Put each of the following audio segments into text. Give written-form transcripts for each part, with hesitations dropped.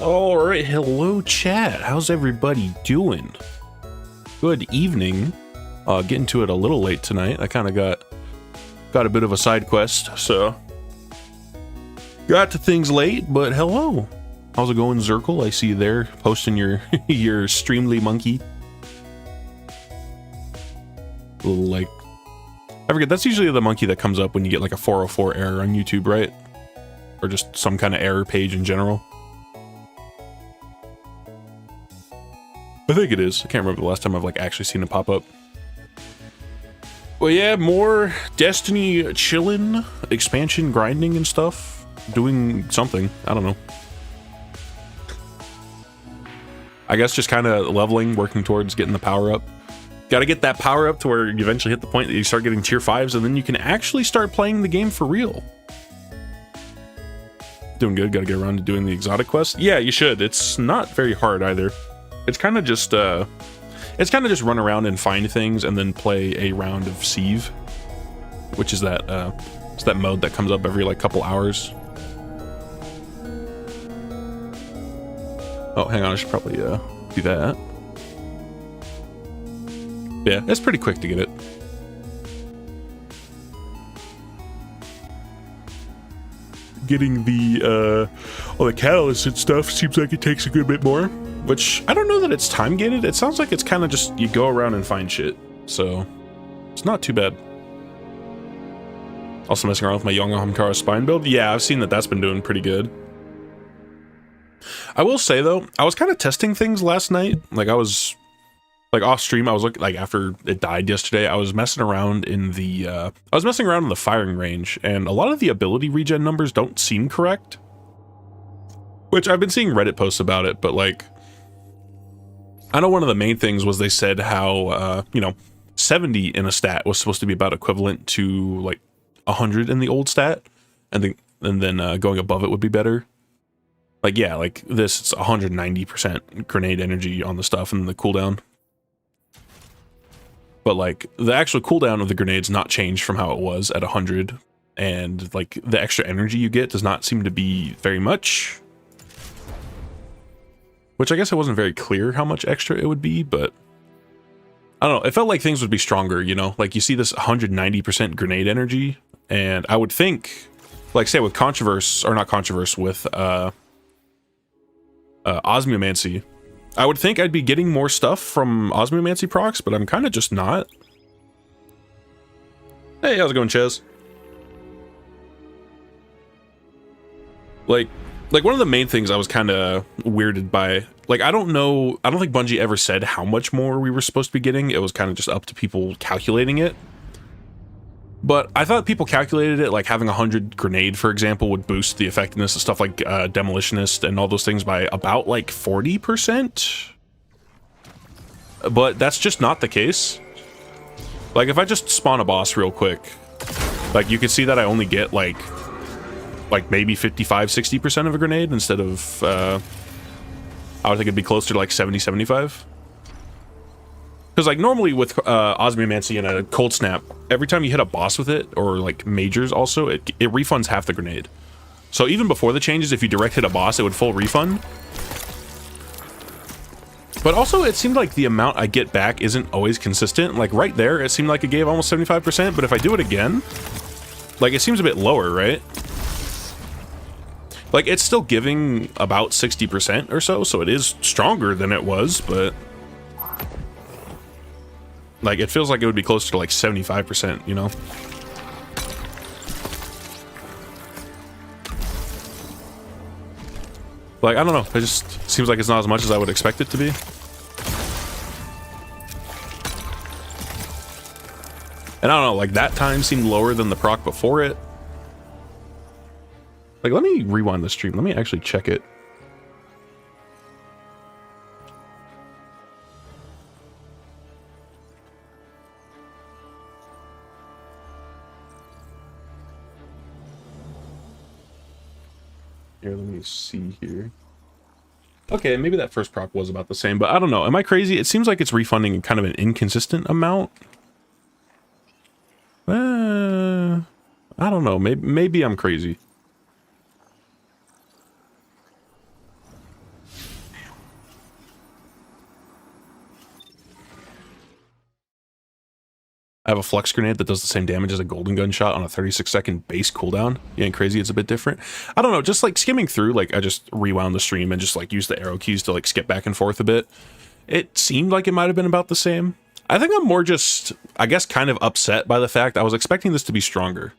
All right, hello chat. How's everybody doing? Good evening. Getting to it a little late tonight. I kind of got a bit of a side quest, so got to things late. But hello, how's it going, Zirkle? I see you there posting your your Streamly monkey. Little, like, I forget. That's usually the monkey that comes up when you get like a 404 error on YouTube, right? Or just some kind of error page in general. I think it is. I can't remember the last time I've like actually seen it pop up. Well, yeah, more Destiny chillin', expansion grinding and stuff. Doing something. I don't know. I guess just kind of leveling, working towards getting the power up. Got to get that power up to where you eventually hit the point that you start getting tier 5s, and then you can actually start playing the game for real. Doing good. Got to get around to doing the exotic quest. Yeah, you should. It's not very hard either. It's kind of just run around and find things and then play a round of Sieve, which is that it's that mode that comes up every like couple hours. Oh, hang on, I should probably do that. Yeah, it's pretty quick to get it. Getting the all the catalysts and stuff seems like it takes a good bit more. Which, I don't know that it's time gated. It sounds like it's kind of just, you go around and find shit. So, it's not too bad. Also messing around with my young Encore spine build. Yeah, I've seen that that's been doing pretty good. I will say though, I was kind of testing things last night. Like I was, like off stream, I was looking, like after it died yesterday, I was messing around in the, firing range. And a lot of the ability regen numbers don't seem correct. Which I've been seeing Reddit posts about it, but like, I know one of the main things was they said how, 70 in a stat was supposed to be about equivalent to like 100 in the old stat, and then going above it would be better. Like, yeah, like this, it's 190% grenade energy on the stuff and the cooldown. But like the actual cooldown of the grenade's not changed from how it was at 100, and like the extra energy you get does not seem to be very much. Which I guess it wasn't very clear how much extra it would be, but I don't know. It felt like things would be stronger, you know? Like you see this 190% grenade energy, and I would think, like say with Controverse, or not Controverse, with Osmiomancy, I would think I'd be getting more stuff from Osmiomancy procs, but I'm kind of just not. Hey, how's it going, Ches? Like one of the main things I was kind of weirded by, like I don't think Bungie ever said how much more we were supposed to be getting. It was kind of just up to people calculating it. But I thought people calculated it like having 100 grenade, for example, would boost the effectiveness of stuff like Demolitionist and all those things by about like 40%. But that's just not the case. Like if I just spawn a boss real quick, like you can see that I only get like maybe 55-60% of a grenade instead of I would think it'd be closer to like 70-75. Because like normally with Osmiomancy and a Cold Snap, every time you hit a boss with it, or like majors also, it refunds half the grenade. So even before the changes, if you direct hit a boss, it would full refund. But also it seemed like the amount I get back isn't always consistent. Like right there, it seemed like it gave almost 75%, but if I do it again, like it seems a bit lower, right? Like, it's still giving about 60% or so, so it is stronger than it was, but like, it feels like it would be closer to like 75%, you know? Like, I don't know, it just seems like it's not as much as I would expect it to be. And I don't know, like, that time seemed lower than the proc before it. Like, let me rewind the stream. Let me actually check it. Here, let me see here. Okay, maybe that first proc was about the same, but I don't know. Am I crazy? It seems like it's refunding kind of an inconsistent amount. I don't know. Maybe I'm crazy. I have a flux grenade that does the same damage as a golden gunshot on a 36-second base cooldown. Yeah, and crazy, it's a bit different. I don't know, just like skimming through, like I just rewound the stream and just like used the arrow keys to like skip back and forth a bit. It seemed like it might have been about the same. I think I'm more just, I guess, kind of upset by the fact I was expecting this to be stronger.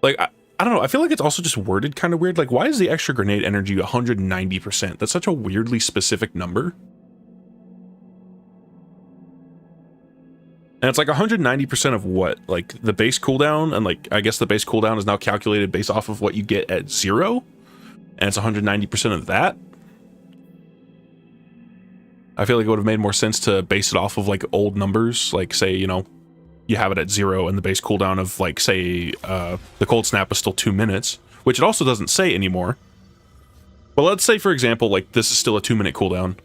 Like, I don't know, I feel like it's also just worded kind of weird. Like, why is the extra grenade energy 190%? That's such a weirdly specific number. And it's like 190% of what? Like the base cooldown, and like I guess the base cooldown is now calculated based off of what you get at 0, and it's 190% of that. I feel like it would have made more sense to base it off of like old numbers, like say, you know, you have it at 0 and the base cooldown of like say the cold snap is still 2 minutes, which it also doesn't say anymore. But let's say, for example, like this is still a 2-minute cooldown.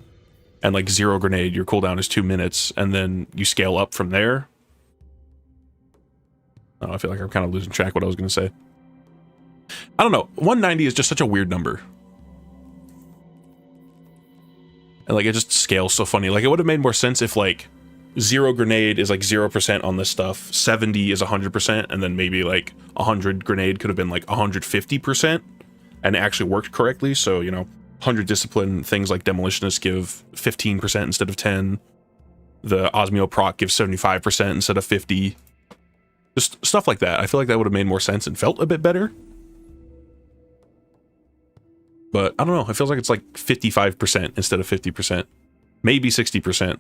And like 0 grenade, your cooldown is 2 minutes, and then you scale up from there. I don't know, I feel like I'm kind of losing track of what I was going to say. I don't know, 190 is just such a weird number. And like it just scales so funny. Like it would have made more sense if like 0 grenade is like 0% on this stuff, 70 is 100%, and then maybe like 100 grenade could have been like 150%, and it actually worked correctly. So, you know, 100 discipline things like demolitionists give 15% instead of 10. The Osmio proc gives 75% instead of 50. Just stuff like that. I feel like that would have made more sense and felt a bit better. But I don't know. It feels like it's like 55% instead of 50%. Maybe 60%.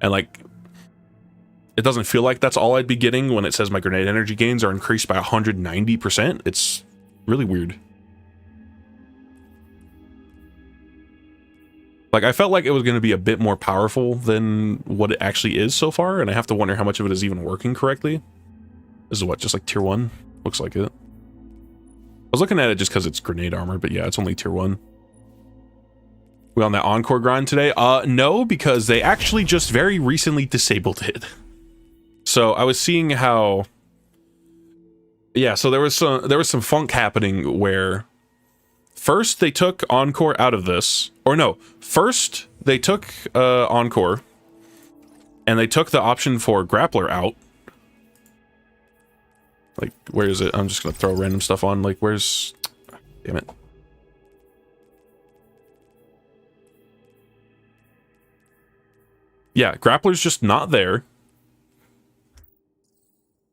And like, it doesn't feel like that's all I'd be getting when it says my grenade energy gains are increased by 190%. It's really weird. Like, I felt like it was going to be a bit more powerful than what it actually is so far, and I have to wonder how much of it is even working correctly. This is what, just like tier 1? Looks like it. I was looking at it just because it's grenade armor, but yeah, it's only tier 1. We on that Encore grind today? No, because they actually just very recently disabled it. So I was seeing how... Yeah, so there was some funk happening where... First, they took Encore out of this. Or no, first they took Encore, and they took the option for Grappler out. Like, where is it? I'm just gonna throw random stuff on. Like, where's... Damn it. Yeah, Grappler's just not there.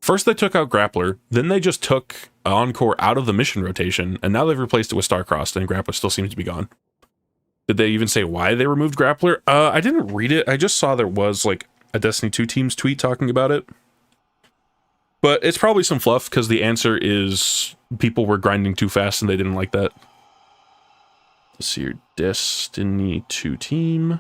First they took out Grappler, then they just took Encore out of the mission rotation, and now they've replaced it with Starcrossed, and Grappler still seems to be gone. Did they even say why they removed Grappler? I didn't read it. I just saw there was, like, a Destiny 2 team's tweet talking about it. But it's probably some fluff, because the answer is people were grinding too fast and they didn't like that. Let's see your Destiny 2 team.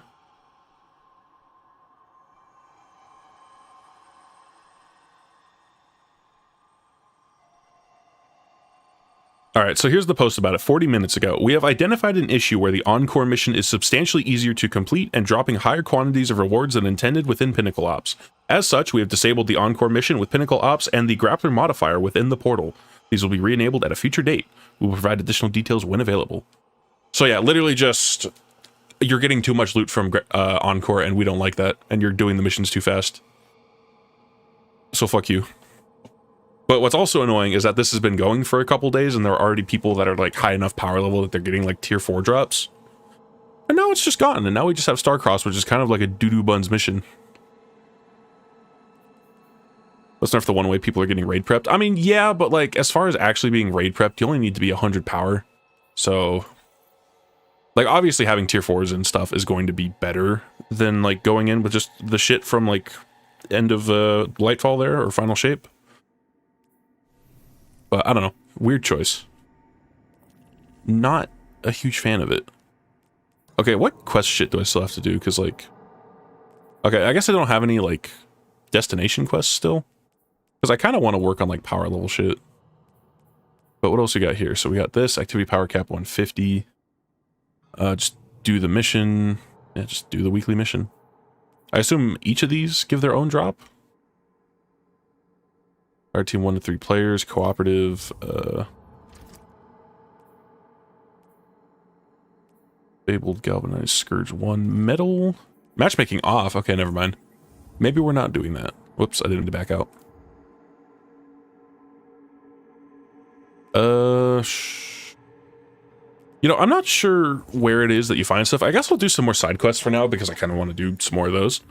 Alright, so here's the post about it 40 minutes ago. We have identified an issue where the Encore mission is substantially easier to complete and dropping higher quantities of rewards than intended within Pinnacle Ops. As such, we have disabled the Encore mission with Pinnacle Ops and the Grappler modifier within the portal. These will be re-enabled at a future date. We will provide additional details when available. So yeah, literally just... You're getting too much loot from Encore and we don't like that, and you're doing the missions too fast. So fuck you. But what's also annoying is that this has been going for a couple days and there are already people that are like high enough power level that they're getting like tier 4 drops. And now it's just gone, and now we just have Starcross, which is kind of like a doo-doo buns mission. Let's know if the one way people are getting raid prepped. I mean, yeah, but like as far as actually being raid prepped, you only need to be 100 power. So like obviously having tier 4s and stuff is going to be better than like going in with just the shit from like end of Lightfall there or Final Shape. But I don't know. Weird choice. Not a huge fan of it. Okay, what quest shit do I still have to do? Because, like... Okay, I guess I don't have any, like, destination quests still. Because I kind of want to work on, like, power level shit. But what else we got here? So we got this. Activity power cap 150. Just do the mission. Yeah, just do the weekly mission. I assume each of these give their own drop? Our team 1 to 3 players, cooperative, fabled galvanized scourge 1 metal. Matchmaking off. Okay, never mind. Maybe we're not doing that. Whoops, I didn't mean to back out. You know, I'm not sure where it is that you find stuff. I guess I'll do some more side quests for now because I kind of want to do some more of those.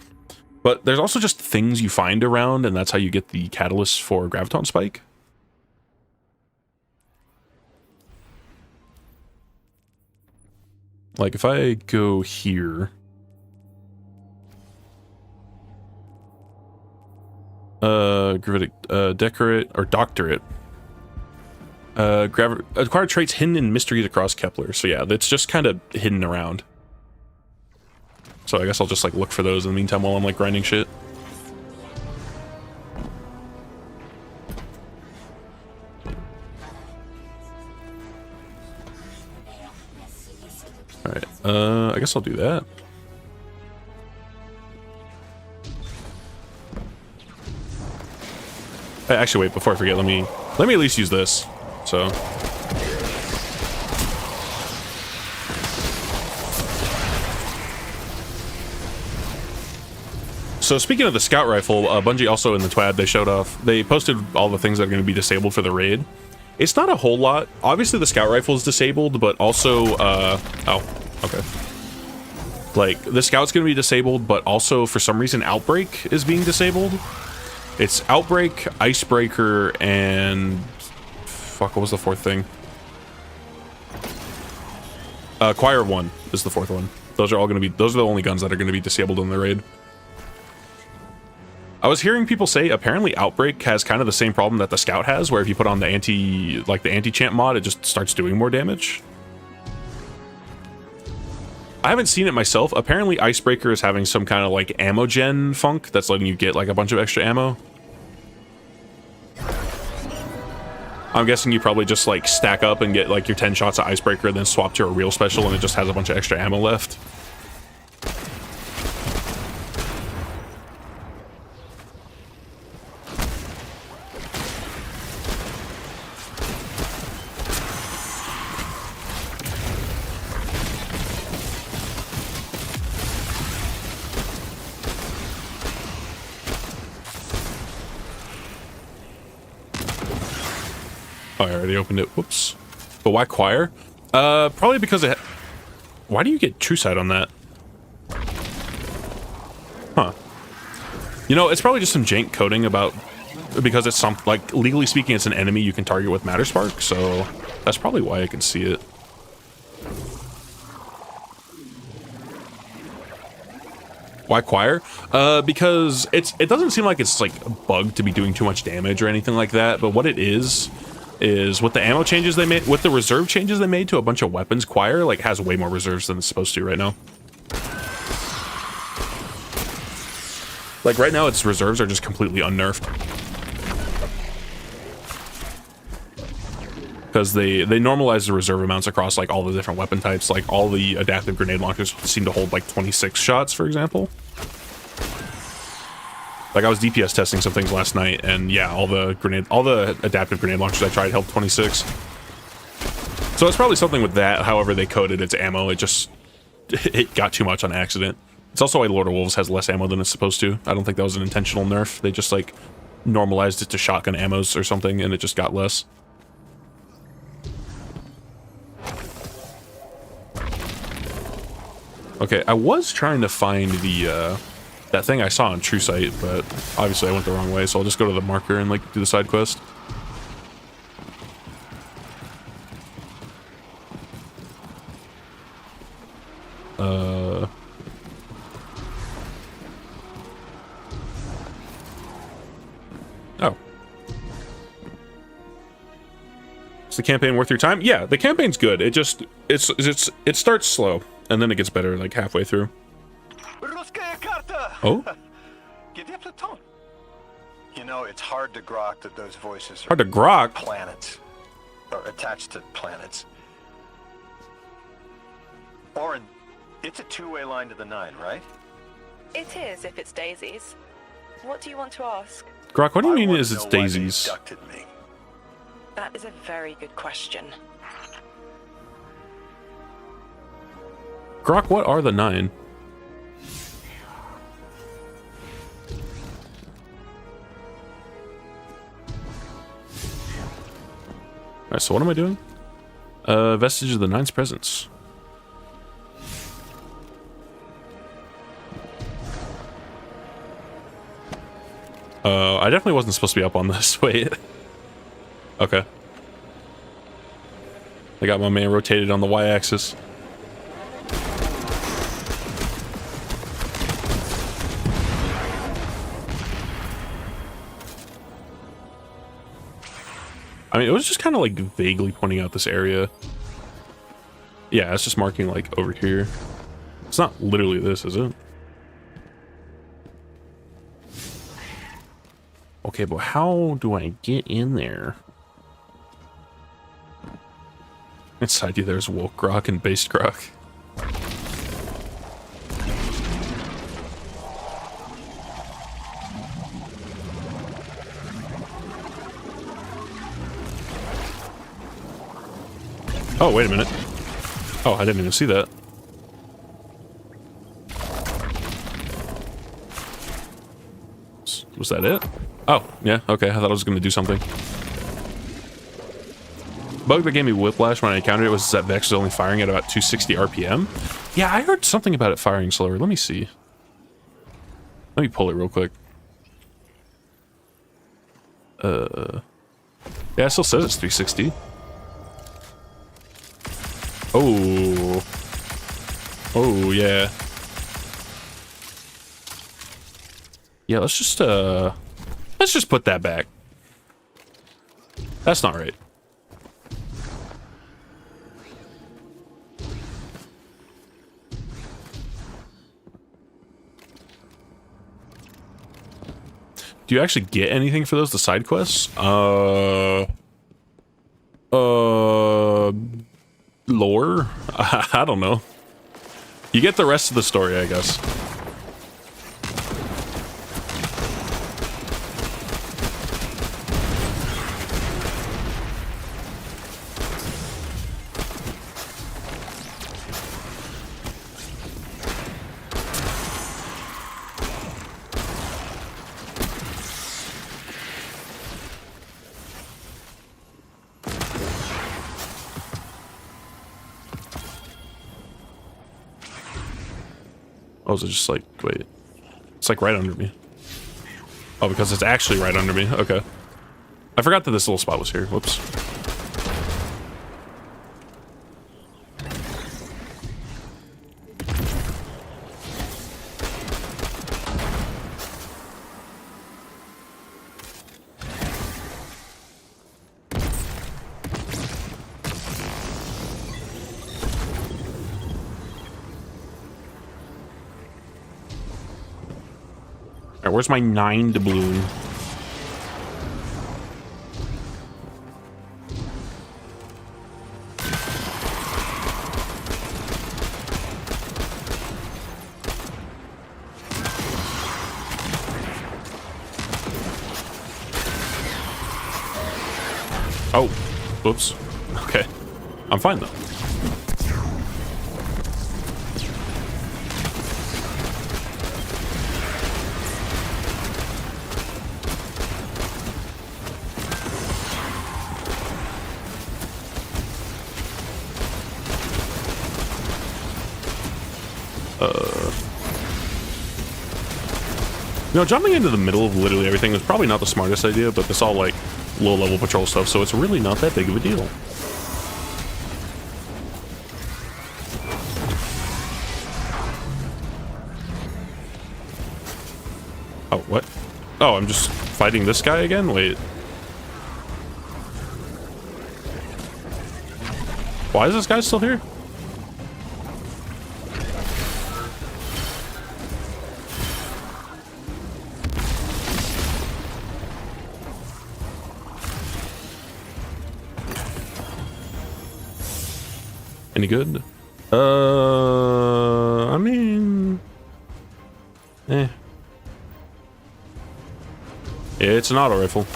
But there's also just things you find around, and that's how you get the catalyst for Graviton Spike. Like, if I go here... Decorate, or Doctorate. Acquire traits hidden in mysteries across Kepler. So yeah, it's just kind of hidden around. So I guess I'll just like look for those in the meantime while I'm like grinding shit. Alright, I guess I'll do that. Hey, actually, wait, before I forget, let me at least use this. So speaking of the scout rifle, Bungie also in the TWAD, they posted all the things that are going to be disabled for the raid. It's not a whole lot. Obviously the scout rifle is disabled, but also oh, okay. Like the scout's going to be disabled, but also for some reason Outbreak is being disabled. It's Outbreak, Icebreaker, and fuck, what was the fourth thing? Choir 1 is the fourth one. Those are the only guns that are going to be disabled in the raid. I was hearing people say apparently Outbreak has kind of the same problem that the Scout has, where if you put on the anti-champ mod, it just starts doing more damage. I haven't seen it myself. Apparently Icebreaker is having some kind of like ammo gen funk that's letting you get like a bunch of extra ammo. I'm guessing you probably just like stack up and get like your 10 shots of Icebreaker and then swap to a real special and it just has a bunch of extra ammo left. Oh, I already opened it. Whoops. But why choir? Probably because it... Why do you get true sight on that? Huh. You know, it's probably just some jank coding about... Because it's some... Like, legally speaking, it's an enemy you can target with Matter Spark, so... That's probably why I can see it. Why choir? Because it doesn't seem like it's, like, bugged to be doing too much damage or anything like that, but what it is with the ammo changes they made, with the reserve changes they made to a bunch of weapons, choir like has way more reserves than it's supposed to right now. Like right now its reserves are just completely unnerfed. Because they normalize the reserve amounts across like all the different weapon types, like all the adaptive grenade launchers seem to hold like 26 shots, for example. Like I was DPS testing some things last night, and yeah, all the adaptive grenade launchers I tried held 26. So it's probably something with that. However, they coded its ammo. It got too much on accident. It's also why Lord of Wolves has less ammo than it's supposed to. I don't think that was an intentional nerf. They just like normalized it to shotgun ammos or something, and it just got less. Okay, I was trying to find the that thing I saw on True Sight, but obviously I went the wrong way, so I'll just go to the marker and like do the side quest. Oh. Is the campaign worth your time? Yeah, the campaign's good. It starts slow, and then it gets better like halfway through. Oh? You know, it's hard to grok that those voices are hard to grok? Planets. Or attached to planets. Orin, it's a two-way line to the 9, right? It is, if it's daisies. What do you want to ask? Grok, what do you mean is it's daisies? Me. That is a very good question. Grok, what are the 9? Alright, so what am I doing? Vestige of the Nine's presence. I definitely wasn't supposed to be up on this. Wait. Okay. I got my man rotated on the y-axis. I mean, it was just kind of like vaguely pointing out this area. Yeah, it's just marking like over here. It's not literally this, is it? Okay, but how do I get in there? Inside you there's woke grok and based grok. Oh, wait a minute. Oh, I didn't even see that. Was that it? Oh, yeah, okay. I thought I was going to do something. Bug that gave me whiplash when I encountered it was that Vex was only firing at about 260 RPM. Yeah, I heard something about it firing slower. Let me see. Let me pull it real quick. Yeah, it still says it's 360. Oh. Oh, yeah. Yeah, let's just put that back. That's not right. Do you actually get anything for those, the side quests? Lore? I don't know. You get the rest of the story, I guess. Oh, is it just like, wait. It's like right under me. Oh, because it's actually right under me. Okay. I forgot that this little spot was here. Whoops. Alright, where's my 9 doubloon? Oh, whoops. Okay. I'm fine though. You know, jumping into the middle of literally everything was probably not the smartest idea, but this all like low-level patrol stuff, so it's really not that big of a deal. Oh, what? Oh, I'm just fighting this guy again? Wait. Why is this guy still here? Any good? I mean... Eh. It's an auto rifle.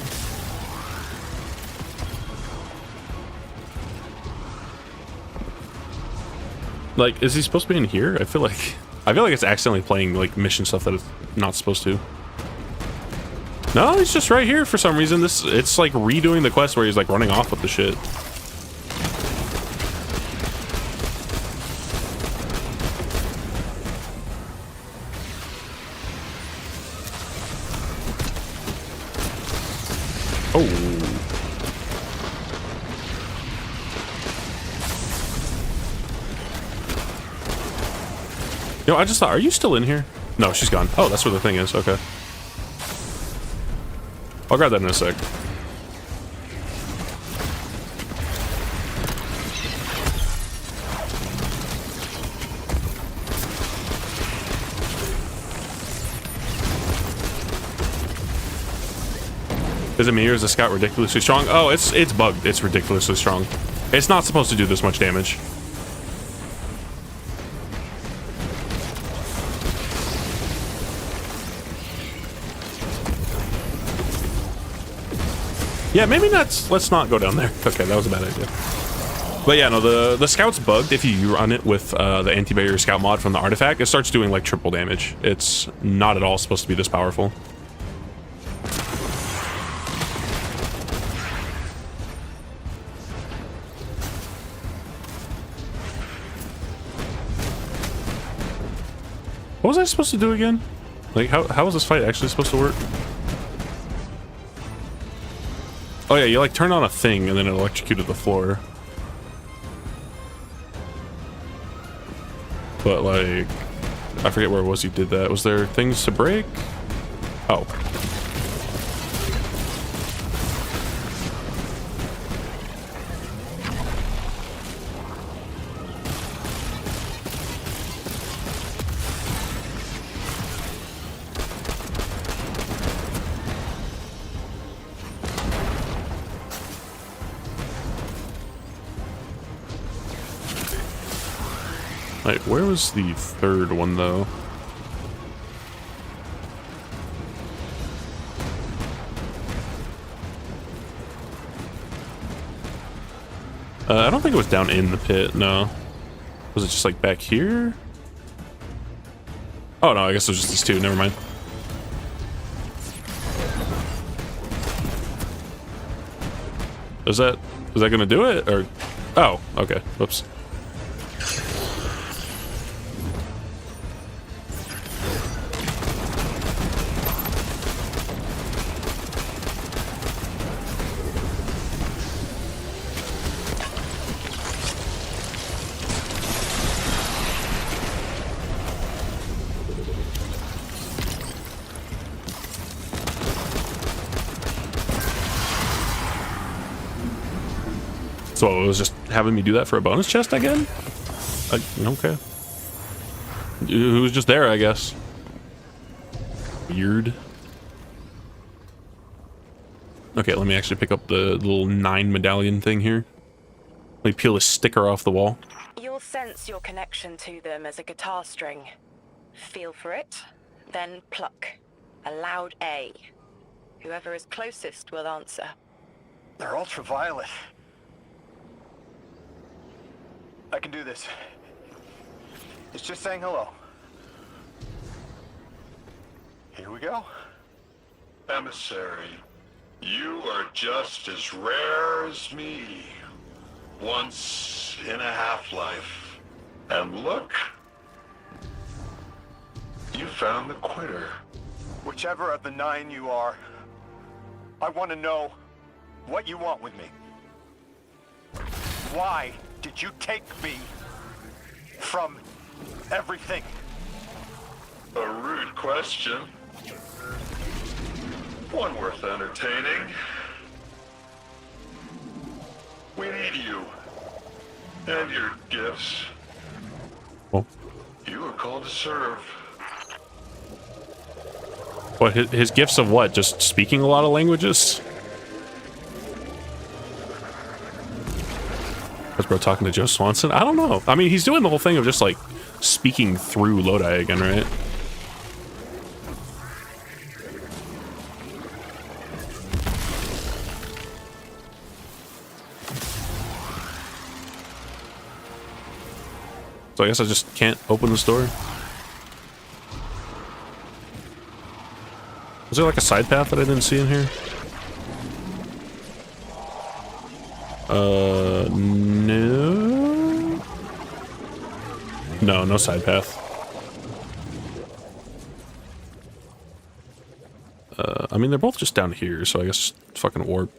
Like, is he supposed to be in here? I feel like it's accidentally playing like mission stuff that it's not supposed to. No, he's just right here for some reason. It's like redoing the quest where he's like running off with the shit. Oh. You know, I just thought, are you still in here? No, she's gone. Oh, that's where the thing is. Okay. I'll grab that in a sec. Is it me or is the scout ridiculously strong? Oh, it's bugged. It's ridiculously strong. It's not supposed to do this much damage. Yeah, maybe not. Let's not go down there. Okay, that was a bad idea. But yeah, no, the scout's bugged. If you run it with the anti-barrier scout mod from the artifact, it starts doing like triple damage. It's not at all supposed to be this powerful. What was I supposed to do again? Like, how was this fight actually supposed to work? Oh yeah, you like turn on a thing and then it electrocuted the floor. But like, I forget where it was you did that. Was there things to break? Oh. Like, where was the third one, though? I don't think it was down in the pit, no. Was it just, like, back here? Oh, no, I guess it was just these two, never mind. Is that gonna do it, or... Oh, okay, whoops. So it was just having me do that for a bonus chest again? Okay. It was just there, I guess. Weird. Okay, let me actually pick up the little 9 medallion thing here. Let me peel a sticker off the wall. You'll sense your connection to them as a guitar string. Feel for it, then pluck. A loud A. Whoever is closest will answer. They're ultraviolet. I can do this. It's just saying hello. Here we go. Emissary, you are just as rare as me. Once in a half-life. And look, you found the quitter. Whichever of the 9 you are, I want to know what you want with me. Why did you take me from everything? A rude question. One worth entertaining. We need you. And your gifts. Oh. You are called to serve. What, his gifts of what? Just speaking a lot of languages? Was bro talking to Joe Swanson? I don't know. I mean, he's doing the whole thing of just like speaking through Lodi again, right? So I guess I just can't open this door. Is there like a side path that I didn't see in here? No. No side path. I mean, they're both just down here, so I guess fucking warp.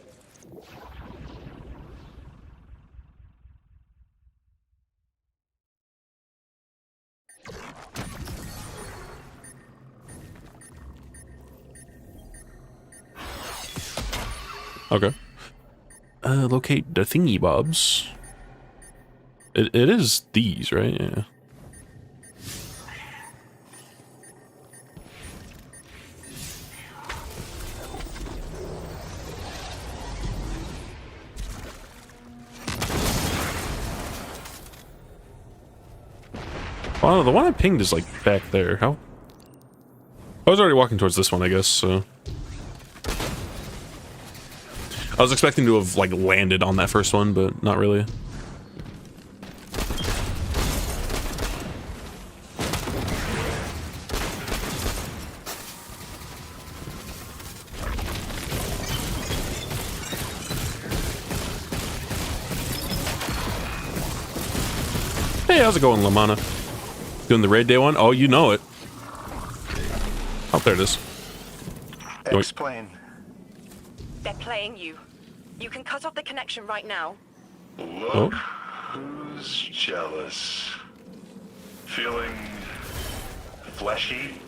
Okay. Locate the thingy bobs. It is these, right? Yeah. Wow, the one I pinged is like back there. How? I was already walking towards this one, I guess, so. I was expecting to have like landed on that first one, but not really. Hey, how's it going, Lamana? Doing the raid day one? Oh, you know it. Oh, there it is. Explain. They're playing you. You can cut off the connection right now. Look who's jealous. Feeling fleshy?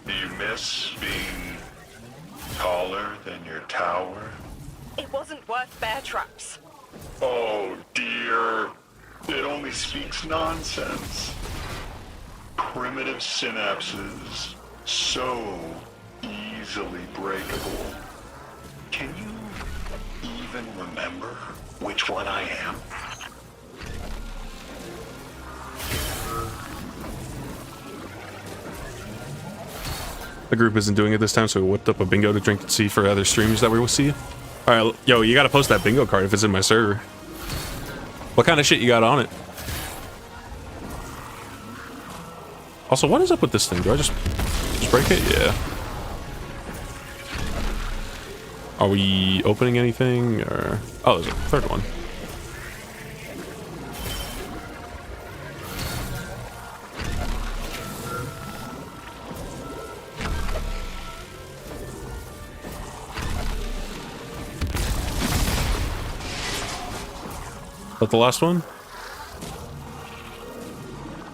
Do you miss being taller than your tower? It wasn't worth bear traps. Oh dear. It only speaks nonsense. Primitive synapses, so easily breakable. Can you even remember which one I am? The group isn't doing it this time, so we whipped up a bingo to drink and see for other streams that we will see. Alright, yo, you gotta post that bingo card if it's in my server. What kind of shit you got on it? Also, what is up with this thing? Do I just break it? Yeah. Are we opening anything, or... Oh, there's a third one. Is that the last one?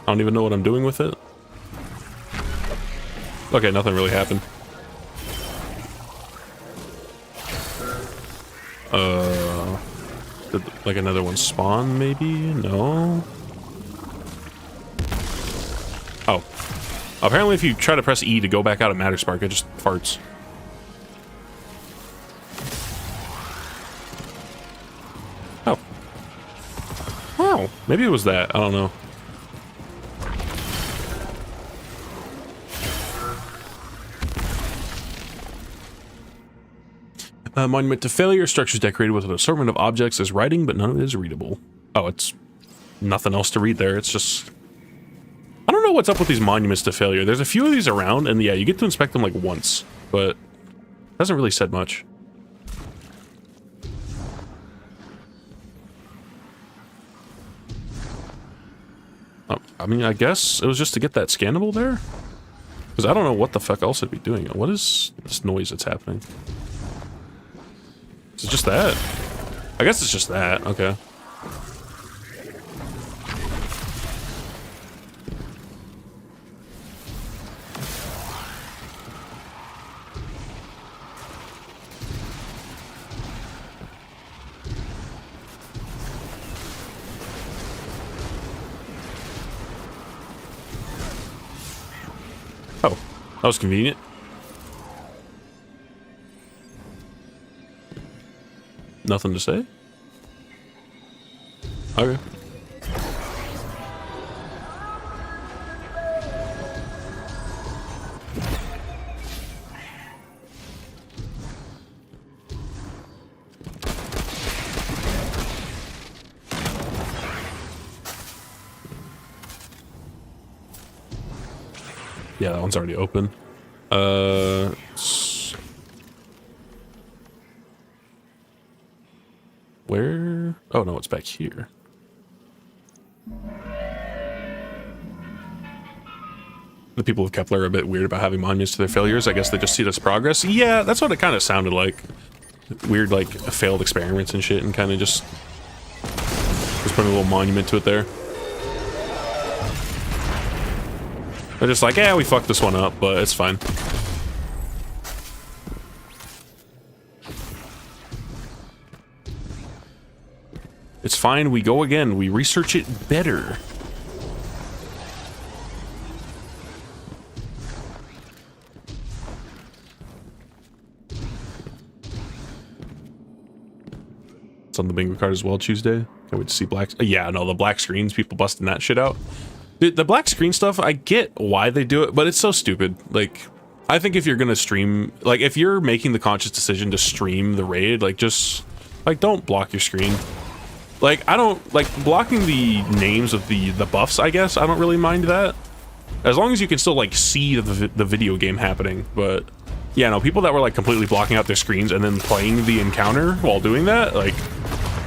I don't even know what I'm doing with it. Okay, nothing really happened. Did like another one spawn maybe? No? Oh. Apparently if you try to press E to go back out of Matter Spark, it just farts. Oh. Oh, maybe it was that. I don't know. Monument to Failure. Structures decorated with an assortment of objects as writing, but none of it is readable. Oh, it's nothing else to read there. It's just... I don't know what's up with these Monuments to Failure. There's a few of these around, and yeah, you get to inspect them like once, but it hasn't really said much. Oh, I mean, I guess it was just to get that scannable there? Because I don't know what the fuck else it'd be doing. What is this noise that's happening? Is it just that? I guess it's just that. Okay. Oh, that was convenient. Nothing to say? Okay. Yeah, that one's already open. Where? Oh no, it's back here. the people of Kepler are a bit weird about having monuments to their failures. I guess they just see it as progress. Yeah, that's what it kind of sounded like. Weird, like, failed experiments and shit, and kind of just putting a little monument to it there. They're just like, yeah, we fucked this one up, but it's fine. It's fine, we go again. We research it better. It's on the bingo card as well, Tuesday. Can't wait to see black. Yeah, no, the black screens, people busting that shit out. Dude, the black screen stuff, I get why they do it, but it's so stupid. Like, I think if you're gonna stream, like, if you're making the conscious decision to stream the raid, like, just, like, don't block your screen. Like, I don't, like, blocking the names of the buffs, I guess, I don't really mind that. As long as you can still, like, see the video game happening, but, yeah, no, people that were, like, completely blocking out their screens and then playing the encounter while doing that, like,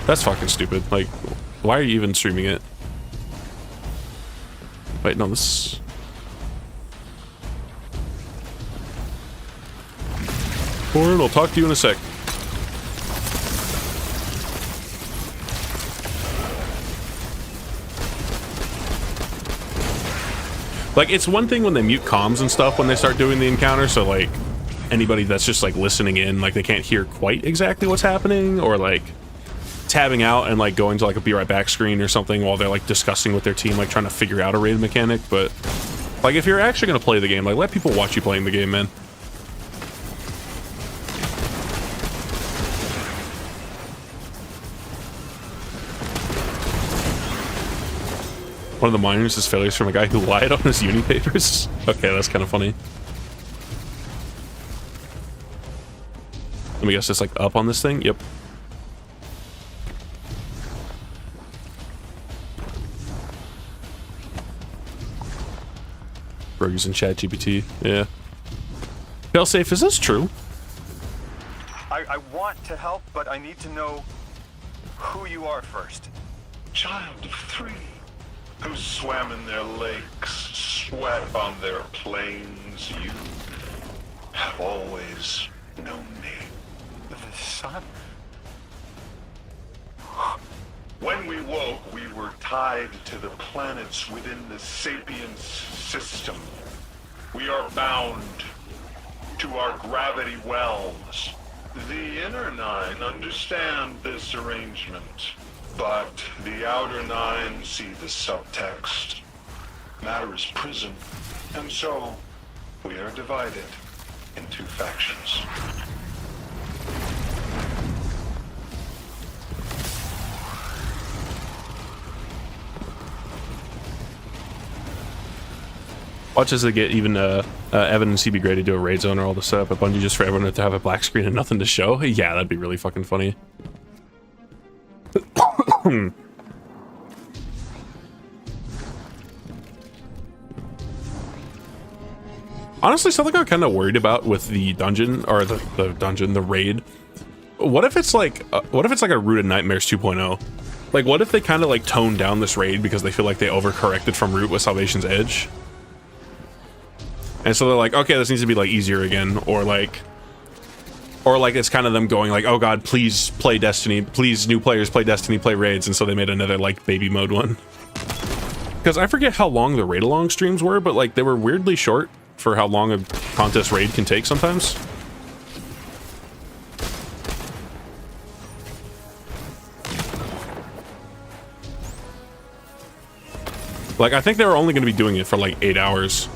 that's fucking stupid. Like, why are you even streaming it? Wait, no, this... Ford, I'll talk to you in a sec. Like, it's one thing when they mute comms and stuff when they start doing the encounter, so, like, anybody that's just, like, listening in, like, they can't hear quite exactly what's happening, or, like, tabbing out and, like, going to, like, a be right back screen or something while they're, like, discussing with their team, like, trying to figure out a raid mechanic, but, like, if you're actually gonna play the game, like, let people watch you playing the game, man. One of the minors is failures from a guy who lied on his uni papers. Okay, that's kind of funny. Let me guess, it's like up on this thing? Yep. Bro using ChatGPT. Yeah. Failsafe, is this true? I want to help, but I need to know who you are first. Child of 3, who swam in their lakes, sweat on their plains, you have always known me. The sun? When we woke, we were tied to the planets within the Sapiens system. We are bound to our gravity wells. The inner 9 understand this arrangement, but the outer 9 see the subtext. Matter is prison, and so we are divided into factions. Watch as they get even Evan and CB Gray to do a raid zone or all the setup at Bungie just for everyone to have a black screen and nothing to show. Yeah, that'd be really fucking funny. Honestly, something I'm kind of worried about with the dungeon, or the raid. What if it's like a Rooted Nightmares 2.0? Like, what if they kind of like tone down this raid because they feel like they overcorrected from Root with Salvation's Edge? And so they're like, okay, this needs to be like easier again, or like it's kind of them going like, oh god, please play Destiny, please new players play Destiny, play raids, and so they made another like baby mode one. Because I forget how long the raid along streams were, but like they were weirdly short for how long a contest raid can take sometimes. Like, I think they were only going to be doing it for like 8 hours.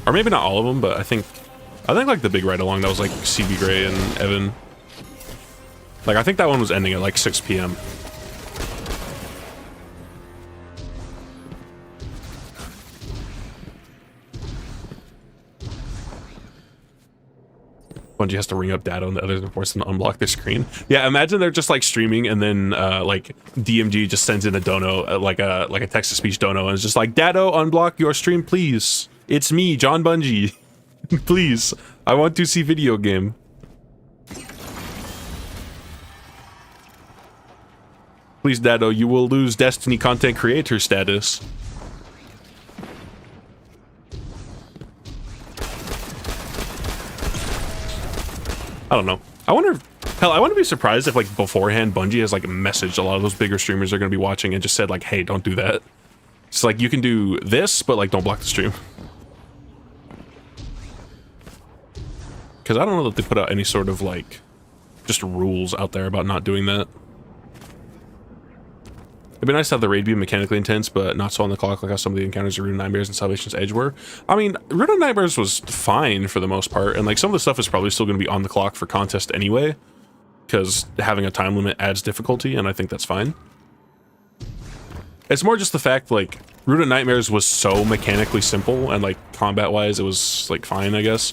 Or maybe not all of them, but I think like the big ride along that was like CB Gray and Evan. Like, I think that one was ending at like 6 p.m. Bungie has to ring up Dado and the others and force them to unblock their screen. Yeah, imagine they're just like streaming and then like DMG just sends in a dono, like a text-to-speech dono, and it's just like, Dado, unblock your stream, please. It's me, John Bungie. Please, I want to see video game. Please, Dado, you will lose Destiny content creator status. I don't know. I wonder if, hell, I wouldn't be surprised if like beforehand Bungie has like messaged a lot of those bigger streamers they're going to be watching and just said like, hey, don't do that. It's like, you can do this, but like, don't block the stream. Because I don't know that they put out any sort of like, just rules out there about not doing that. It'd be nice to have the raid be mechanically intense, but not so on the clock like how some of the encounters of Rune of Nightmares and Salvation's Edge were. I mean, Rune of Nightmares was fine for the most part, and like some of the stuff is probably still going to be on the clock for contest anyway, because having a time limit adds difficulty, and I think that's fine. It's more just the fact, like, Rune of Nightmares was so mechanically simple, and like combat-wise, it was like fine, I guess.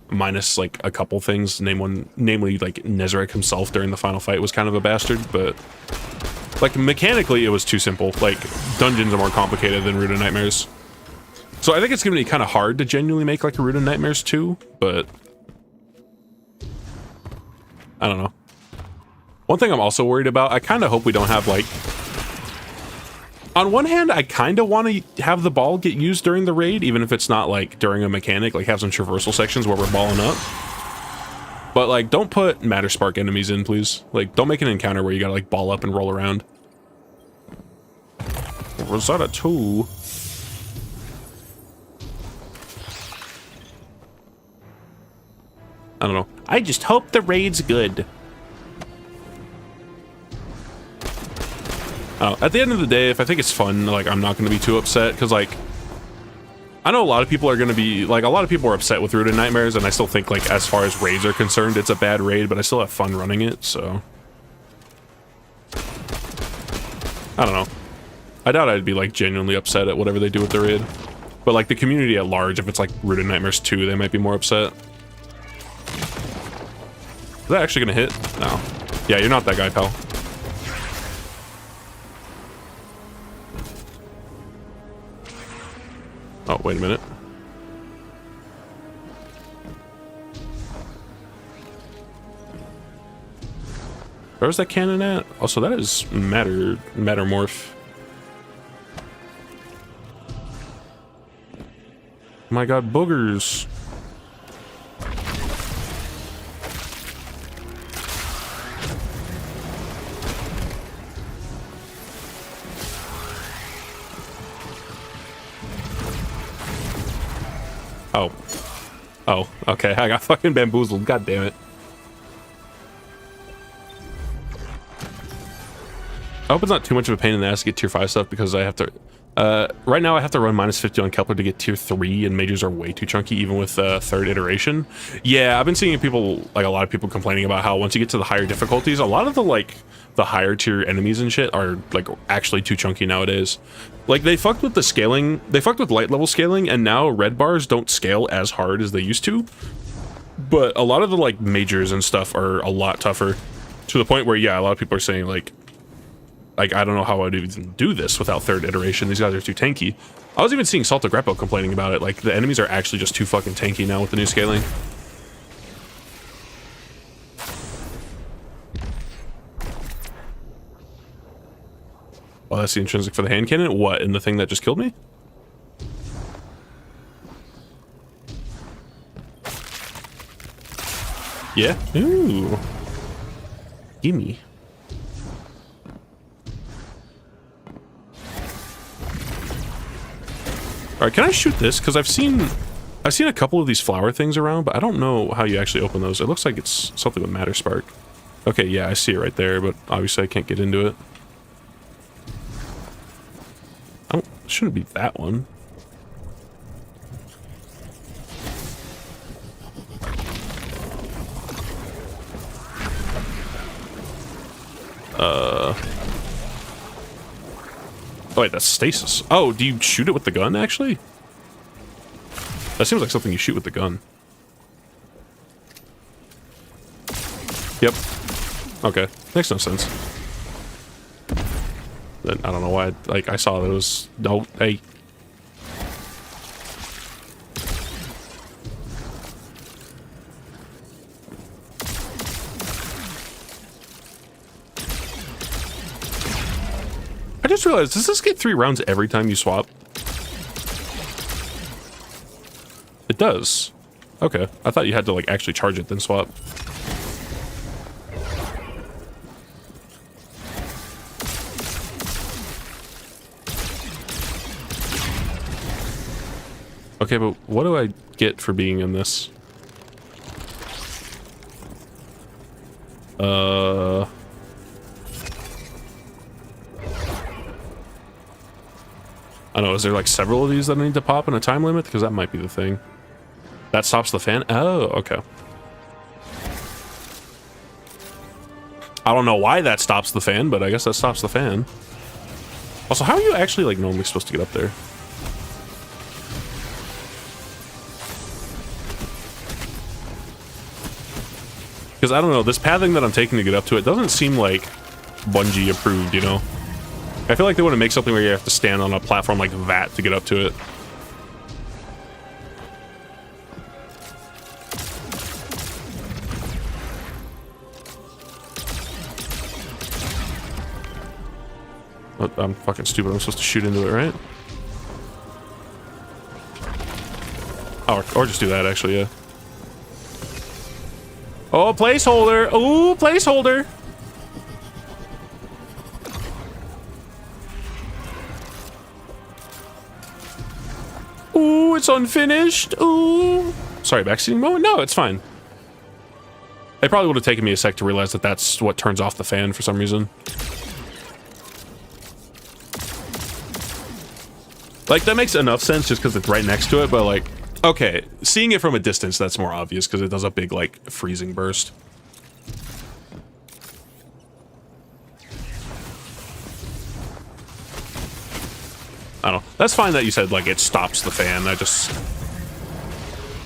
Minus like a couple things, namely like Nezarec himself during the final fight was kind of a bastard, but like mechanically it was too simple. Like dungeons are more complicated than Rune of Nightmares. So I think it's gonna be kind of hard to genuinely make like a Rune of Nightmares 2, but I don't know. One thing I'm also worried about, I kind of hope we don't have like, on one hand, I kind of want to have the ball get used during the raid, even if it's not like during a mechanic, like have some traversal sections where we're balling up. But like, don't put Matter Spark enemies in, please. Like, don't make an encounter where you gotta like ball up and roll around. Rosetta 2. I don't know. I just hope the raid's good. At the end of the day, if I think it's fun, like, I'm not going to be too upset, because, like, I know a lot of people are going to be, like, a lot of people are upset with Rune of Nightmares, and I still think, like, as far as raids are concerned, it's a bad raid, but I still have fun running it, so. I don't know. I doubt I'd be, like, genuinely upset at whatever they do with the raid. But, like, the community at large, if it's, like, Rune of Nightmares 2, they might be more upset. Is that actually going to hit? No. Yeah, you're not that guy, pal. Oh, wait a minute. Where's that cannon at? Oh, so that is matter morph. Oh my god, boogers. Oh. Oh, okay. I got fucking bamboozled. God damn it. I hope it's not too much of a pain in the ass to get tier 5 stuff, because I have to... right now I have to run -50 on Kepler to get tier 3, and majors are way too chunky, even with third iteration. Yeah, I've been seeing people, like a lot of people complaining about how once you get to the higher difficulties, a lot of the, like, the higher tier enemies and shit are, like, actually too chunky nowadays. Like, they fucked with the scaling, they fucked with light level scaling, and now red bars don't scale as hard as they used to. But a lot of the, like, majors and stuff are a lot tougher, to the point where, yeah, a lot of people are saying, like, I don't know how I would even do this without third iteration. These guys are too tanky. I was even seeing Salta Greppo complaining about it. Like, the enemies are actually just too fucking tanky now with the new scaling. Oh, that's the intrinsic for the hand cannon? What, in the thing that just killed me? Yeah? Ooh. Gimme. Alright, can I shoot this? Because I've seen a couple of these flower things around, but I don't know how you actually open those. It looks like it's something with Matter Spark. Okay, yeah, I see it right there, but obviously I can't get into it. Oh, it shouldn't be that one. Oh wait, that's stasis. Oh, do you shoot it with the gun, actually? That seems like something you shoot with the gun. Yep. Okay, makes no sense. Then I don't know why, like, I saw that it was... No, hey. I just realized, does this get 3 rounds every time you swap? It does. Okay, I thought you had to, like, actually charge it then swap. Okay, but what do I get for being in this? I don't know, is there like several of these that I need to pop in a time limit? Because that might be the thing. That stops the fan? Oh, okay. I don't know why that stops the fan, but I guess that stops the fan. Also, how are you actually like normally supposed to get up there? Because I don't know, this pathing that I'm taking to get up to it doesn't seem like Bungie approved, you know? I feel like they want to make something where you have to stand on a platform like that to get up to it. Oh, I'm fucking stupid. I'm supposed to shoot into it, right? Oh, or just do that, actually, yeah. Oh, placeholder! Ooh, placeholder! Ooh, it's unfinished. Ooh. Sorry, backseating moment? No, it's fine. It probably would have taken me a sec to realize that that's what turns off the fan for some reason. Like, that makes enough sense just because it's right next to it, but like, okay, seeing it from a distance, that's more obvious because it does a big, like, freezing burst. I don't know. That's fine that you said, like, it stops the fan. I just...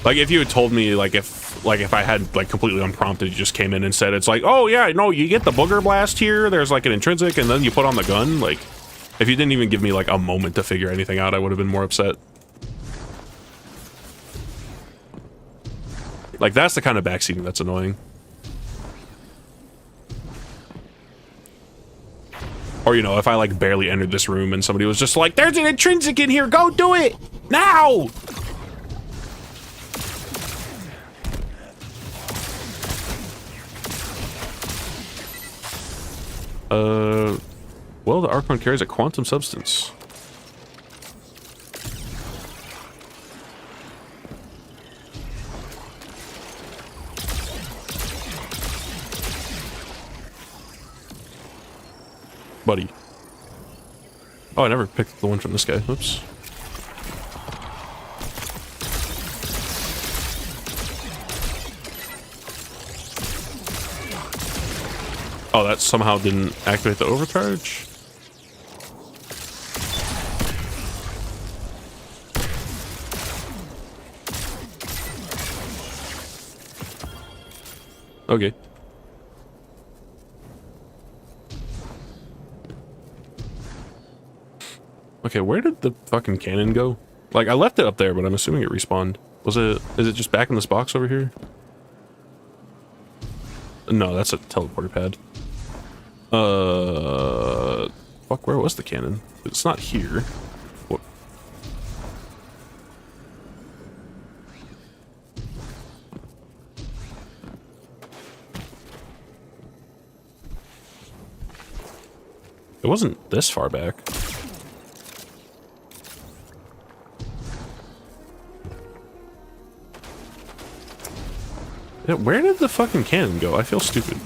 Like, if you had told me, like, if I had, like, completely unprompted, you just came in and said, it's like, oh, yeah, no, you get the booger blast here, there's, like, an intrinsic, and then you put on the gun, like... If you didn't even give me, like, a moment to figure anything out, I would have been more upset. Like, that's the kind of backseating that's annoying. Or, you know, if I, like, barely entered this room and somebody was just like, there's an intrinsic in here, go do it! Now! Well, the Archon carries a quantum substance. Buddy. Oh, I never picked the one from this guy. Oops. Oh, that somehow didn't activate the overcharge? Okay. Okay, where did the fucking cannon go? Like, I left it up there, but I'm assuming it respawned. Is it just back in this box over here? No, that's a teleporter pad. Fuck, where was the cannon? It's not here. What? It wasn't this far back. Yeah, where did the fucking cannon go? I feel stupid.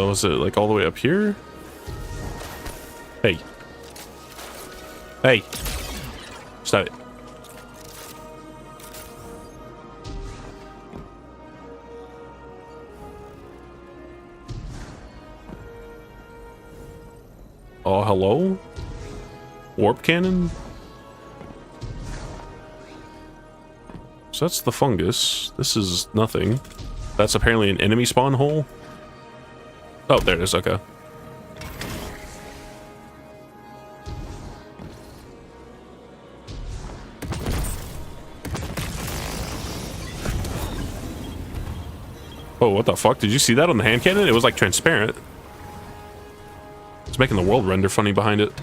Was it like all the way up here? Hey. Hey. Stop it. Oh, hello? Warp cannon? So that's the fungus. This is nothing. That's apparently an enemy spawn hole. Oh, there it is, okay. Oh, what the fuck? Did you see that on the hand cannon? It was like transparent. It's making the world render funny behind it.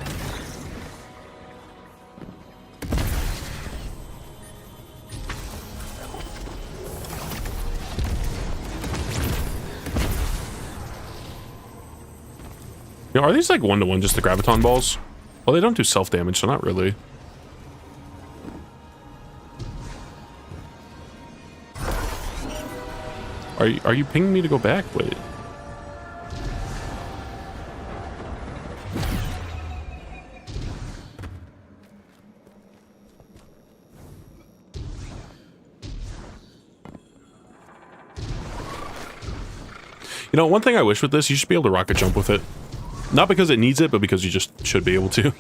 You know, are these like one-to-one just the graviton balls? Well, they don't do self-damage, so not really. Are you pinging me to go back? Wait. You know, one thing I wish with this, you should be able to rocket jump with it. Not because it needs it, but because you just should be able to.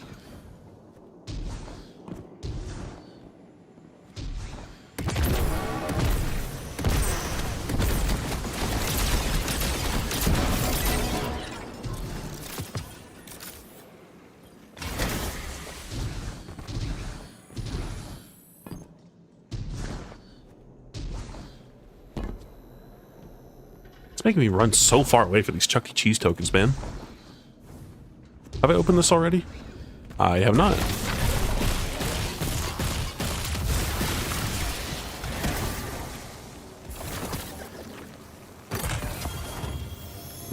It's making me run so far away for these Chuck E. Cheese tokens, man. Have I opened this already? I have not.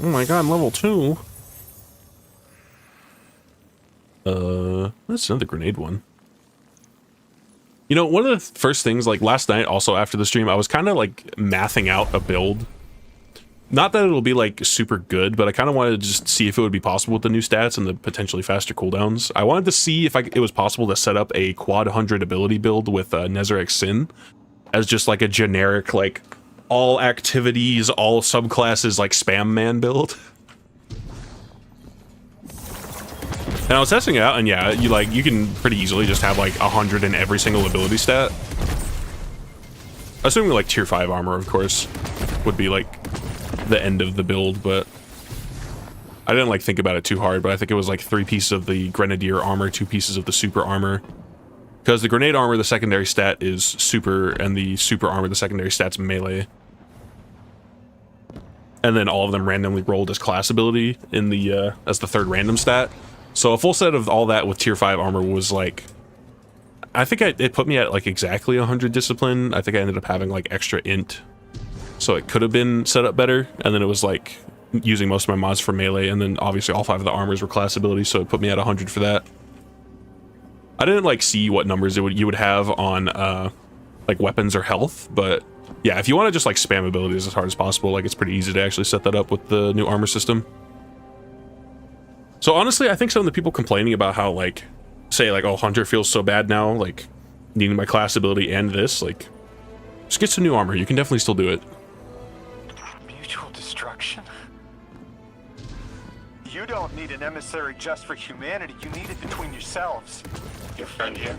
Oh my god, I'm level 2. That's another grenade one. You know, one of the first things, like last night, also after the stream, I was kind of like mathing out a build. Not that it'll be like super good, but I kind of wanted to just see if it would be possible with the new stats and the potentially faster cooldowns. I wanted to see if it was possible to set up a quad 100 ability build with Nezarec Sin as just like a generic, like all activities, all subclasses, like spam man build. And I was testing it out, and yeah, you can pretty easily just have like 100 in every single ability stat. Assuming like tier 5 armor, of course, would be like the end of the build, but I didn't like think about it too hard. But I think it was like 3 pieces of the grenadier armor, 2 pieces of the super armor, because the grenade armor, the secondary stat is super, and the super armor, the secondary stat's melee, and then all of them randomly rolled as class ability in the as the 3rd random stat. So a full set of all that with tier 5 armor was like, I think it put me at like exactly 100 discipline. I think I ended up having like extra int, so it could have been set up better, and then it was like using most of my mods for melee, and then obviously all 5 of the armors were class abilities, so it put me at 100 for that. I didn't like see what numbers you would have on like weapons or health, but yeah, if you want to just like spam abilities as hard as possible, like it's pretty easy to actually set that up with the new armor system. So honestly, I think some of the people complaining about how like, say like, oh, Hunter feels so bad now, like needing my class ability and this, like, just get some new armor. You can definitely still do it. Mutual destruction? You don't need an emissary just for humanity. You need it between yourselves. Your friend here?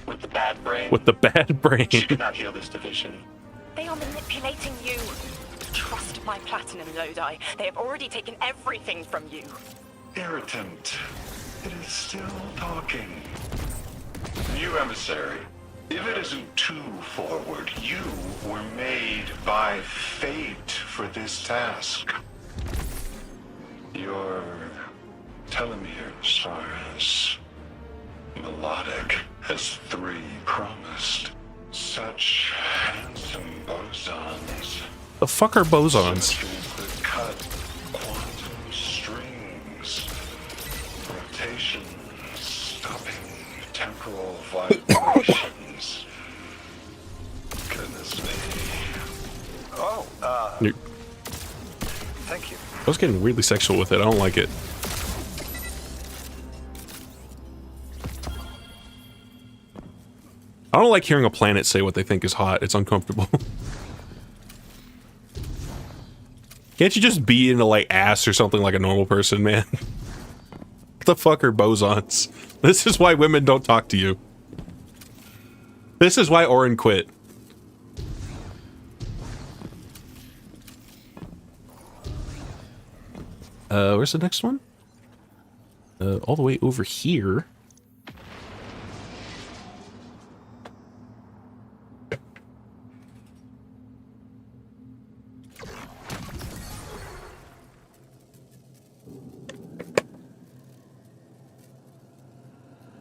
With the bad brain? With the bad brain. She cannot heal this division. They are manipulating you. Trust my platinum, Lodi. They have already taken everything from you. Irritant. It is still talking. New emissary. If it isn't too forward, you were made by fate for this task. Your telomeres are as melodic as 3 promised. Such handsome bosons. The fuck are bosons? That cut quantum strings. Rotation stopping temporal vibrations. Goodness me. Oh, You're, thank you. I was getting weirdly sexual with it. I don't like it. I don't like hearing a planet say what they think is hot. It's uncomfortable. Can't you just be into like ass or something like a normal person, man? What the fuck are bosons? This is why women don't talk to you. This is why Oren quit. Where's the next one? All the way over here.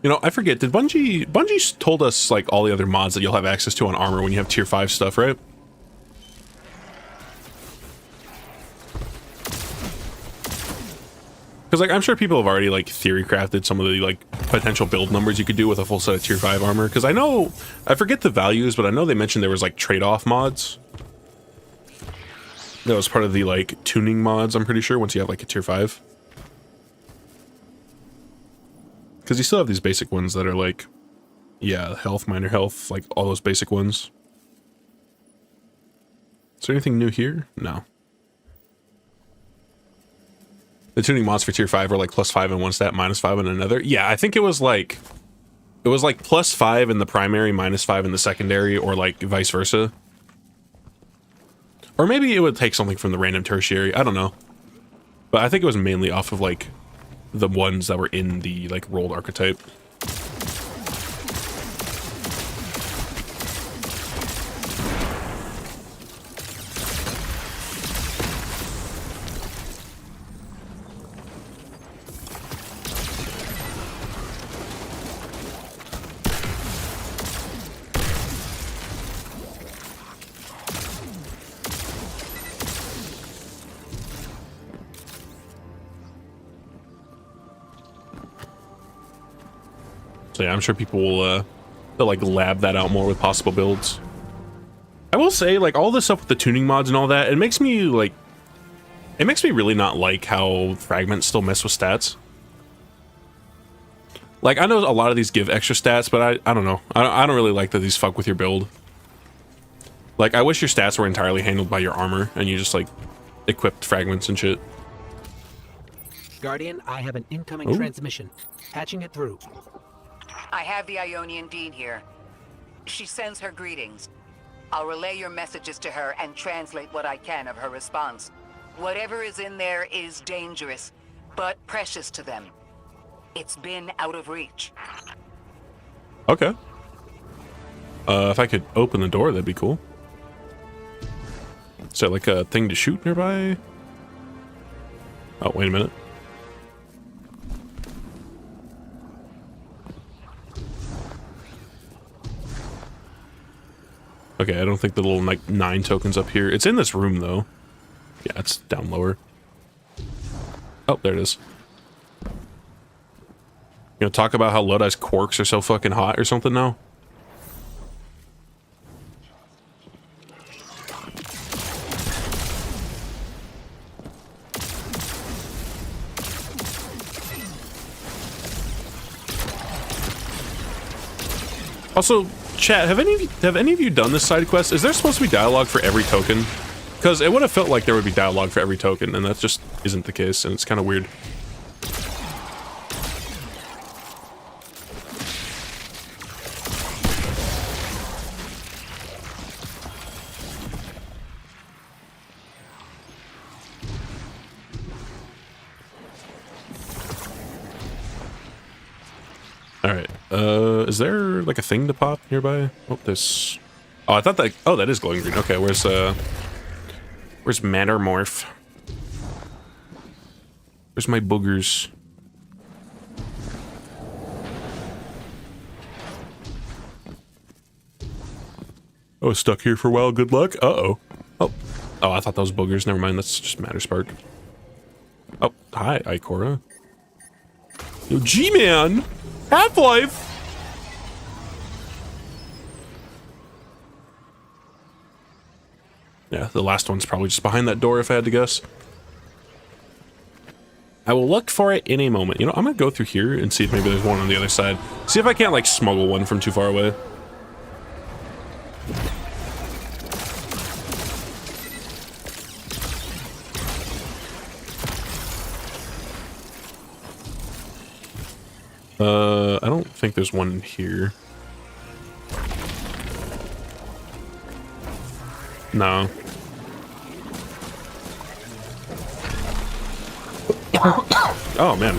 You know, I forget, did Bungie told us like all the other mods that you'll have access to on armor when you have tier 5 stuff, right? Because like I'm sure people have already like theory crafted some of the like potential build numbers you could do with a full set of tier 5 armor. Because I forget the values, but I know they mentioned there was like trade-off mods. That was part of the like tuning mods, I'm pretty sure, once you have like a tier 5. Because you still have these basic ones that are like, yeah, health, minor health, like all those basic ones. Is there anything new here? No. The tuning mods for tier 5 were like +5 in one stat, -5 in another. Yeah, I think it was like +5 in the primary, -5 in the secondary, or like vice versa. Or maybe it would take something from the random tertiary. I don't know. But I think it was mainly off of like the ones that were in the like rolled archetype. So yeah, I'm sure people will they'll like lab that out more with possible builds. I will say, like, all this stuff with the tuning mods and all that, it makes me really not like how fragments still mess with stats. Like, I know a lot of these give extra stats, but I don't know. I don't really like that these fuck with your build. Like, I wish your stats were entirely handled by your armor, and you just, like, equipped fragments and shit. Guardian, I have an incoming transmission. Patching it through. I have the Ionian Dean here. She sends her greetings. I'll relay your messages to her and translate what I can of her response. Whatever is in there is dangerous, but precious to them. It's been out of reach. Okay. If I could open the door, that'd be cool. Is there like a thing to shoot nearby? Oh, wait a minute. Okay, I don't think the little like 9 tokens up here. It's in this room though. Yeah, it's down lower. Oh, there it is. You know, talk about how Lodi's quarks are so fucking hot or something now. Also, chat, have any of you done this side quest? Is there supposed to be dialogue for every token? Because it would have felt like there would be dialogue for every token, and that just isn't the case, and it's kind of weird. Alright, is there like a thing to pop nearby? Oh, there's... Oh, I thought that... Oh, that is glowing green. Okay, where's Mattermorph? Where's my boogers? Oh, stuck here for a while. Good luck. Uh-oh. Oh. Oh, I thought that was boogers. Never mind. That's just Matterspark. Oh, hi, Ikora. Yo, G-Man! Half-Life! Yeah, the last one's probably just behind that door if I had to guess. I will look for it in a moment. You know, I'm gonna go through here and see if maybe there's one on the other side. See if I can't, like, smuggle one from too far away. I don't think there's one in here. No. Oh, man.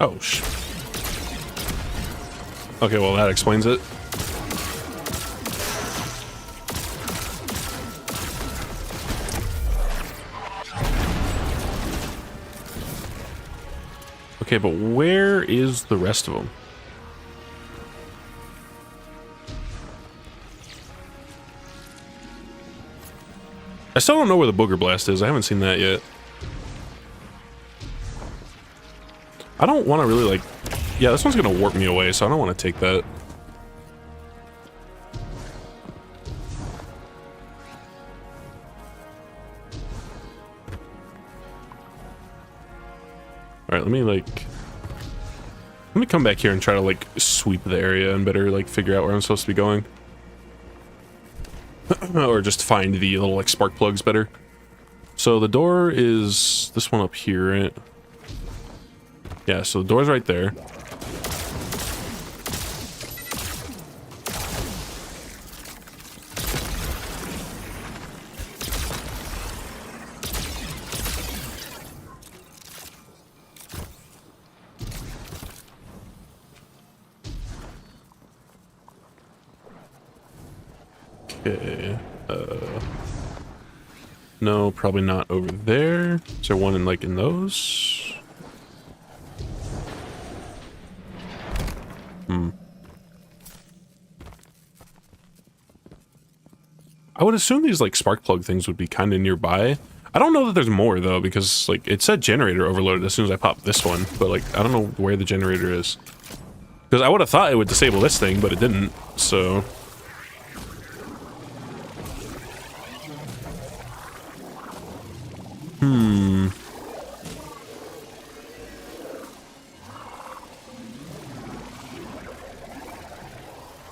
Oh, okay, well, that explains it. Okay, but where is the rest of them? I still don't know where the booger blast is. I haven't seen that yet. I don't want to really, like... Yeah, this one's going to warp me away, so I don't want to take that. Alright, let me come back here and try to, like, sweep the area and better, like, figure out where I'm supposed to be going. Or just find the little, like, spark plugs better. So the door is this one up here, right? Yeah, so the door's right there. Okay, no, probably not over there. Is there one in, like, in those? I would assume these, like, spark plug things would be kind of nearby. I don't know that there's more, though, because, like, it said generator overloaded as soon as I popped this one, but, like, I don't know where the generator is. Because I would have thought it would disable this thing, but it didn't, so...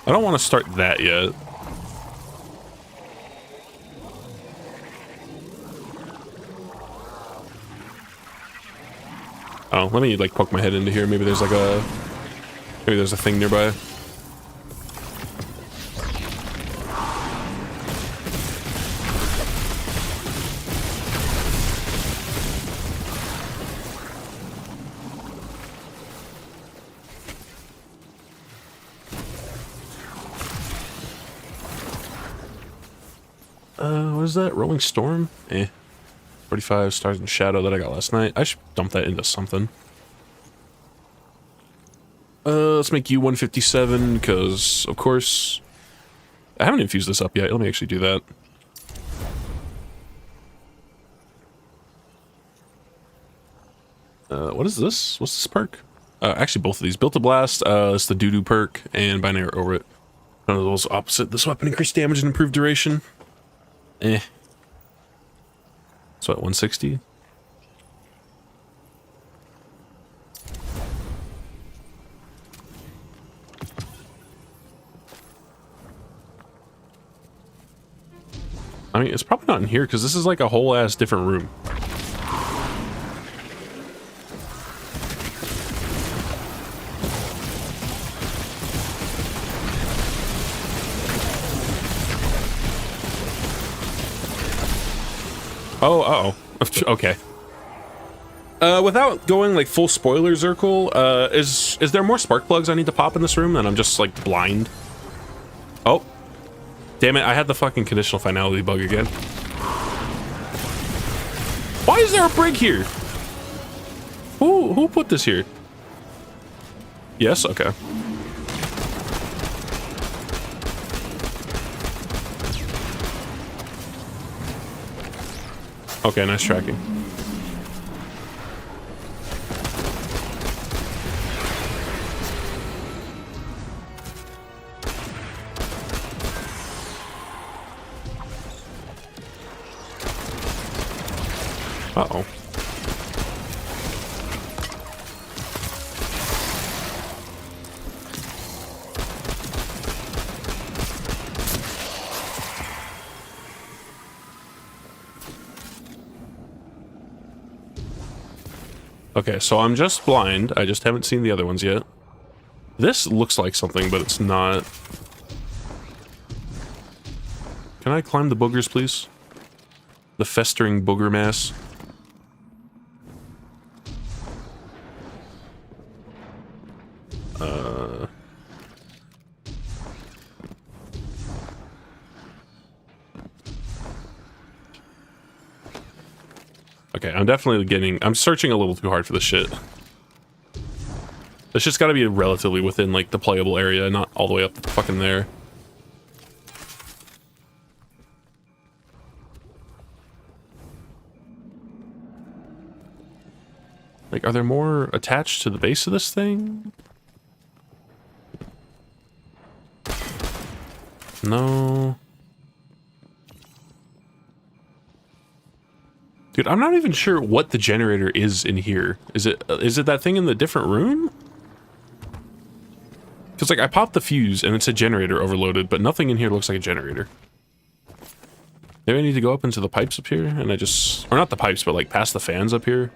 I don't want to start that yet. Oh, let me, like, poke my head into here. Maybe there's, like, maybe there's a thing nearby. What is that? Rolling Storm? 45 Stars and Shadow that I got last night. I should dump that into something. Let's make you 157, because, of course... I haven't infused this up yet. Let me actually do that. What is this? What's this perk? Actually, both of these. Built to Blast, it's the Doo-Doo perk, and Binary Orbit. One of those opposite. This weapon increased damage and improved duration. So at 160? I mean, it's probably not in here, because this is like a whole ass different room. Oh, uh-oh. Okay. Without going, like, full spoiler Zirkle, is there more spark plugs I need to pop in this room, and I'm just, like, blind? Oh. Damn it, I had the fucking conditional finality bug again. Why is there a brig here? Who put this here? Yes? Okay. Okay, nice tracking. Uh-oh. Okay, so I'm just blind. I just haven't seen the other ones yet. This looks like something, but it's not. Can I climb the boogers, please? The festering booger mass. Okay, I'm searching a little too hard for this shit. It's just gotta be relatively within, like, the playable area, not all the way up fucking there. Like, are there more attached to the base of this thing? No. Dude, I'm not even sure what the generator is in here. Is it that thing in the different room? Because, like, I popped the fuse and it's a generator overloaded, but nothing in here looks like a generator. Maybe I need to go up into the pipes up here and or not the pipes, but, like, past the fans up here.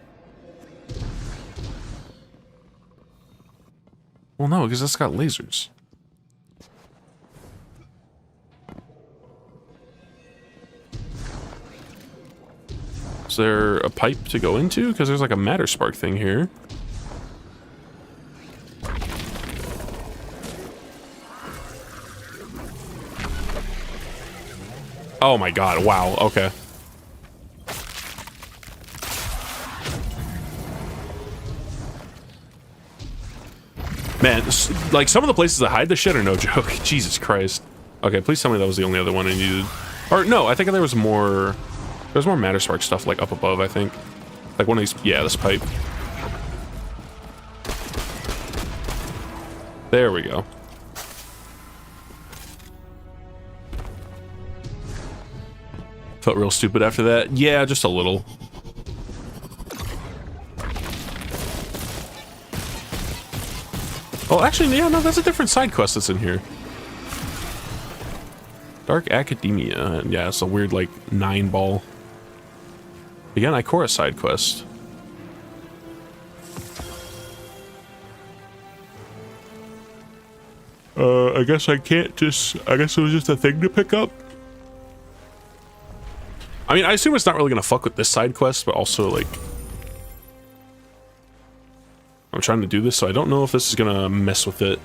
Well, no, because that's got lasers. Is there a pipe to go into? Because there's like a matter spark thing here. Oh my god, wow, okay. Man, like, some of the places that hide the shit are no joke. Jesus Christ. Okay, please tell me that was the only other one I needed. Or, no, I think there was more... There's more matter spark stuff, like, up above, I think. Like, one of these... Yeah, this pipe. There we go. Felt real stupid after that. Yeah, just a little. Oh, actually, yeah, no, that's a different side quest that's in here. Dark Academia. Yeah, it's a weird, like, 9-ball. Again, Encore side quest. I guess I can't just... I guess it was just a thing to pick up. I mean, I assume it's not really gonna fuck with this side quest, but also, like... I'm trying to do this, so I don't know if this is gonna mess with it.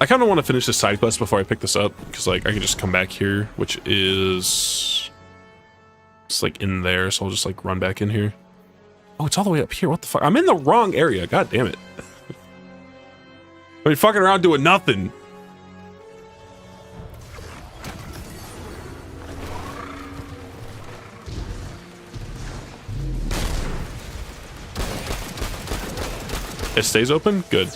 I kind of want to finish this side quest before I pick this up, because, like, I can just come back here, which is... It's, like, in there, so I'll just, like, run back in here. Oh, it's all the way up here. What the fuck? I'm in the wrong area. God damn it. I mean, fucking around doing nothing. It stays open? Good.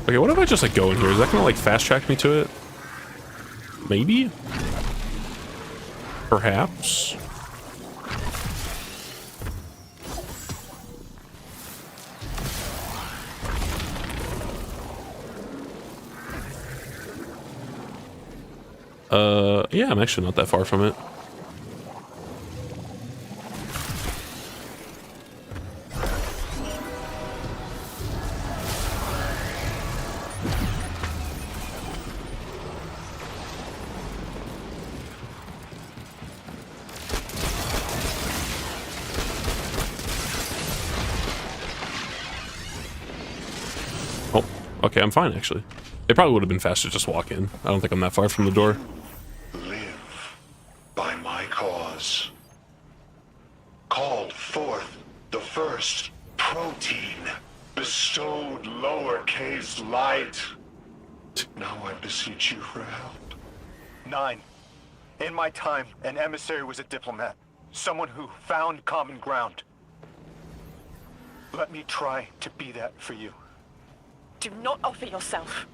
Okay, what if I just, like, go in here? Is that gonna, like, fast track me to it? Maybe? Perhaps? Yeah, I'm actually not that far from it. Oh, okay, I'm fine, actually. It probably would have been faster to just walk in. I don't think I'm that far from the door. Live by my cause. Called forth the first protein. Bestowed lowercase light. Now I beseech you for help. 9. In my time, an emissary was a diplomat. Someone who found common ground. Let me try to be that for you. Do not offer yourself.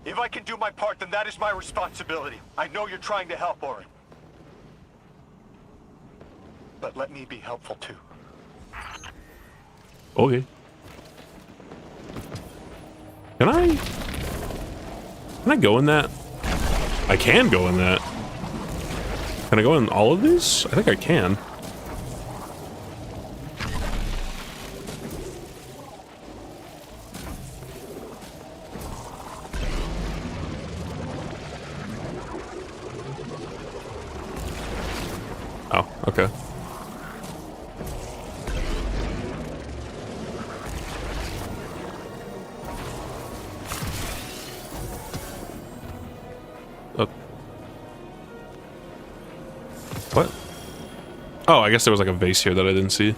If I can do my part, then that is my responsibility. I know you're trying to help, Orin. But let me be helpful too. Okay. Can I go in that? I can go in that. Can I go in all of these? I think I can. Okay. What? Oh, I guess there was like a vase here that I didn't see.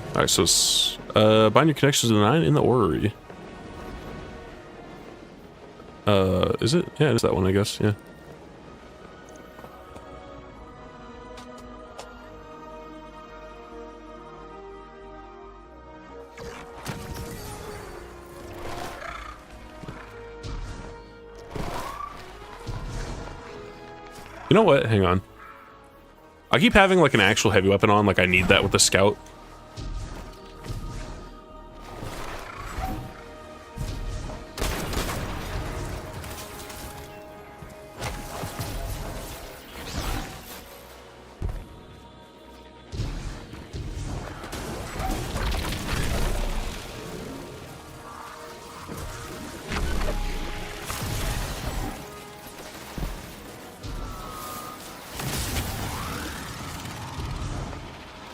Alright, so it's, bind your connections to the 9 in the orrery. Is it? Yeah, it's that one, I guess, yeah. You know what? Hang on. I keep having like an actual heavy weapon on, like I need that with the scout.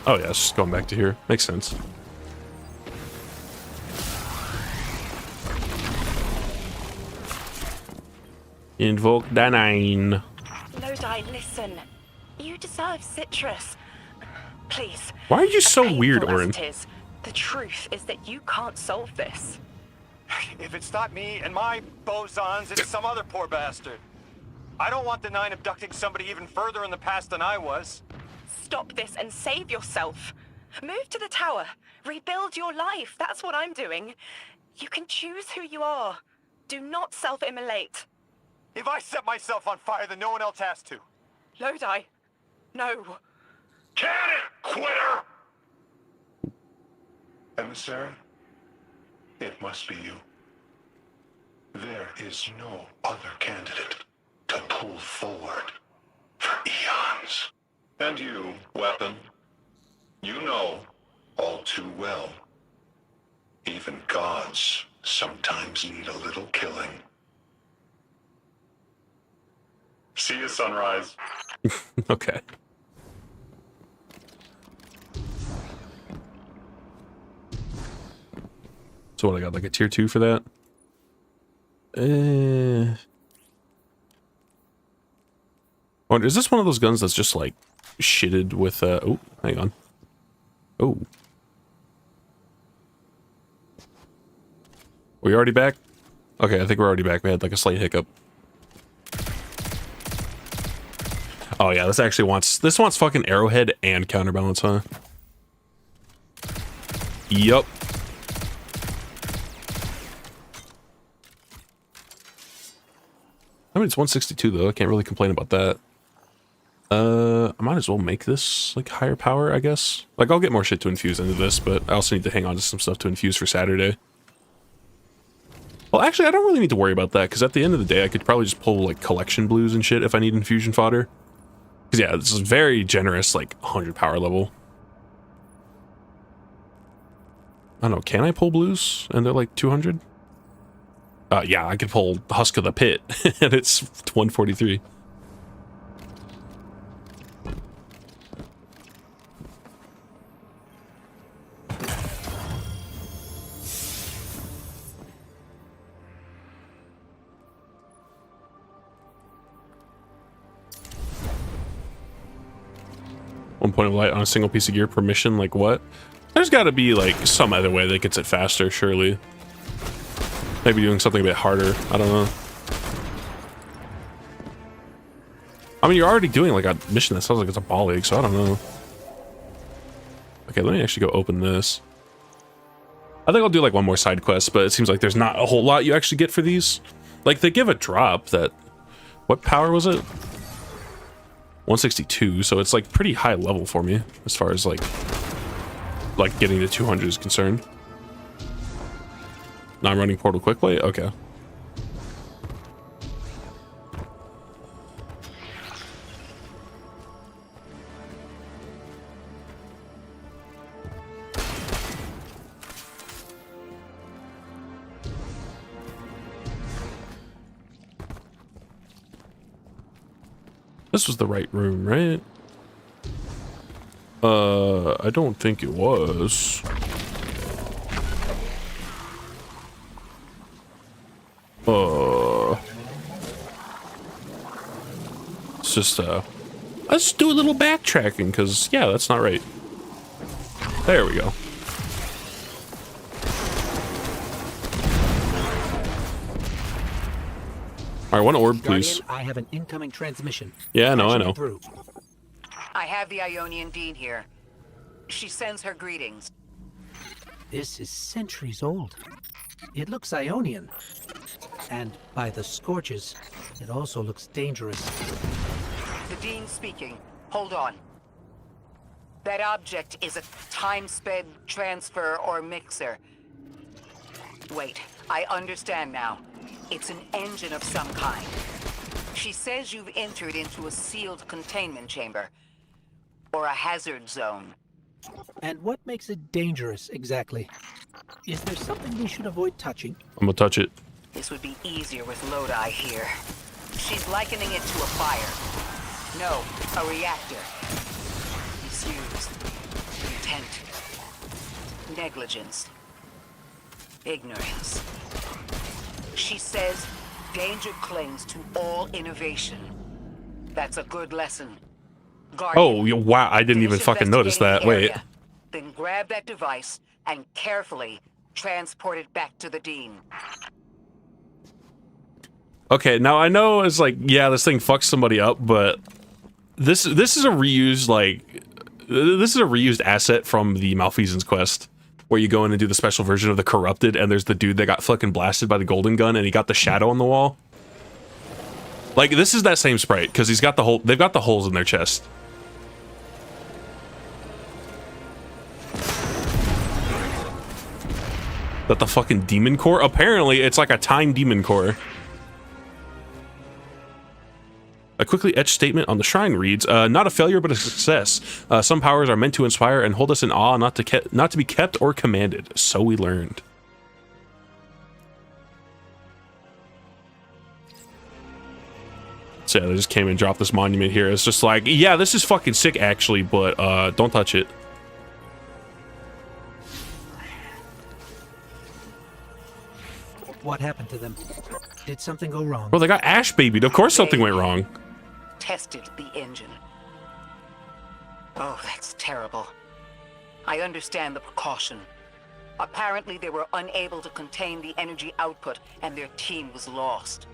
Oh yeah, it's just going back to here. Makes sense. Invoke the 9. Lodi, listen. You deserve citrus. Please. Why are you as so painful weird, as Orin? it is, the truth is that you can't solve this. If it's not me and my bosons, it's some other poor bastard. I don't want the 9 abducting somebody even further in the past than I was. Stop this and save yourself. Move to the tower. Rebuild your life. That's what I'm doing. You can choose who you are. Do not self-immolate. If I set myself on fire, then no one else has to. Lodi. No. Can it, quitter! Emissary, it must be you. There is no other candidate to pull forward for eons. And you, weapon, you know all too well. Even gods sometimes need a little killing. See you, Sunrise. Okay. So what, I got like a tier 2 for that? Wonder, is this one of those guns that's just like shitted with oh, hang on. Oh. We already back? Okay, I think we're already back. We had like a slight hiccup. Oh yeah, this wants fucking arrowhead and counterbalance, huh? Yup. I mean, it's 162 though. I can't really complain about that. I might as well make this like higher power, I guess. Like I'll get more shit to infuse into this, but I also need to hang on to some stuff to infuse for Saturday. Well, actually, I don't really need to worry about that because at the end of the day, I could probably just pull like collection blues and shit if I need infusion fodder. Because yeah, this is very generous, like 100 power level. I don't know, can I pull blues and they're like 200? Yeah, I could pull Husk of the Pit and it's 143. One point of light on a single piece of gear per mission, like what? There's got to be like some other way that gets it faster, surely. Maybe doing something a bit harder. I don't know. I mean, you're already doing like a mission that sounds like it's a ball ache, so I don't know. Okay, let me actually go open this. I think I'll do like one more side quest, but it seems like there's not a whole lot you actually get for these. Like they give a drop that, what power was it? 162, so it's like pretty high level for me as far as like getting to 200 is concerned. Now I'm running portal quickly? Okay. This was the right room, right? I don't think it was. It's just, let's do a little backtracking, because, yeah, that's not right. There we go. Alright, one orb, please. Guardian, I have an incoming transmission. Yeah, I know, I Patching know. it through. I have the Ionian Dean here. She sends her greetings. This is centuries old. It looks Ionian. And by the scorches, it also looks dangerous. The Dean speaking. Hold on. That object is a time-sped transfer or mixer. Wait, I understand now. It's an engine of some kind. She says you've entered into a sealed containment chamber. Or a hazard zone. And what makes it dangerous, exactly? Is there something we should avoid touching? I'm gonna touch it. This would be easier with Lodi here. She's likening it to a fire. No, a reactor. Misuse. Intent. Negligence. Ignorance. She says danger clings to all innovation. That's a good lesson. Guardian, Oh, wow, I didn't even finish fucking notice that. investigating the Wait. area. Then grab that device and carefully transport it back to the Dean. Okay, now I know it's like, yeah, this thing fucks somebody up, but this is a reused, like, this is a reused asset from the Malfeasance quest, where you go in and do the special version of the Corrupted, and there's the dude that got fucking blasted by the golden gun, and he got the shadow on the wall. Like, this is that same sprite, because he's got the hole, they've got the holes in their chest. That the fucking demon core? Apparently, it's like a time demon core. A quickly etched statement on the shrine reads, not a failure, but a success. Some powers are meant to inspire and hold us in awe, not to be kept or commanded. So we learned. So yeah, they just came and dropped this monument here. It's just like, yeah, this is fucking sick, actually, but don't touch it. What happened to them? Did something go wrong? Bro, they got ash babied. Of course something went wrong. Tested the engine. Oh, that's terrible. I understand the precaution. Apparently, they were unable to contain the energy output, and their team was lost.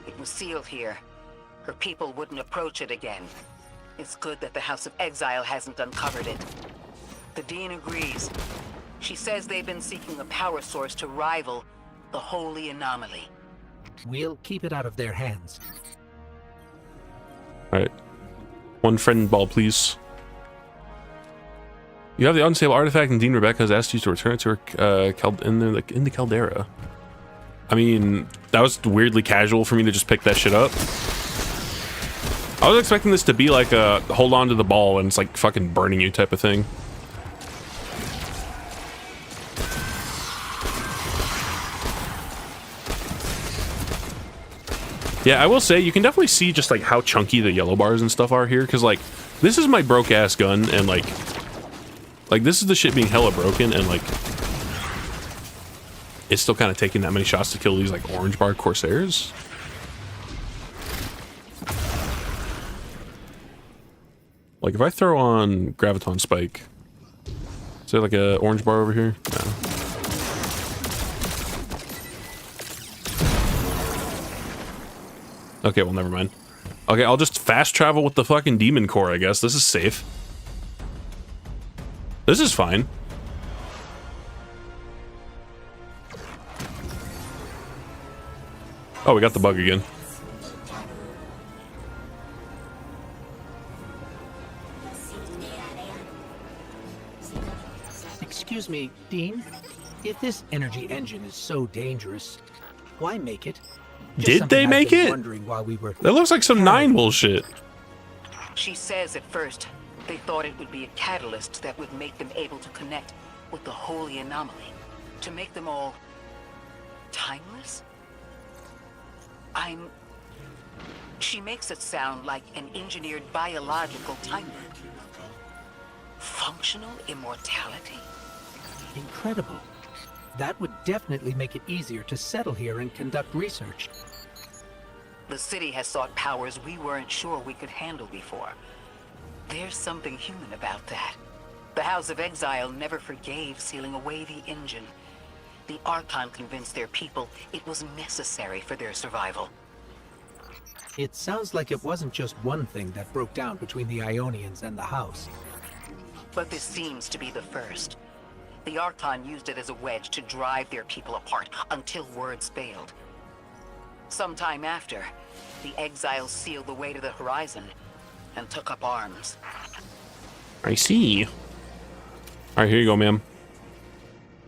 It was sealed here. Her people wouldn't approach it again. It's good that the House of Exile hasn't uncovered it. The Dean agrees. She says they've been seeking a power source to rival the Holy Anomaly. We'll keep it out of their hands. Alright. One friend ball, please. You have the unstable artifact, and Dean Rebecca has asked you to return it to her in the caldera. I mean, that was weirdly casual for me to just pick that shit up. I was expecting this to be like a hold on to the ball and it's like fucking burning you type of thing. Yeah, I will say, you can definitely see just, like, how chunky the yellow bars and stuff are here, because, like, this is my broke-ass gun, and, like, this is the shit being hella broken, and, like, it's still kind of taking that many shots to kill these, like, orange bar Corsairs. Like, if I throw on Graviton Spike, is there, like, a orange bar over here? No. Okay, well, never mind. Okay, I'll just fast travel with the fucking demon core, I guess. This is safe. This is fine. Oh, we got the bug again. Excuse me, Dean. If this energy engine is so dangerous, why make it? Did they make it? While we were That looks like some 9 bullshit. She says at first they thought it would be a catalyst that would make them able to connect with the Holy Anomaly, to make them all timeless? I'm She makes it sound like an engineered biological timer. Functional immortality? Incredible. That would definitely make it easier to settle here and conduct research. The city has sought powers we weren't sure we could handle before. There's something human about that. The House of Exile never forgave sealing away the engine. The Archon convinced their people it was necessary for their survival. It sounds like it wasn't just one thing that broke down between the Ionians and the House. But this seems to be the first. The Archon used it as a wedge to drive their people apart until words failed. Sometime after, the Exiles sealed the way to the horizon and took up arms. I see. All right, here you go, ma'am.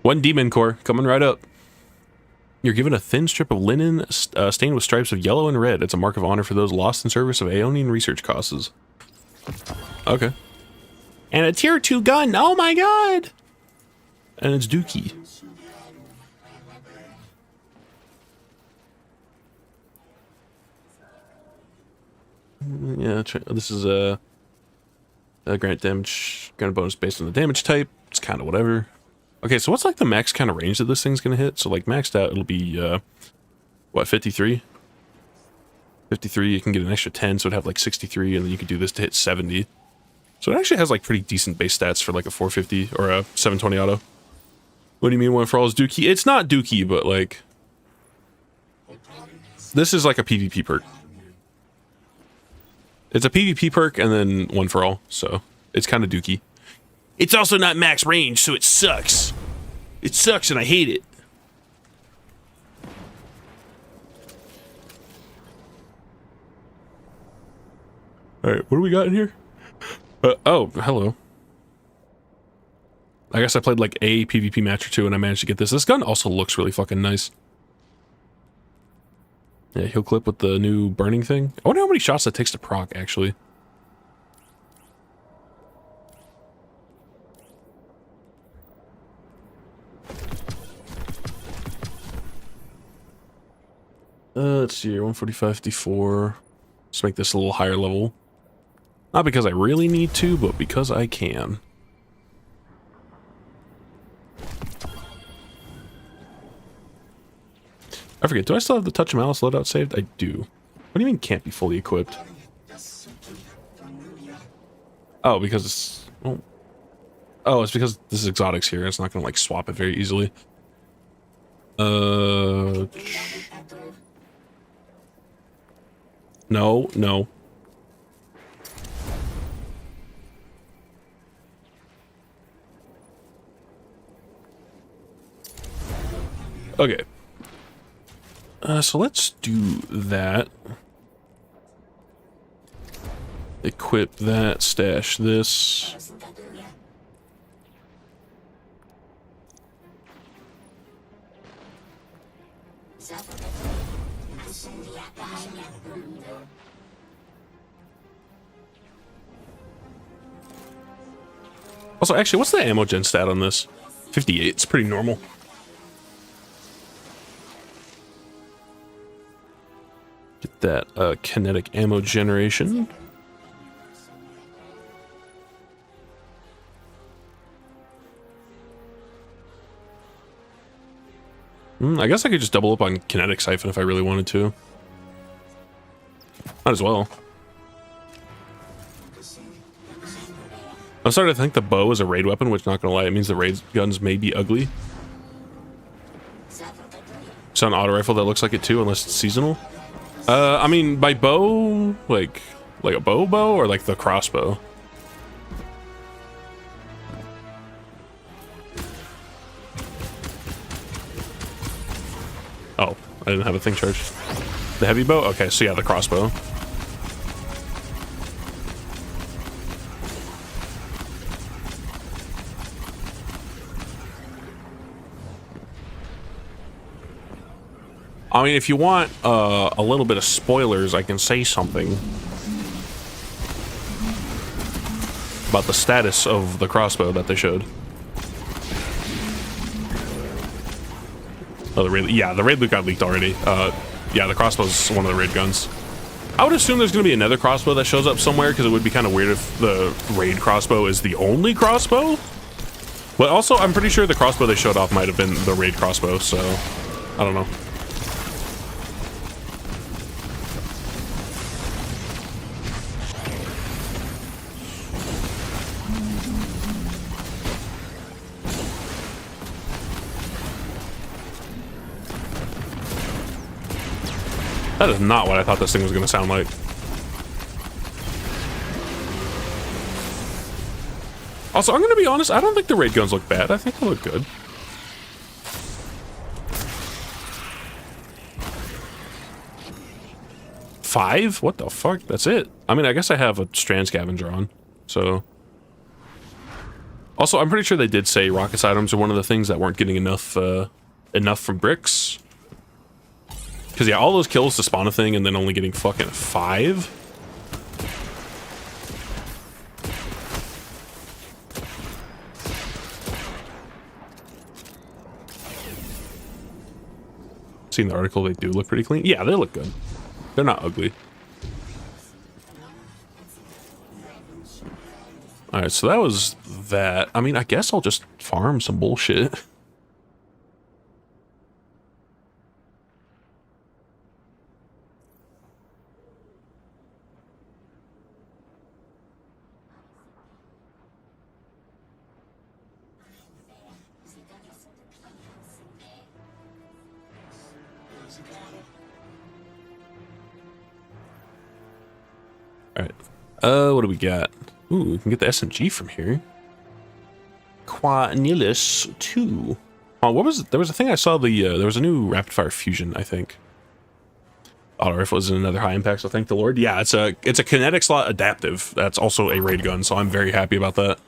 One demon core coming right up. You're given a thin strip of linen stained with stripes of yellow and red. It's a mark of honor for those lost in service of Aeonian research causes. Okay. And a tier 2 gun. Oh my god! And it's Dookie. Yeah, this is a grant damage, grant bonus based on the damage type. It's kind of whatever. Okay, so what's like the max kind of range that this thing's gonna hit? So like maxed out, it'll be what, 53? 53, you can get an extra 10, so it'd have like 63, and then you could do this to hit 70. So it actually has like pretty decent base stats for like a 450 or a 720 auto. What do you mean one for all is Dookie? It's not Dookie, but like this is like a PvP perk. It's a PvP perk and then one for all, so it's kind of Dookie. It's also not max range, so it sucks. It sucks and I hate it. Alright, what do we got in here? Oh, hello. I guess I played like a PvP match or two and I managed to get this. This gun also looks really fucking nice. Yeah, he'll clip with the new burning thing. I wonder how many shots it takes to proc, actually. Let's see here, 145, 54. Let's make this a little higher level. Not because I really need to, but because I can. I forget, do I still have the touch malice loadout saved? I do. What do you mean can't be fully equipped? Oh, because it's... Oh, it's because this is exotics here. It's not going to, like, swap it very easily. No, no. Okay. So let's do that. Equip that, stash this. Also, actually, what's the ammo gen stat on this? 58, it's pretty normal. Get that kinetic ammo generation. I guess I could just double up on kinetic siphon if I really wanted to. Might as well. I'm starting to think the bow is a raid weapon, which, not gonna lie, it means the raid guns may be ugly. It's an auto rifle that looks like it too, unless it's seasonal. I mean, by bow, like a bow or like the crossbow? Oh, I didn't have a thing charged. The heavy bow? Okay, so yeah, the crossbow. I mean, if you want a little bit of spoilers, I can say something about the status of the crossbow that they showed. Oh, the raid loot got leaked already. Yeah, the crossbow's one of the raid guns. I would assume there's going to be another crossbow that shows up somewhere, because it would be kind of weird if the raid crossbow is the only crossbow. But also, I'm pretty sure the crossbow they showed off might have been the raid crossbow, so I don't know. That is not what I thought this thing was going to sound like. Also, I'm going to be honest, I don't think the raid guns look bad. I think they look good. Five? What the fuck? That's it. I mean, I guess I have a strand scavenger on, so... Also, I'm pretty sure they did say rockets items are one of the things that weren't getting enough from bricks. Because, yeah, all those kills to spawn a thing and then only getting fucking 5? Seen the article, they do look pretty clean. Yeah, they look good. They're not ugly. Alright, so that was that. I mean, I guess I'll just farm some bullshit. Alright. What do we got? Ooh, we can get the SMG from here. Cornelius 2. Oh, what was it? There was a thing I saw, there was a new rapid fire fusion, I think. Auto rifle is another high impact, so thank the Lord. Yeah, it's a kinetic slot adaptive. That's also a raid gun, so I'm very happy about that.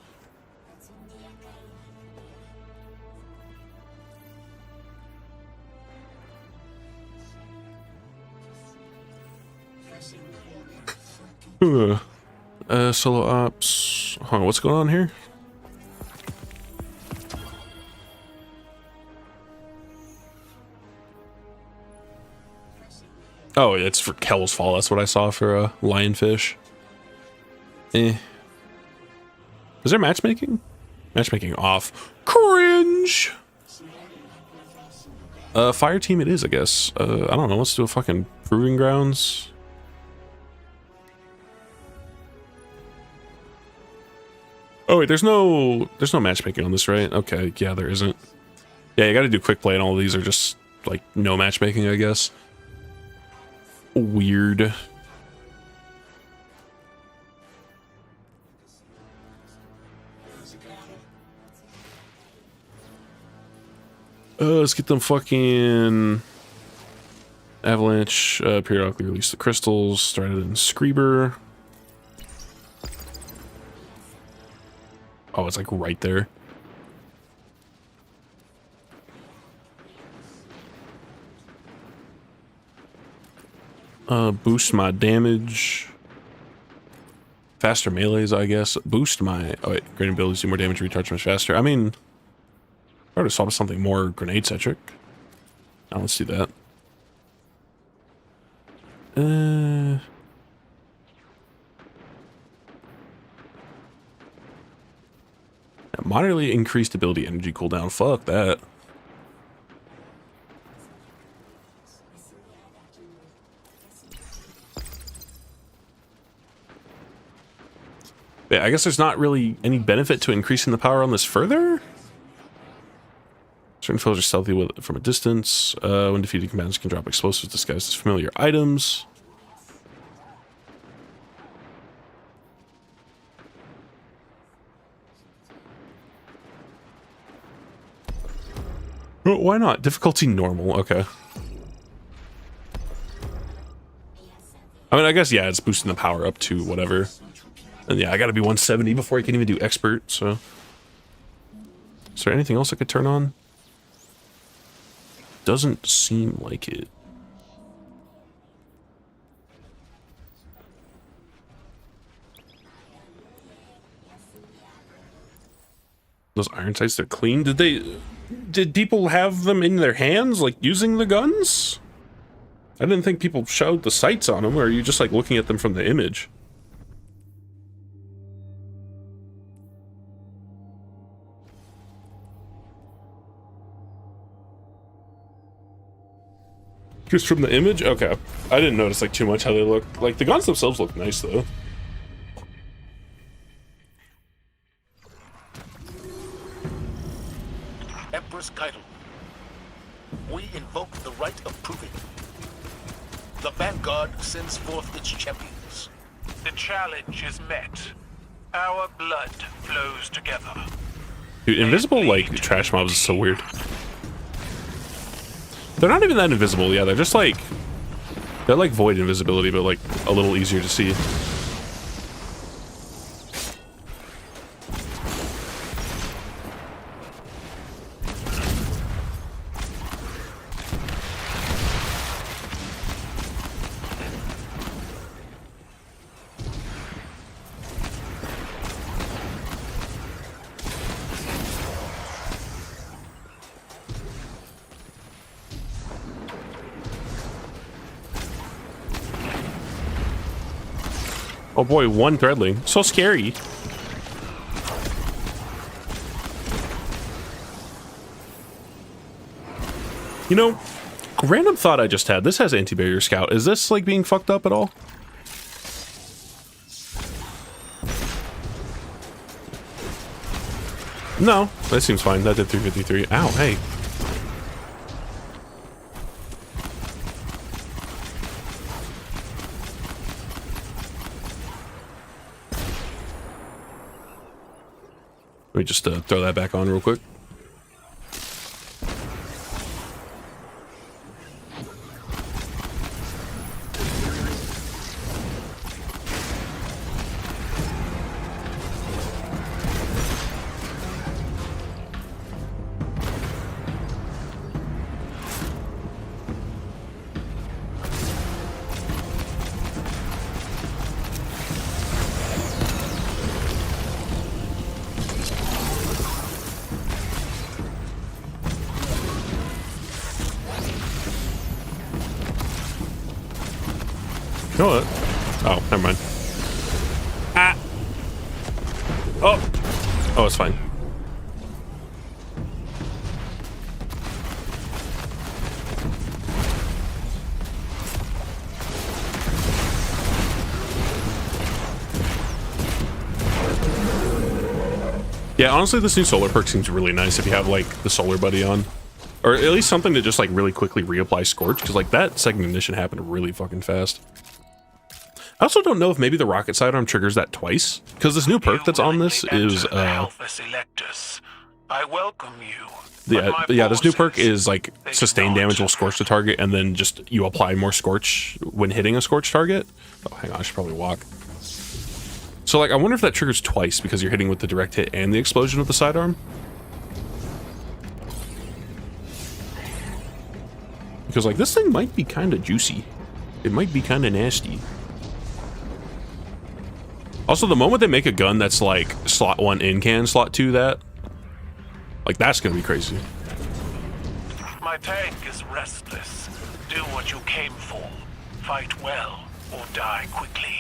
Solo ops. Hold on, what's going on here? Oh, it's for Kel's Fall. That's what I saw for lionfish. Is there matchmaking? Matchmaking off. Cringe. Fire team it is, I guess. I don't know. Let's do a fucking proving grounds. Oh wait, there's no matchmaking on this, right? Okay, yeah, there isn't. Yeah, you got to do quick play, and all of these are just like no matchmaking, I guess. Weird. Let's get them fucking avalanche. Periodically release the crystals. Started in Screeber. Oh, it's like right there. Boost my damage. Faster melees, I guess. Boost my... Oh wait, grenade abilities do more damage, recharge much faster. I mean... I would have thought something more grenade-centric. Now let's do that. Moderately increased ability energy cooldown. Fuck that. Yeah, I guess there's not really any benefit to increasing the power on this further. Certain foes are stealthy from a distance. When defeated, combatants can drop explosives disguised as familiar items. Oh, why not? Difficulty normal. Okay. I mean, I guess, yeah, it's boosting the power up to whatever. And yeah, I gotta be 170 before I can even do expert, so. Is there anything else I could turn on? Doesn't seem like it. Those iron sights, they're clean. Did people have them in their hands, like using the guns? I didn't think people showed the sights on them, or are you just like looking at them from the image? Just from the image? Okay. I didn't notice like too much how they look. Like the guns themselves look nice though. Empress Keitel, we invoke the right of proving. The Vanguard sends forth its champions. The challenge is met. Our blood flows together. Dude, invisible like trash mobs is so weird. They're not even that invisible, yeah, they're just like... They're like void invisibility, but like a little easier to see. Oh boy, one threadling. So scary. You know, random thought I just had. This has anti-barrier scout. Is this like being fucked up at all? No, that seems fine. That did 353. Ow, hey. Let me just throw that back on real quick. You know what? Oh, never mind. Ah! Oh! Oh, it's fine. Yeah, honestly, this new solar perk seems really nice if you have, like, the solar buddy on. Or at least something to just, like, really quickly reapply Scorch, because, like, that second ignition happened really fucking fast. I also don't know if maybe the rocket sidearm triggers that twice, because this new perk that's on this is I welcome you. yeah, this new perk is like sustained damage will scorch the target, and then just you apply more scorch when hitting a scorch target. Oh, hang on, I should probably walk. So like, I wonder if that triggers twice because you're hitting with the direct hit and the explosion of the sidearm. Because like this thing might be kind of juicy. It might be kind of nasty. Also, the moment they make a gun that's like slot 1 in can, slot 2 that, like that's gonna be crazy. My tank is restless. Do what you came for. Fight well or die quickly.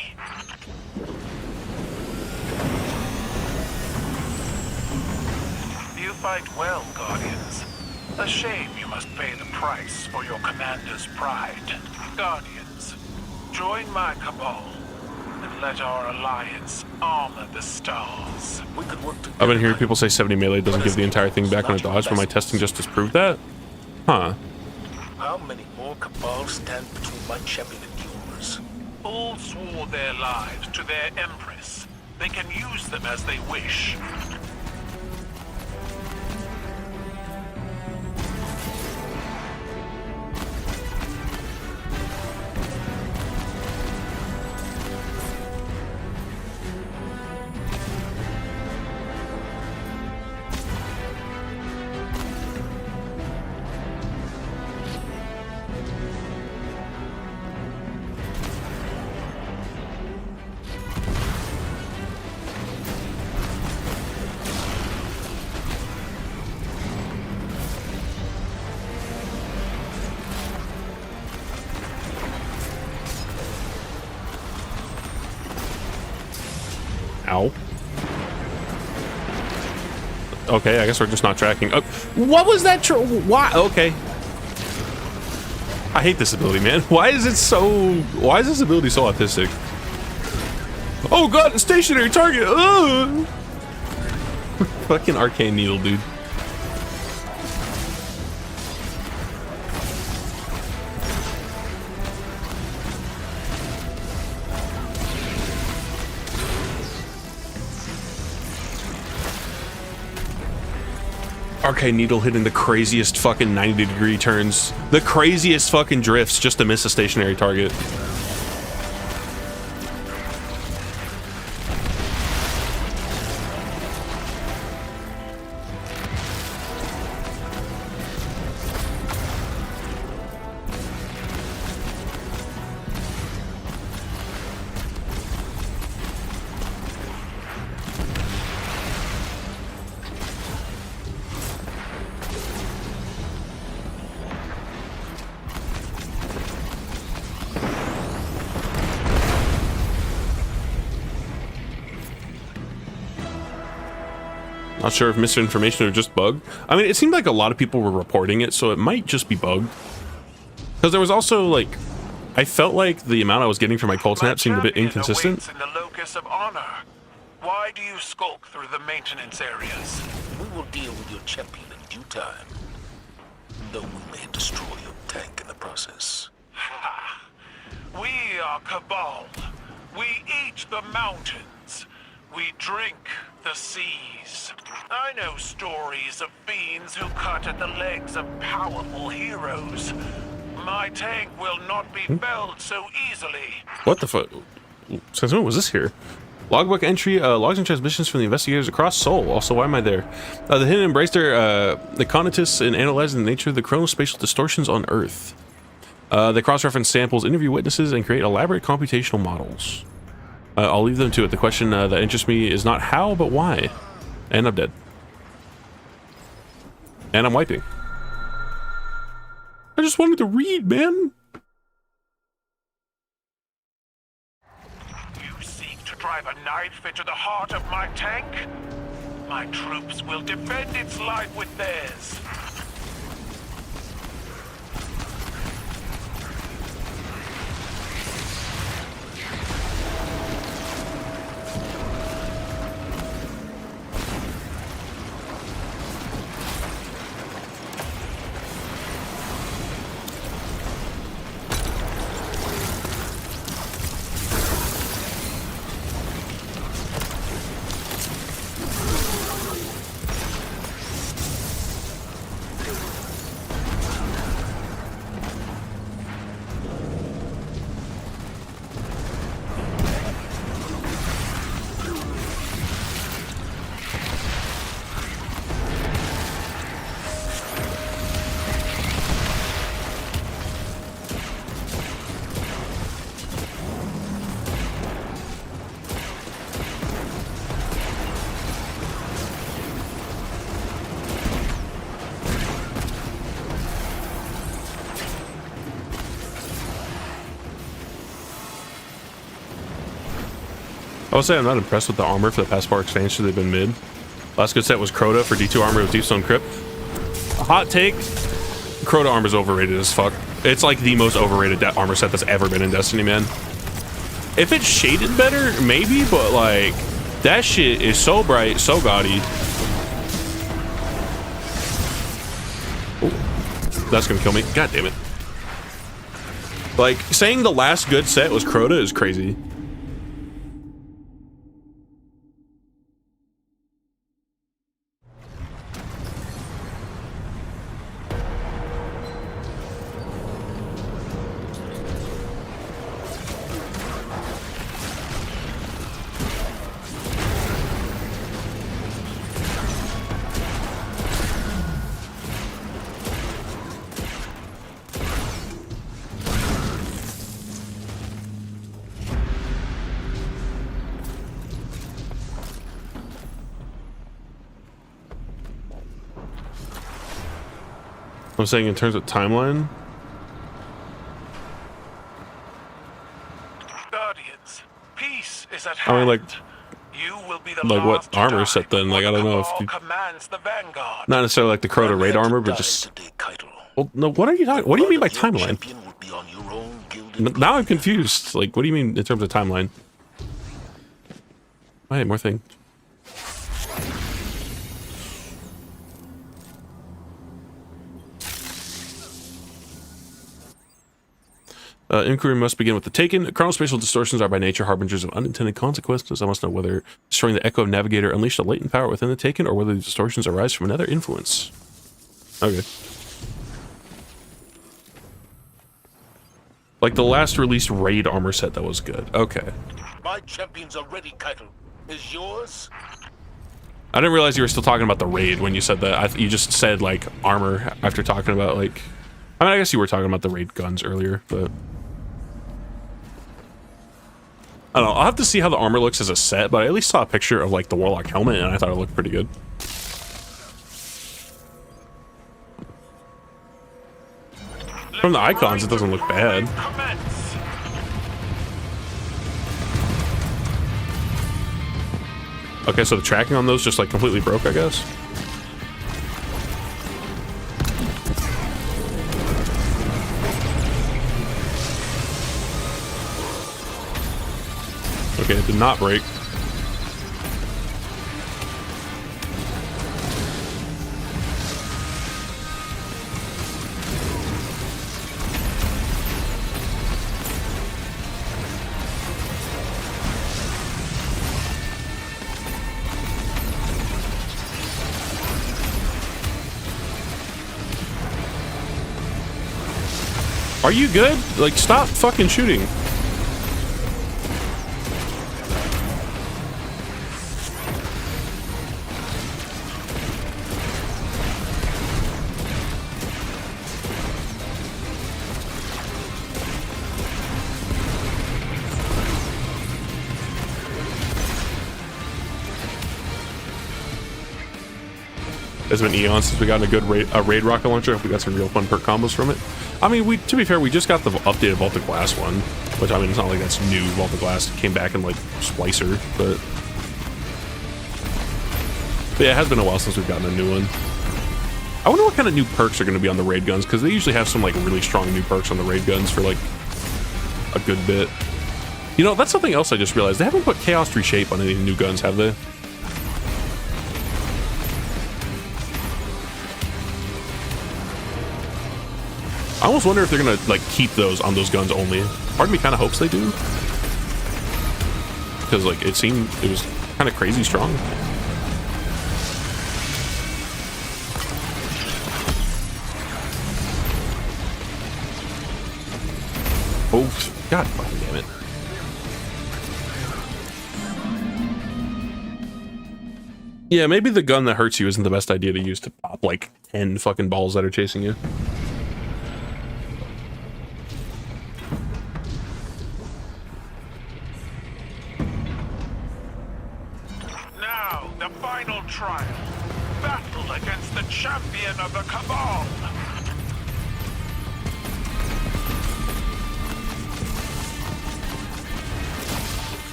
You fight well, Guardians. A shame you must pay the price for your commander's pride. Guardians, join my cabal. And let our alliance armor the stars. We could work together. I've been hearing people say 70 melee doesn't give the entire thing back on a dodge, but my testing just disproved that? Huh. How many more cabals stand between my champion and yours? All swore their lives to their empress. They can use them as they wish. Ow. Okay, I guess we're just not tracking. Oh, what was that? Why? Okay. I hate this ability, man. Why is it so... Why is this ability so autistic? Oh god, a stationary target! Ugh! Fucking arcane needle, dude. Arcane needle hitting the craziest fucking 90-degree turns. The craziest fucking drifts just to miss a stationary target. Not sure if misinformation or just bug. I mean, it seemed like a lot of people were reporting it, so it might just be bugged. Because there was also, like, I felt like the amount I was getting from my cold snap seemed a bit inconsistent. In the locus of honor. Why do you skulk through the maintenance areas? We will deal with your champion in due time. Though we may destroy your tank in the process. Ha! We are Cabal. We eat the mountains. We drink the seas. I know stories of fiends who cut at the legs of powerful heroes. My tank will not be felled so easily. What the fuck? Since when was this here? Logbook entry, logs and transmissions from the investigators across Seoul. Also, why am I there? The hidden embracer, the Conatus in analyzing the nature of the chronospatial distortions on Earth. They cross-reference samples, interview witnesses, and create elaborate computational models. I'll leave them to it. The question that interests me is not how, but why. And I'm dead. And I'm wiping. I just wanted to read, man. You seek to drive a knife into the heart of my tank? My troops will defend its life with theirs. I will say I'm not impressed with the armor for the past 4 expansions. They've been mid. Last good set was Crota for D2 armor with Deepstone Crypt. A hot take, Crota armor is overrated as fuck. It's like the most overrated armor set that's ever been in Destiny, man. If it's shaded better, maybe, but like, that shit is so bright, so gaudy. Oh, that's gonna kill me. God damn it. Like, saying the last good set was Crota is crazy. I'm saying in terms of timeline. Guardians, peace is at hand. I mean, like, You will be the Like, what last to armor die set then? Like, I before don't the know if Cabal you- commands the Vanguard. Not necessarily like the Crota raid armor, but just. Well, no. What are you talking? What do you mean by timeline? Now I'm confused. Like, what do you mean in terms of timeline? Wait, more thing. Inquiry must begin with the Taken. Chronospatial distortions are by nature harbingers of unintended consequences. I must know whether destroying the Echo of Navigator unleashed a latent power within the Taken, or whether the distortions arise from another influence. Okay. Like the last released raid armor set that was good. Okay. My champions are ready, Keitel. Is yours? I didn't realize you were still talking about the raid when you said that. You just said like armor after talking about like. I mean, I guess you were talking about the raid guns earlier, but. I don't know. I'll have to see how the armor looks as a set, but I at least saw a picture of like the Warlock helmet and I thought it looked pretty good. From the icons, it doesn't look bad. Okay, so the tracking on those just like completely broke, I guess. Okay, it did not break. Are you good? Like, stop fucking shooting. It's been eons since we got a good raid rocket launcher. We got some real fun perk combos from it. I mean, to be fair, we just got the updated Vault of Glass one, which I mean, it's not like that's new. Vault of Glass came back in like Splicer, but yeah, it has been a while since we've gotten a new one. I wonder what kind of new perks are going to be on the raid guns, because they usually have some like really strong new perks on the raid guns for like a good bit. You know, that's something else I just realized. They haven't put Chaos Reshape on any new guns, have they? I almost wonder if they're gonna like keep those on those guns only. Part of me kind of hopes they do, because like it was kind of crazy strong. Oh, god fucking damn it. Yeah, maybe the gun that hurts you isn't the best idea to use to pop like 10 fucking balls that are chasing you. Now, the final trial. Battle against the champion of the Cabal.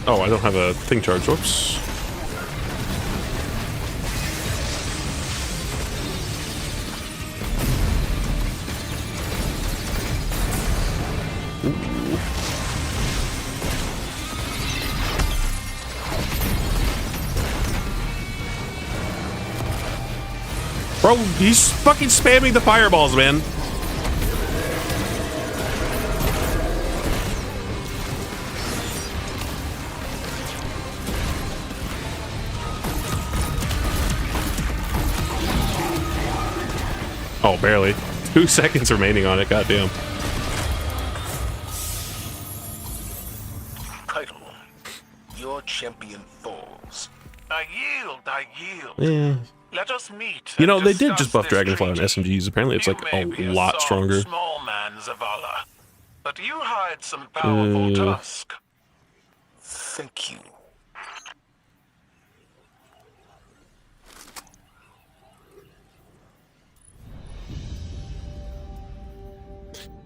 Oh, I don't have a thing charge. Whoops. Bro, he's fucking spamming the fireballs, man. Oh, barely. 2 seconds remaining on it, goddamn. Title. Your champion falls. I yield, I yield. Yeah. Let us meet. You know, and they did just discuss buff this Dragonfly on treaty. SMGs. Apparently it's You like may a be lot soft, stronger. Small man, Zavala, but you hide some powerful tusk. Thank you.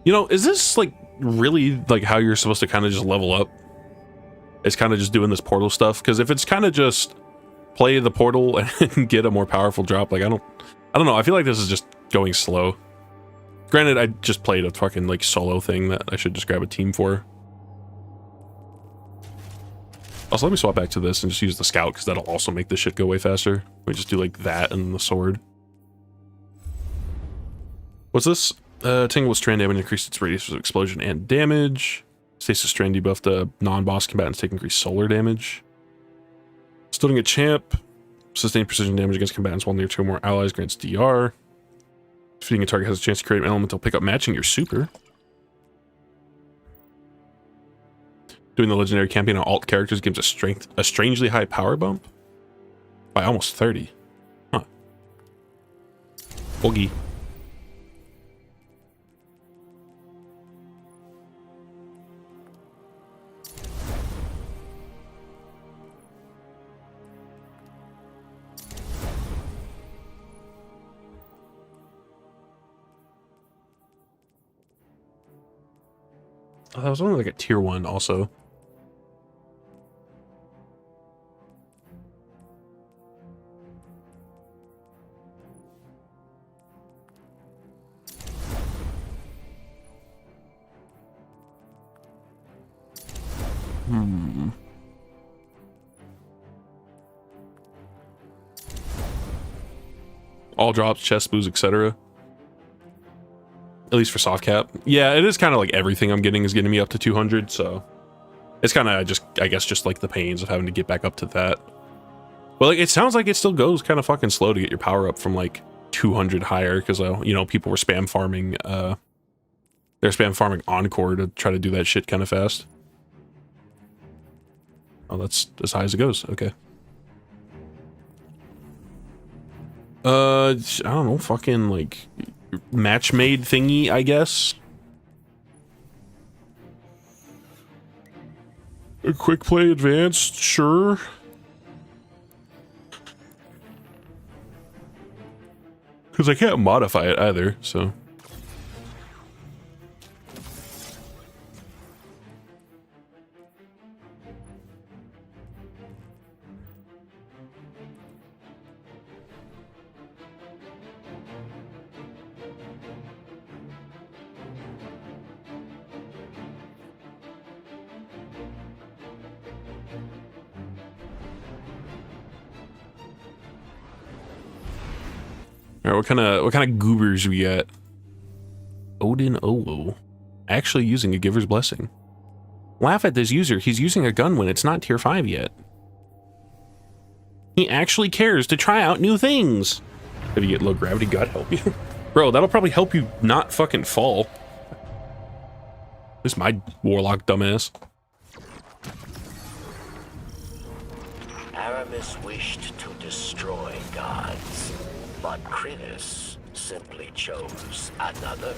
You know, is this like really like how you're supposed to kind of just level up? It's kind of just doing this portal stuff, because if it's kind of just play the portal and get a more powerful drop, like I don't know. I feel like this is just going slow. Granted, I just played a fucking like solo thing that I should just grab a team for. Also, let me swap back to this and just use the scout, because that'll also make this shit go way faster. We just do like that and the sword. What's this? Tingle strand damage increased its radius of explosion and damage. Stasis strand debuff to non-boss combatants take increased solar damage. Stunning a champ. Sustained precision damage against combatants while near 2 or more allies grants DR. Defeating a target has a chance to create an elemental pickup matching your super. Doing the legendary campaign on alt characters gives a strangely high power bump by almost 30. Huh. Boogie. Oh, that was only like a tier 1 also. All drops, chest boost, etc. At least for soft cap. Yeah, it is kind of like everything I'm getting is getting me up to 200, so it's kind of just, I guess, just like the pains of having to get back up to that. Well, like, it sounds like it still goes kind of fucking slow to get your power up from like 200 higher, because you know, people were spam farming. They're spam farming Encore to try to do that shit kind of fast. Oh, that's as high as it goes. Okay. I don't know, fucking like match made thingy, I guess. A quick play advanced, sure. Because I can't modify it either, so. All right, what kind of goobers we got? Odin Owo, actually using a Giver's Blessing. Laugh at this user. He's using a gun when it's not tier 5 yet. He actually cares to try out new things. If you get low gravity, God help you. Bro, that'll probably help you not fucking fall. This is my warlock dumbass. Aramis wished to destroy gods, but Krinis simply chose another.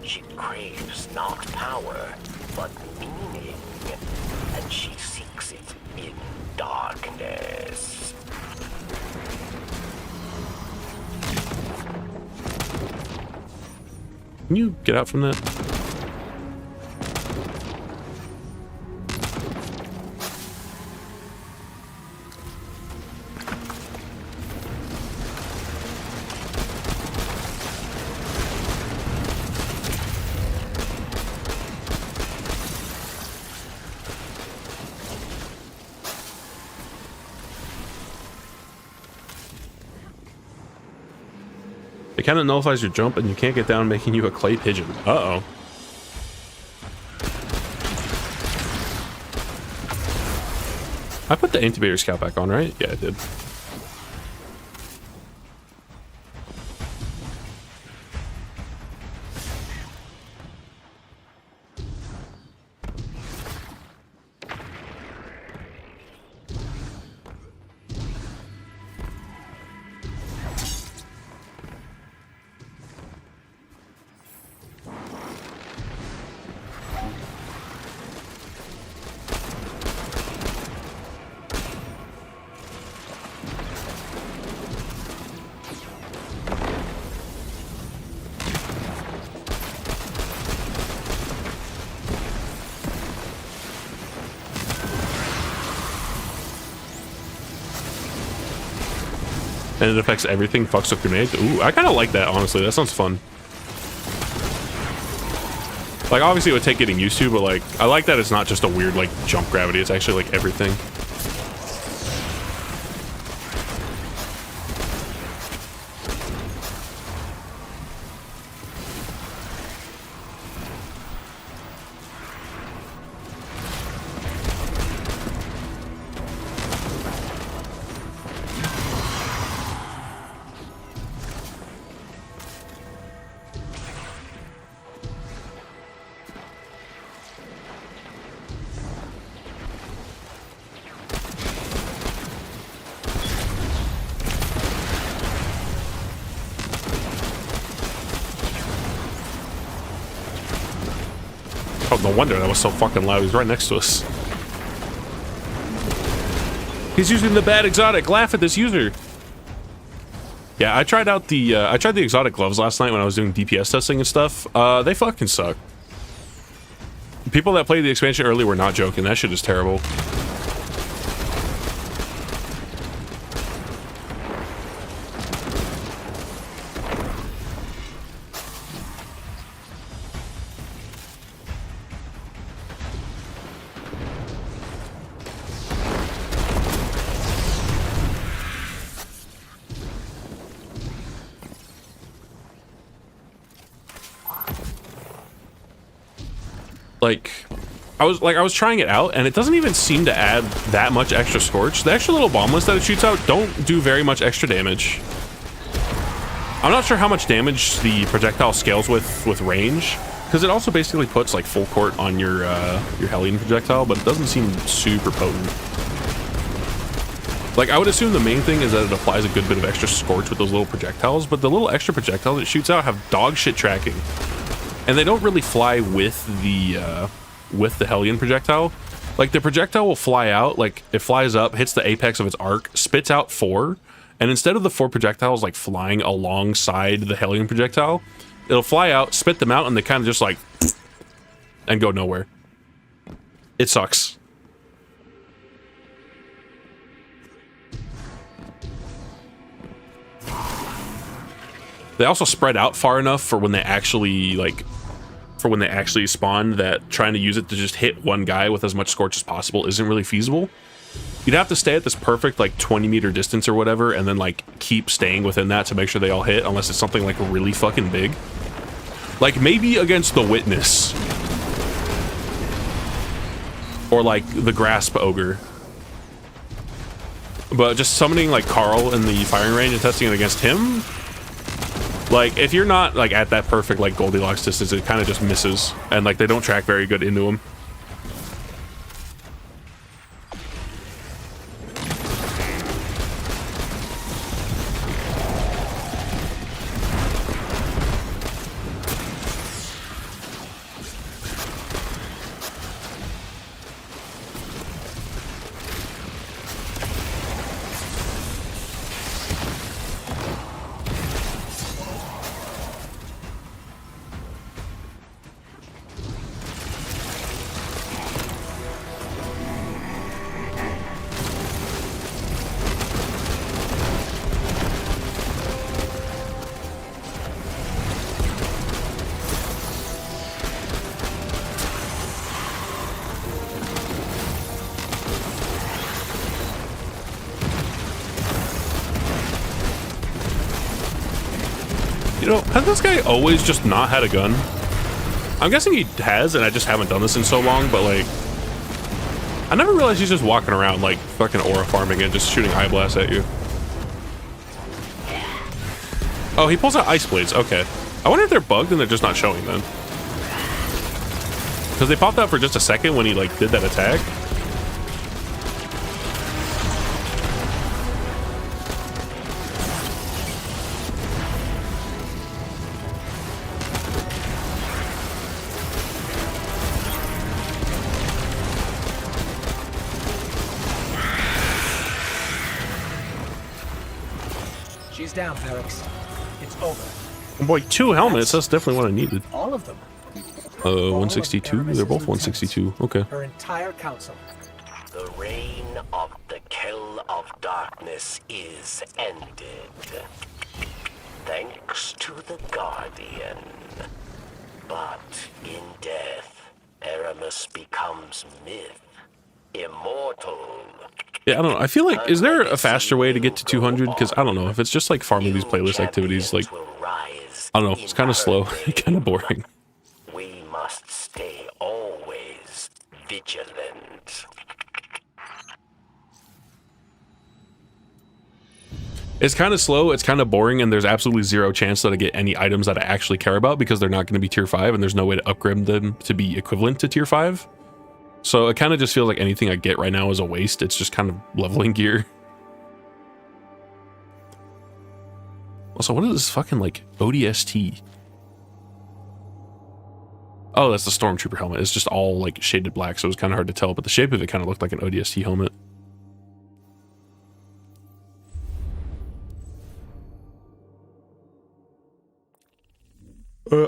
She craves not power, but meaning, and she seeks it in darkness. Can you get out from that? It kind of nullifies your jump and you can't get down, making you a clay pigeon. Uh-oh. I put the incubator scout back on, right? Yeah, I did. And it affects everything, fucks with grenades. Ooh, I kind of like that, honestly. That sounds fun. Like, obviously it would take getting used to, but like, I like that it's not just a weird, like, jump gravity. It's actually, like, everything. Oh, no wonder that was so fucking loud. He's right next to us. He's using the bad exotic. Laugh at this user. Yeah, I tried out the exotic gloves last night when I was doing DPS testing and stuff. They fucking suck. People that played the expansion early were not joking. That shit is terrible. I was trying it out, and it doesn't even seem to add that much extra scorch. The extra little bomblets that it shoots out don't do very much extra damage. I'm not sure how much damage the projectile scales with range, because it also basically puts like full court on your Hellion projectile, but it doesn't seem super potent. Like, I would assume the main thing is that it applies a good bit of extra scorch with those little projectiles, but the little extra projectiles it shoots out have dog shit tracking. And they don't really fly with the Hellion projectile. Like, the projectile will fly out, like, it flies up, hits the apex of its arc, spits out 4, and instead of the 4 projectiles, like, flying alongside the Hellion projectile, it'll fly out, spit them out, and they kind of just, like, and go nowhere. It sucks. They also spread out far enough for when they actually, like, spawn, that trying to use it to just hit one guy with as much scorch as possible isn't really feasible. You'd have to stay at this perfect, like, 20-meter distance or whatever, and then, like, keep staying within that to make sure they all hit, unless it's something, like, really fucking big. Like, maybe against the Witness. Or, like, the Grasp Ogre. But just summoning, like, Carl in the firing range and testing it against him... Like, if you're not, like, at that perfect, like, Goldilocks distance, it kind of just misses. And, like, they don't track very good into him. You know, has this guy always just not had a gun? I'm guessing he has, and I just haven't done this in so long, but like, I never realized he's just walking around like fucking aura farming and just shooting eye blasts at you. Oh, he pulls out ice blades. Okay. I wonder if they're bugged and they're just not showing then. Because they popped out for just a second when he like did that attack. She's down, Farris. It's over. Oh boy, 2 helmets. That's definitely what I needed. All of them. 162. They're both 162. Okay. Her entire council. The reign of the Kill of Darkness is ended. Thanks to the Guardian. But in death, Aramis becomes myth. Immortal. Yeah, I don't know. I feel like, is there a faster way to get to 200? Because I don't know. If it's just like farming these playlist activities, like, I don't know. It's kind of slow, kind of boring. We must stay always vigilant. It's kind of slow, it's kind of boring, and there's absolutely zero chance that I get any items that I actually care about because they're not going to be tier 5, and there's no way to upgrade them to be equivalent to tier 5. So it kind of just feels like anything I get right now is a waste. It's just kind of leveling gear. Also, what is this fucking, like, ODST? Oh, that's the Stormtrooper helmet. It's just all, like, shaded black, so it was kind of hard to tell, but the shape of it kind of looked like an ODST helmet.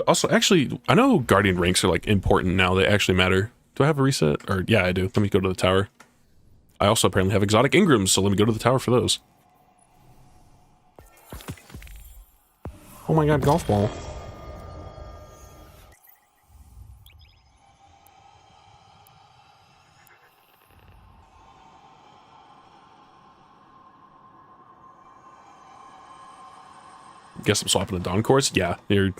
Also, actually, I know Guardian ranks are, like, important now. They actually matter. Do I have a reset? Or, yeah, I do. Let me go to the tower. I also apparently have exotic Ingrams, so let me go to the tower for those. Oh my god, golf ball. Guess I'm swapping the Dawn Course? Yeah, you're...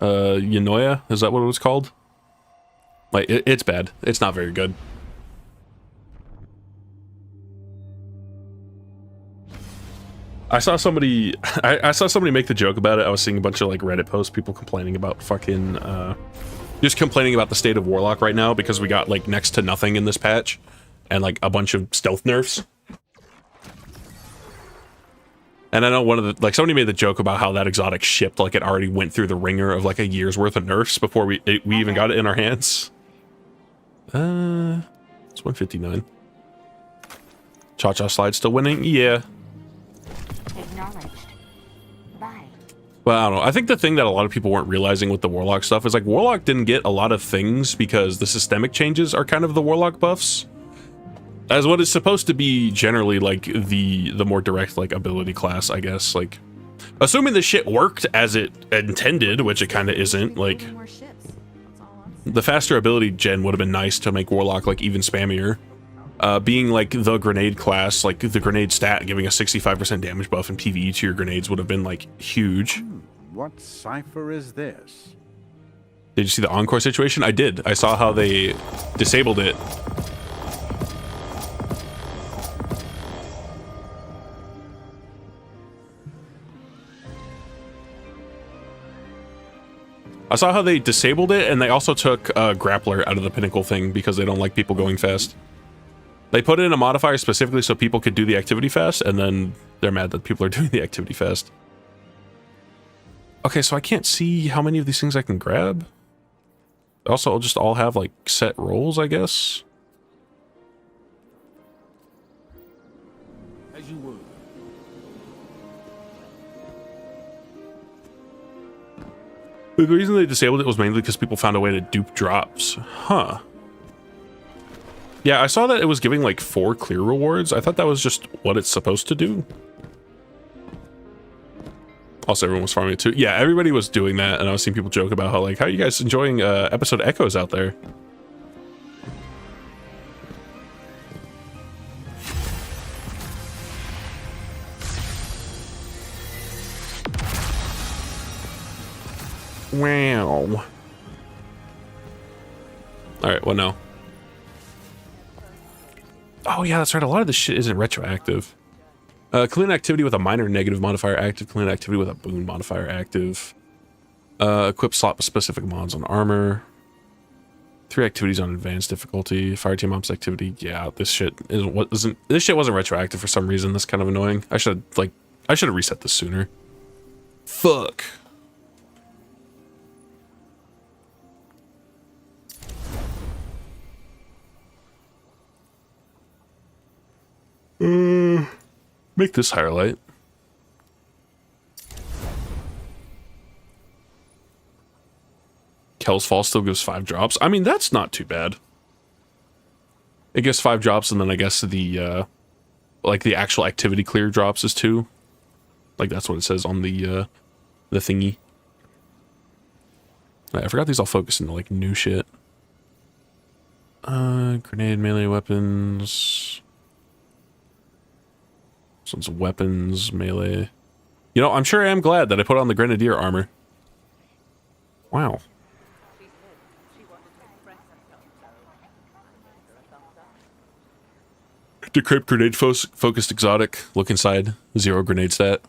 Yanoya? Is that what it was called? Like, it's bad. It's not very good. I saw somebody... I saw somebody make the joke about it. I was seeing a bunch of, like, Reddit posts, people complaining about fucking, just complaining about the state of Warlock right now because we got, like, next to nothing in this patch. And, like, a bunch of stealth nerfs. And I know one of the, like, somebody made the joke about how that exotic shipped, like, it already went through the ringer of, like, a year's worth of nerfs before we even got it in our hands. It's 159. Cha-Cha Slide still winning? Yeah. Acknowledged. Bye. Well, I don't know. I think the thing that a lot of people weren't realizing with the Warlock stuff is, like, Warlock didn't get a lot of things because the systemic changes are kind of the Warlock buffs. As what is supposed to be generally, like, the more direct, like, ability class, I guess. Like, assuming the shit worked as it intended, which it kind of isn't, like, the faster ability gen would have been nice to make Warlock, like, even spammier. Being, like, the grenade class, like, the grenade stat, giving a 65% damage buff in PvE to your grenades would have been, like, huge. What cipher is this? Did you see the Encore situation? I did. I saw how they disabled it. I saw how they disabled it, and they also took Grappler out of the Pinnacle thing because they don't like people going fast. They put in a modifier specifically so people could do the activity fast, and then they're mad that people are doing the activity fast. Okay, so I can't see how many of these things I can grab. Also, I'll just all have, like, set rolls, I guess. As you would. The reason they disabled it was mainly because people found a way to dupe drops. Huh. Yeah, I saw that it was giving like 4 clear rewards. I thought that was just what it's supposed to do. Also, everyone was farming it too. Yeah, everybody was doing that, and I was seeing people joke about how, like, how are you guys enjoying episode Echoes out there? Wow. Alright, what now? Oh yeah, that's right. A lot of this shit isn't retroactive. Clean activity with a minor negative modifier active. Clean activity with a boon modifier active. Equip slot specific mods on armor. 3 activities on advanced difficulty. Fire team ops activity. Yeah, this shit isn't. This shit wasn't retroactive for some reason. That's kind of annoying. I should have reset this sooner. Fuck. Make this higher light. Kel's Fall still gives 5 drops. I mean, that's not too bad. It gives 5 drops, and then I guess the like the actual activity clear drops is 2. Like that's what it says on the thingy. I forgot these all focus into like new shit. Grenade melee weapons. This one's weapons, melee. You know, I'm sure I am glad that I put on the Grenadier armor. Wow. Decrypt grenade focused exotic. Look inside. 0 grenade stat.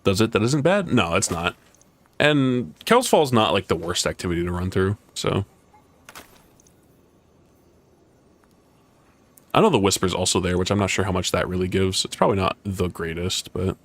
Does it? That isn't bad? No, it's not. And Kel's Fall is not like the worst activity to run through, so. I know the Whisper's also there, which I'm not sure how much that really gives. It's probably not the greatest, but...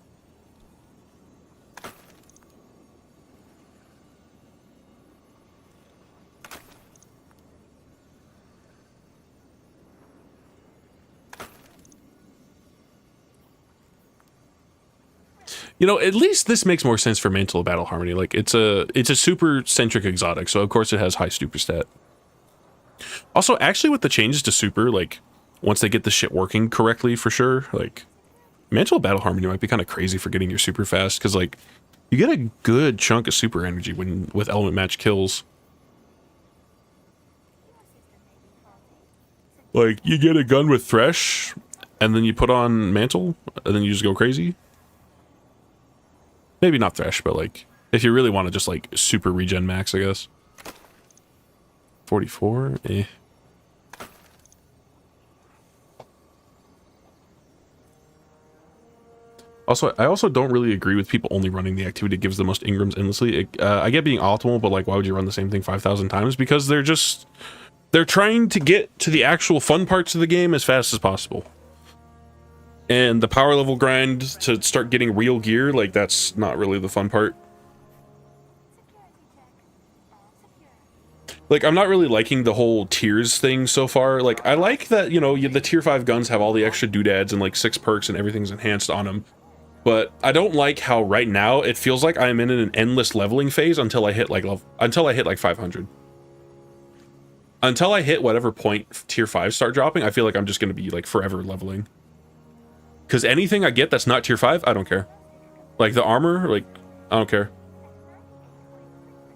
You know, at least this makes more sense for Mantle of Battle Harmony. Like, it's a super-centric exotic, so of course it has high super stat. Also, actually with the changes to super, like... Once they get the shit working correctly, for sure, like, Mantle of Battle Harmony might be kind of crazy for getting your super fast, because, like, you get a good chunk of super energy with element match kills. Like, you get a gun with Thresh, and then you put on Mantle, and then you just go crazy. Maybe not Thresh, but, like, if you really want to just, like, super regen max, I guess. 44? Eh. Also, I also don't really agree with people only running the activity that gives the most Ingrams endlessly. I get being optimal, but like, why would you run the same thing 5,000 times? Because they're trying to get to the actual fun parts of the game as fast as possible. And the power level grind to start getting real gear, like, that's not really the fun part. Like, I'm not really liking the whole tiers thing so far. Like, I like that, you know, the tier 5 guns have all the extra doodads and like 6 perks and everything's enhanced on them. But I don't like how right now it feels like I'm in an endless leveling phase until I hit like 500. Until I hit whatever point tier 5 start dropping, I feel like I'm just going to be like forever leveling. Because anything I get that's not tier 5, I don't care. Like the armor, like, I don't care.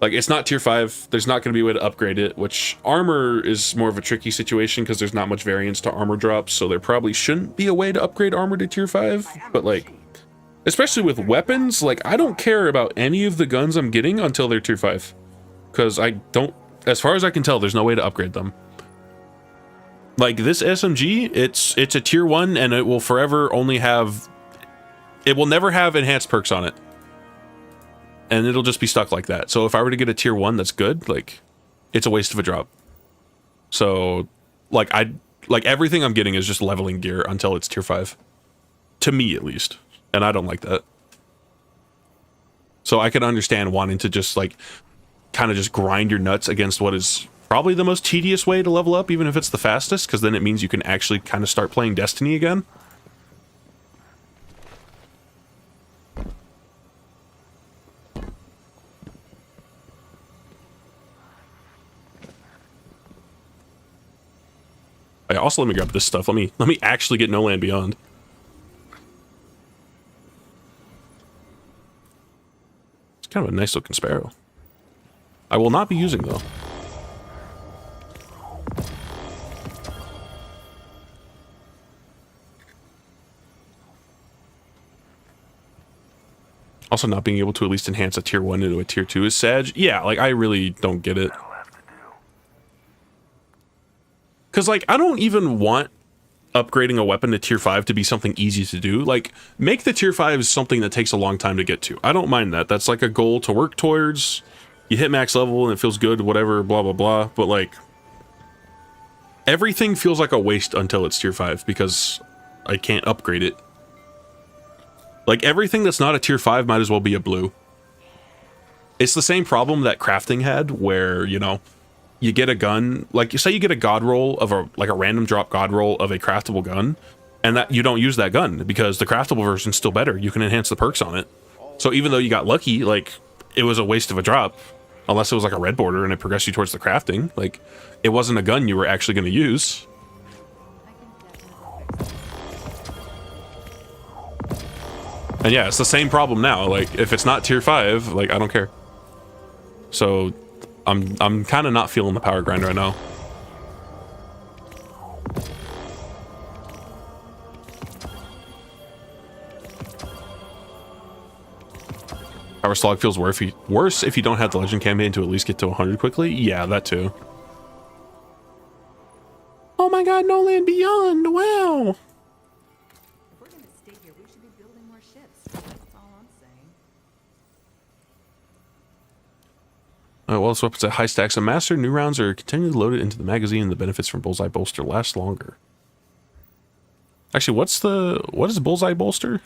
Like, it's not tier 5, there's not going to be a way to upgrade it, which armor is more of a tricky situation because there's not much variance to armor drops, so there probably shouldn't be a way to upgrade armor to tier 5, but like, especially with weapons, like, I don't care about any of the guns I'm getting until they're tier 5. Because I don't, as far as I can tell, there's no way to upgrade them. Like, this SMG, it's a tier 1, and it will forever only have... It will never have enhanced perks on it. And it'll just be stuck like that. So if I were to get a tier 1 that's good, like, it's a waste of a drop. So, like, everything I'm getting is just leveling gear until it's tier 5. To me, at least. And I don't like that. So I can understand wanting to just, like, kind of just grind your nuts against what is probably the most tedious way to level up, even if it's the fastest, because then it means you can actually kind of start playing Destiny again. Also, let me grab this stuff. Let me actually get No Land Beyond. It's kind of a nice looking sparrow. I will not be using though. Also, not being able to at least enhance a tier 1 into a tier 2 is sad. Yeah, like, I really don't get it. Because, like, I don't even want upgrading a weapon to tier 5 to be something easy to do. Like, make the tier 5 something that takes a long time to get to. I don't mind that. That's like a goal to work towards. You hit max level and it feels good, whatever, blah, blah, blah. But, like, everything feels like a waste until it's tier 5 because I can't upgrade it. Like, everything that's not a tier 5 might as well be a blue. It's the same problem that crafting had, where, you know, you get a gun, like, you say you get a god roll of a random drop god roll of a craftable gun, and that you don't use that gun because the craftable version's still better. You can enhance the perks on it. So even though you got lucky, like, it was a waste of a drop, unless it was like a red border and it progressed you towards the crafting. Like, it wasn't a gun you were actually going to use. And yeah, it's the same problem now. Like, if it's not tier 5, like, I don't care. So, I'm kind of not feeling the power grind right now. Power slog feels worse if you don't have the legend campaign to at least get to 100 quickly. Yeah, that too. Oh my god, No Land Beyond! Wow! Well, this weapon's at high stacks of master. New rounds are continually loaded into the magazine, and the benefits from Bullseye Bolster last longer. Actually, what is Bullseye Bolster?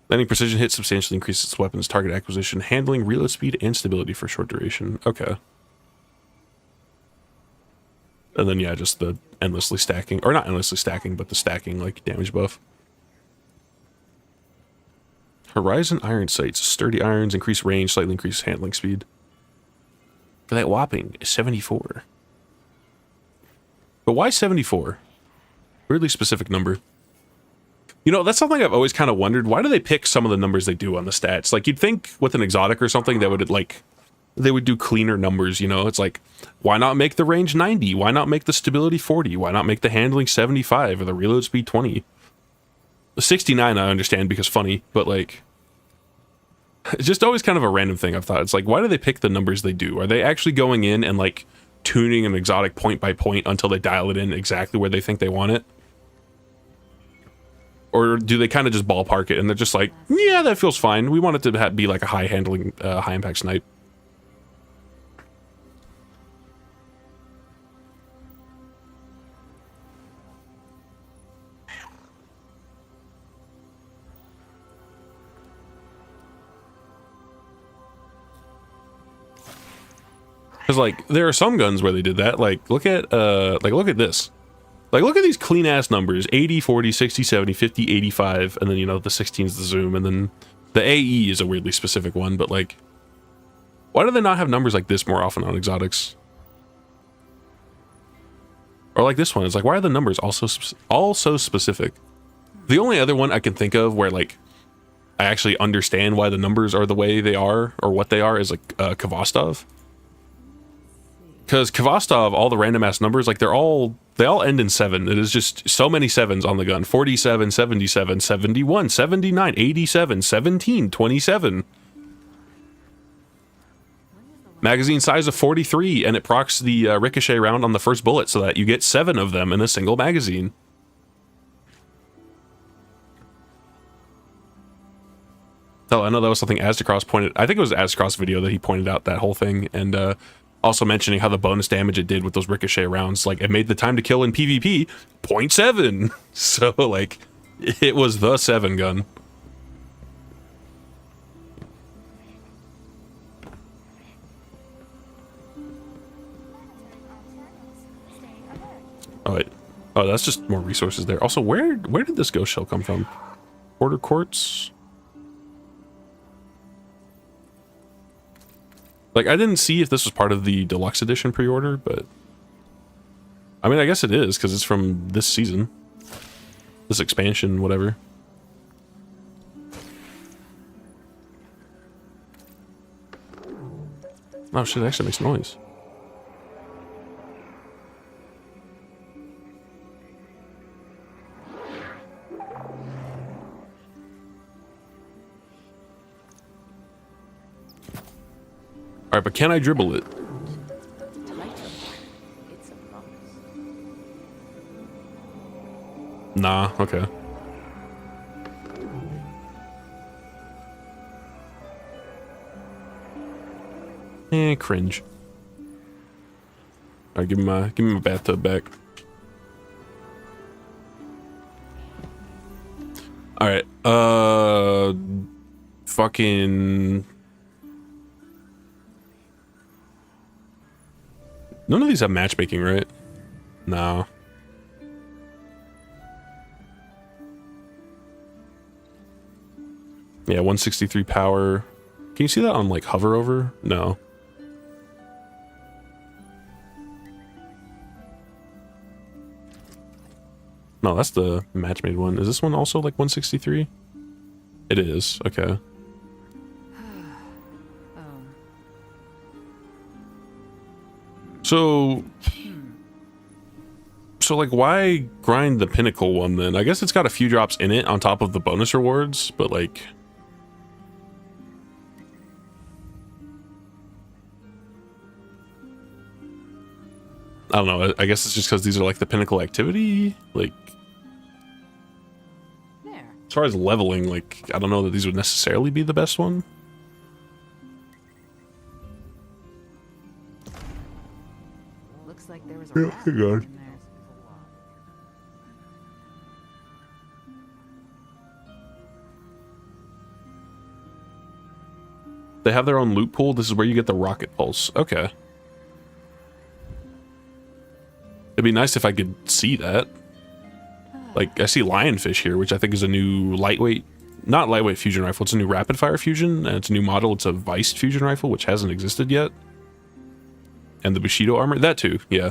Landing precision hit substantially increases weapon's target acquisition, handling, reload speed, and stability for short duration. Okay. And then, yeah, just the endlessly stacking, or not endlessly stacking, but the stacking, like, damage buff. Horizon iron sights, sturdy irons, increase range, slightly increase handling speed. For that whopping 74. But why 74? Weirdly specific number. You know, that's something I've always kind of wondered. Why do they pick some of the numbers they do on the stats? Like, you'd think with an exotic or something that would, like, they would do cleaner numbers, you know? It's like, why not make the range 90? Why not make the stability 40? Why not make the handling 75 or the reload speed 20? 69 I understand because funny, but like, it's just always kind of a random thing I've thought. It's like, why do they pick the numbers they do? Are they actually going in and like tuning an exotic point by point until they dial it in exactly where they think they want it? Or do they kind of just ballpark it and they're just like, yeah, that feels fine. We want it to be like a high handling, high impact snipe. Because, like, there are some guns where they did that. Like, look at this. Like, look at these clean-ass numbers. 80, 40, 60, 70, 50, 85. And then, you know, the 16 is the zoom. And then the AE is a weirdly specific one. But, like, why do they not have numbers like this more often on exotics? Or like this one. It's like, why are the numbers all so specific? The only other one I can think of where, like, I actually understand why the numbers are the way they are, or what they are, is, like, Kvostov. Because Kvostov, all the random ass numbers, like they all end in 7. It is just so many 7s on the gun. 47, 77, 71, 79, 87, 17, 27. Magazine size of 43, and it procs the ricochet round on the first bullet so that you get 7 of them in a single magazine. Oh, I know that was something Aztecross pointed. I think it was Aztecross video that he pointed out that whole thing, and also mentioning how the bonus damage it did with those ricochet rounds, like, it made the time to kill in PvP 0.7. So, like, it was the 7 gun. Oh, wait. Oh, that's just more resources there. Also, where did this ghost shell come from? Border quartz? Like, I didn't see if this was part of the deluxe edition pre-order, but I mean, I guess it is, because it's from this season. This expansion, whatever. Oh shit, it actually makes noise. Alright, but can I dribble it? Nah, okay. Cringe. Alright, give me my bathtub back. Alright, fucking... None of these have matchmaking, right? No. Yeah, 163 power. Can you see that on, like, hover over? No. No, that's the match-made one. Is this one also, like, 163? It is. Okay. So, like, why grind the pinnacle one, then? I guess it's got a few drops in it on top of the bonus rewards, but, like... I don't know, I guess it's just because these are like the pinnacle activity, like... There. As far as leveling, like, I don't know that these would necessarily be the best one. Looks like there was a rat God. in there. They have their own loot pool. This is where you get the rocket pulse. Okay. It'd be nice if I could see that. Like, I see lionfish here, which I think is a new lightweight, not lightweight fusion rifle. It's a new rapid fire fusion, and it's a new model. It's a Viced fusion rifle, which hasn't existed yet. And the Bushido armor, that too, yeah.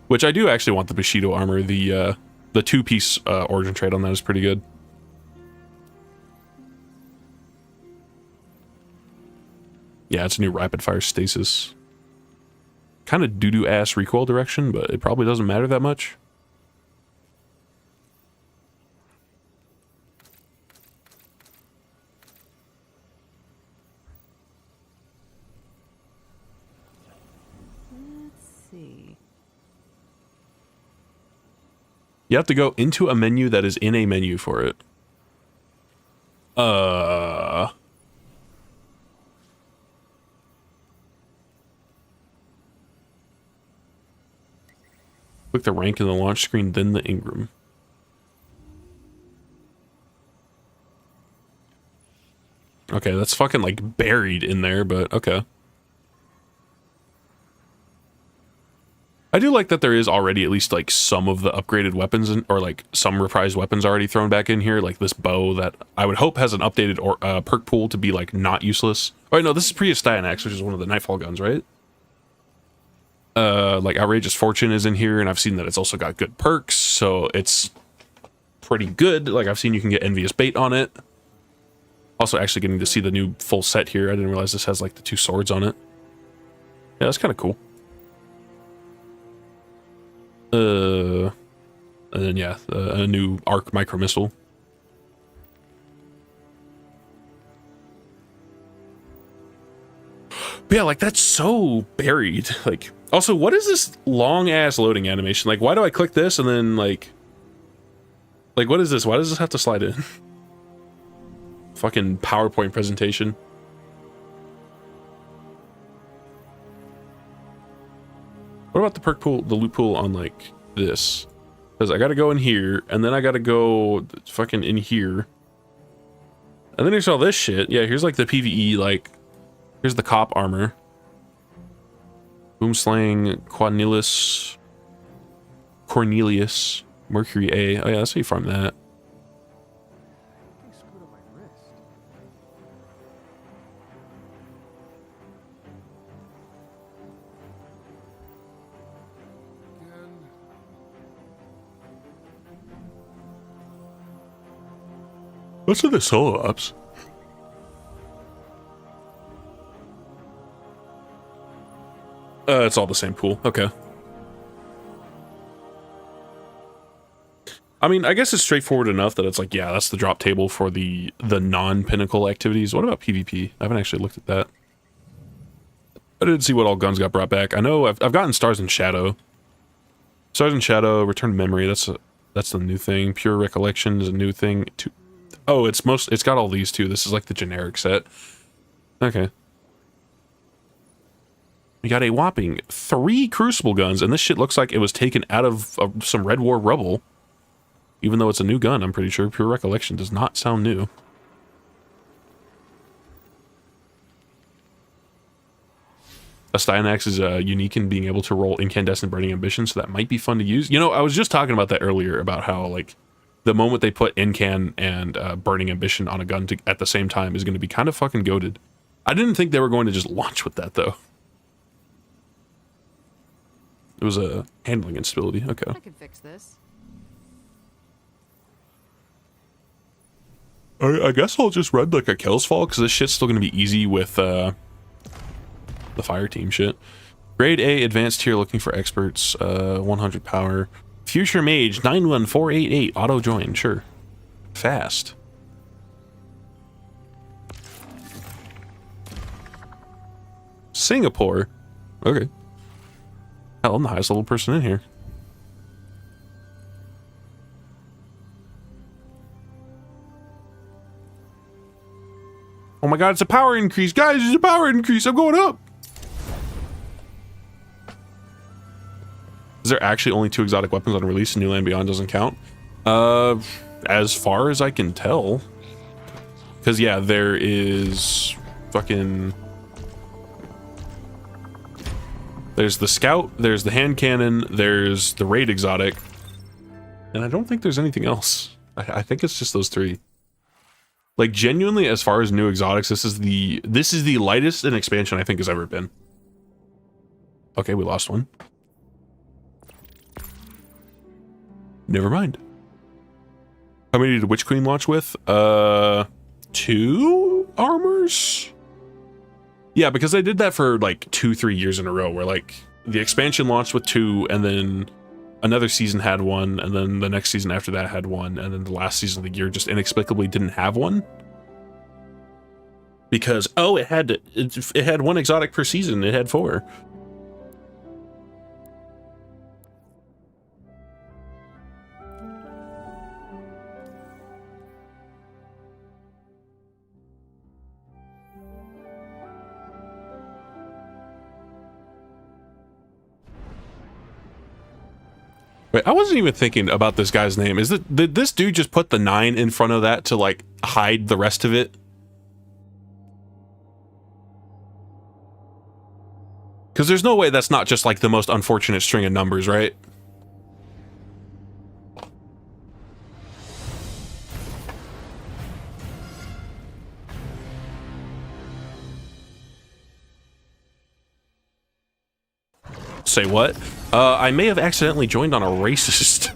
Which I do actually want the Bushido armor. The two-piece origin trade on that is pretty good. Yeah, it's a new rapid fire stasis. Kind of doo-doo ass recoil direction, but it probably doesn't matter that much. Let's see. You have to go into a menu that is in a menu for it. Click the rank in the launch screen, then the Ingram. Okay, that's fucking like buried in there, but okay. I do like that there is already at least like some of the upgraded weapons or like some reprised weapons already thrown back in here, like this bow that I would hope has an updated perk pool to be like not useless. Oh wait, no, this is Prius Dianax, which is one of the Nightfall guns, right? Like Outrageous Fortune is in here, and I've seen that it's also got good perks, so it's pretty good. Like, I've seen you can get Envious Bait on it. Also, actually getting to see the new full set here. I didn't realize this has, like, the two swords on it. Yeah, that's kind of cool. And then, yeah, a new Arc Micro Missile. But yeah, like, that's so buried. Like, also, what is this long-ass loading animation? Like, why do I click this and then, like, what is this? Why does this have to slide in? Fucking PowerPoint presentation. What about the perk pool, the loot pool on, like, this? Because I gotta go in here, and then I gotta go fucking in here. And then here's all this shit. Yeah, here's, like, the PvE, like... Here's the cop armor. Boomslang, Cornelius, Mercury A. Oh yeah, that's how you farm that. What's with the solo ops? It's all the same pool. Okay. I mean, I guess it's straightforward enough that it's like, yeah, that's the drop table for the non-pinnacle activities. What about PvP? I haven't actually looked at that. I didn't see what all guns got brought back. I know I've gotten Stars and Shadow. Stars and Shadow, Return to Memory. That's the new thing. Pure Recollection is a new thing. Oh, it's got all these too. This is like the generic set. Okay. We got a whopping 3 Crucible guns, and this shit looks like it was taken out of some Red War rubble. Even though it's a new gun, I'm pretty sure. Pure Recollection does not sound new. A Styanax is unique in being able to roll Incandescent Burning Ambition, so that might be fun to use. You know, I was just talking about that earlier, about how, like, the moment they put Incan and Burning Ambition on a gun at the same time is going to be kind of fucking goated. I didn't think they were going to just launch with that, though. It was a handling instability. Okay. I can fix this. I guess I'll just run, like, a Kills Fall, because this shit's still going to be easy with, the fire team shit. Grade A advanced tier looking for experts, 100 power. Future Mage 91488 auto join, sure. Fast. Singapore. Okay. Hell, I'm the highest level person in here. Oh my god, it's a power increase. Guys, it's a power increase. I'm going up. Is there actually only 2 exotic weapons on release and New Land Beyond doesn't count? As far as I can tell. Because, yeah, there is fucking... There's the Scout, there's the Hand Cannon, there's the Raid exotic. And I don't think there's anything else. I think it's just those 3. Like, genuinely, as far as new exotics, this is the lightest an expansion I think has ever been. Okay, we lost one. Never mind. How many did Witch Queen launch with? 2 armors? Yeah, because they did that for like 2-3 years in a row, where like the expansion launched with 2, and then another season had 1, and then the next season after that had 1, and then the last season of the year just inexplicably didn't have 1. Because, oh, it had 1 exotic per season, it had 4. Wait, I wasn't even thinking about this guy's name. Did this dude just put the 9 in front of that to, like, hide the rest of it? Because there's no way that's not just, like, the most unfortunate string of numbers, right? Say what? I may have accidentally joined on a racist.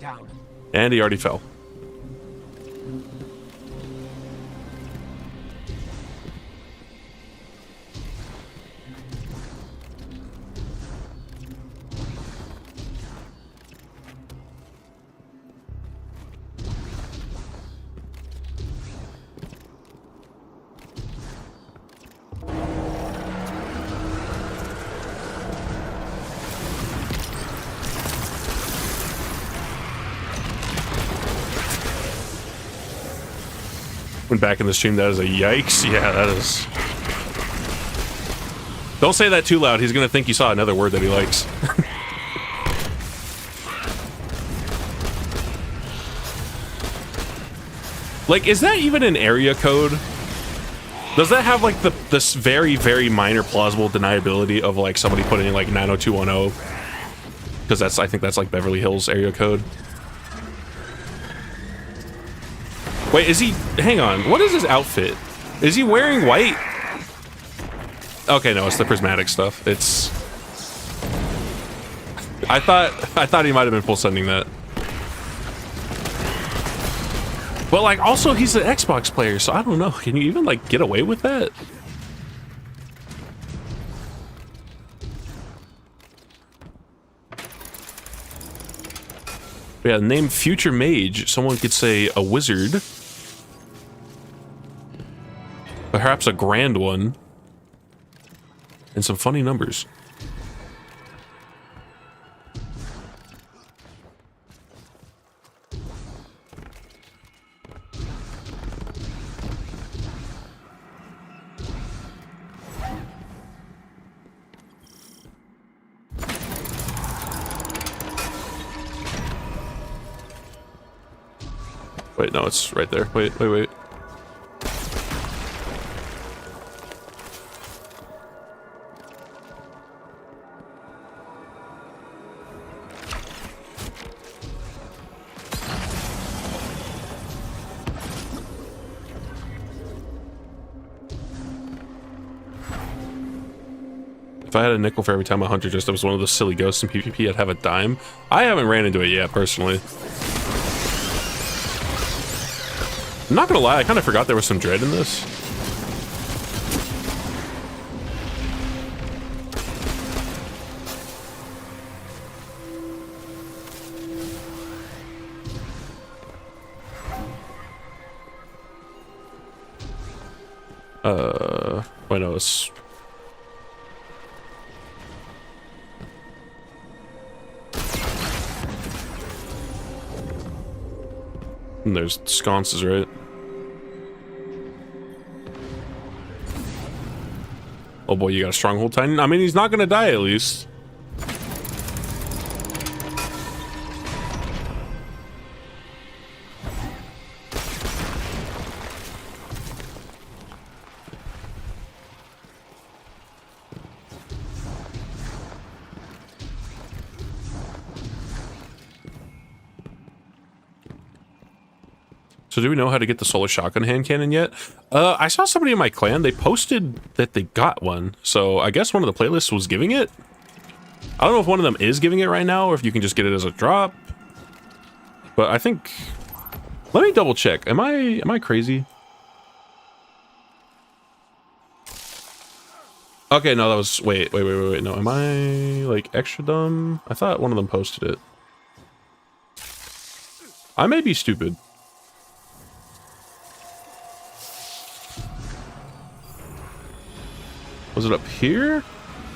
Down. And he already fell. Went back in the stream, that is a yikes. Yeah, that is. Don't say that too loud. He's gonna think you saw another word that he likes. Like, is that even an area code? Does that have like this very, very minor plausible deniability of like somebody putting in like 90210? Because I think that's like Beverly Hills area code. Wait, is he... Hang on. What is his outfit? Is he wearing white? Okay, no, it's the prismatic stuff. It's... I thought he might have been full sending that. But like, also he's an Xbox player, so I don't know. Can you even like get away with that? Yeah, name future mage. Someone could say a wizard. Perhaps a grand one. And some funny numbers. Wait, no, it's right there. Wait. If I had a nickel for every time a hunter just was one of those silly ghosts in PvP, I'd have a dime. I haven't ran into it yet, personally. I'm not gonna lie, I kind of forgot there was some dread in this. Wait, no, it's... And there's sconces, right? Oh boy, you got a stronghold titan? I mean, he's not gonna die at least. So do we know how to get the solar shotgun hand cannon yet? I saw somebody in my clan, they posted that they got one. So I guess one of the playlists was giving it. I don't know if one of them is giving it right now or if you can just get it as a drop. But I think, let me double check. Am I crazy? Okay, no, that was, wait, no, am I like extra dumb? I thought one of them posted it. I may be stupid. Was it up here?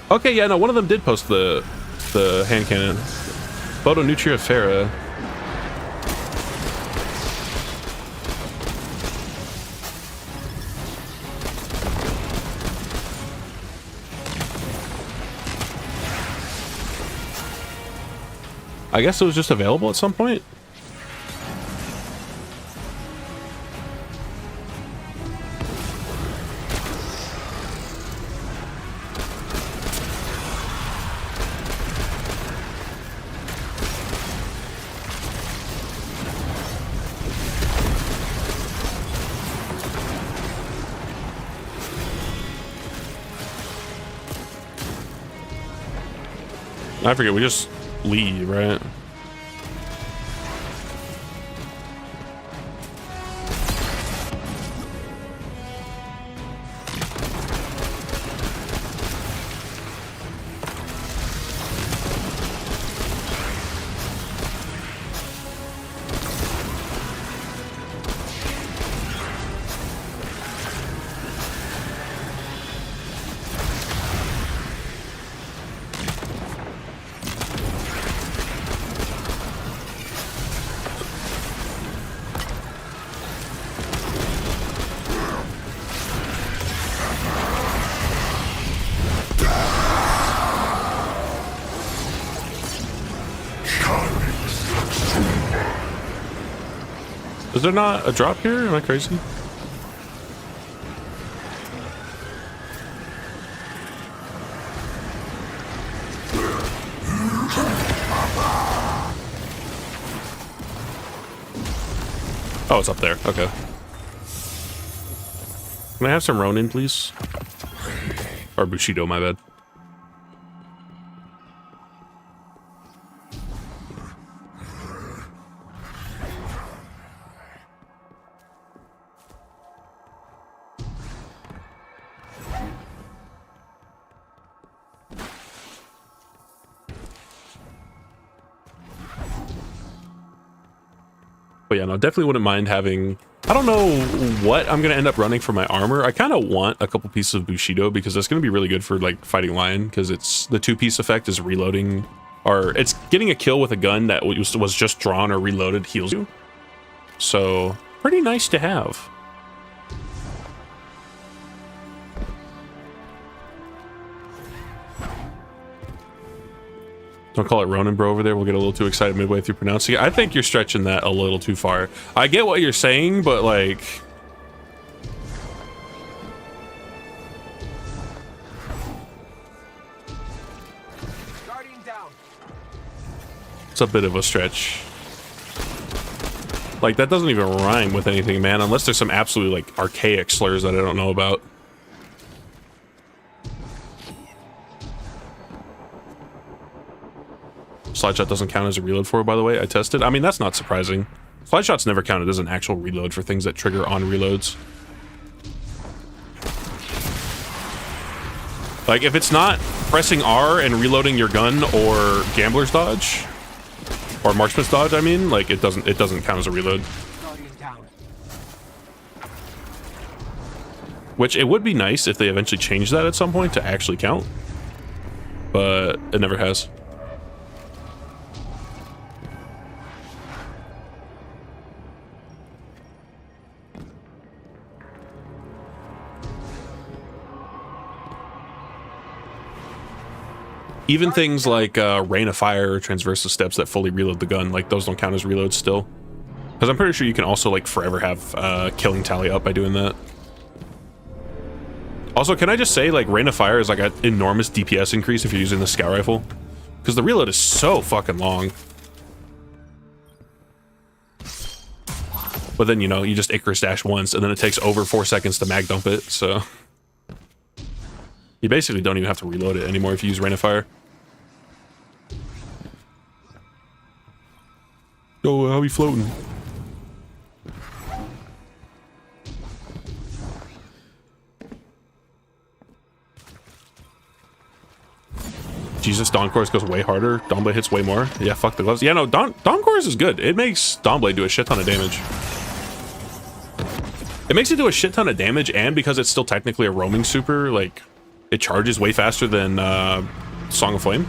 Okay, yeah, no, one of them did post the hand cannon. Photonutrifera. I guess it was just available at some point. I forget, we just leave, right? Is there not a drop here? Am I crazy? Oh, it's up there. Okay. Can I have some Ronin, please? Or Bushido, my bad. But yeah, no, definitely wouldn't mind having... I don't know what I'm going to end up running for my armor. I kind of want a couple pieces of Bushido because that's going to be really good for like fighting Lion, because it's the 2-piece effect is reloading, or it's getting a kill with a gun that was just drawn or reloaded heals you. So pretty nice to have. Don't call it Ronin bro over there. We'll get a little too excited midway through pronouncing it. I think you're stretching that a little too far. I get what you're saying, but like... It's a bit of a stretch. Like, that doesn't even rhyme with anything, man, unless there's some absolutely, like, archaic slurs that I don't know about. Slide shot doesn't count as a reload for it, by the way. I tested. I mean, that's not surprising. Slide shots never counted as an actual reload for things that trigger on reloads. Like, if it's not pressing R and reloading your gun or gambler's dodge, or marksman's dodge, I mean, like, it doesn't count as a reload. Which it would be nice if they eventually change that at some point to actually count, but it never has. Even things like Rain of Fire or Transversal Steps that fully reload the gun, like those don't count as reloads still. Because I'm pretty sure you can also like forever have killing tally up by doing that. Also, can I just say, like, Rain of Fire is like an enormous DPS increase if you're using the scout rifle, because the reload is so fucking long. But then, you know, you just Icarus dash once and then it takes over 4 seconds to mag dump it, so you basically don't even have to reload it anymore if you use Rain of Fire. Yo, how we floating? Jesus, Dawncore's goes way harder. Dawnblade hits way more. Yeah, fuck the gloves. Yeah, no, Dawncore's is good. It makes Dawnblade do a shit ton of damage. It makes it do a shit ton of damage, and because it's still technically a roaming super, like, it charges way faster than Song of Flame.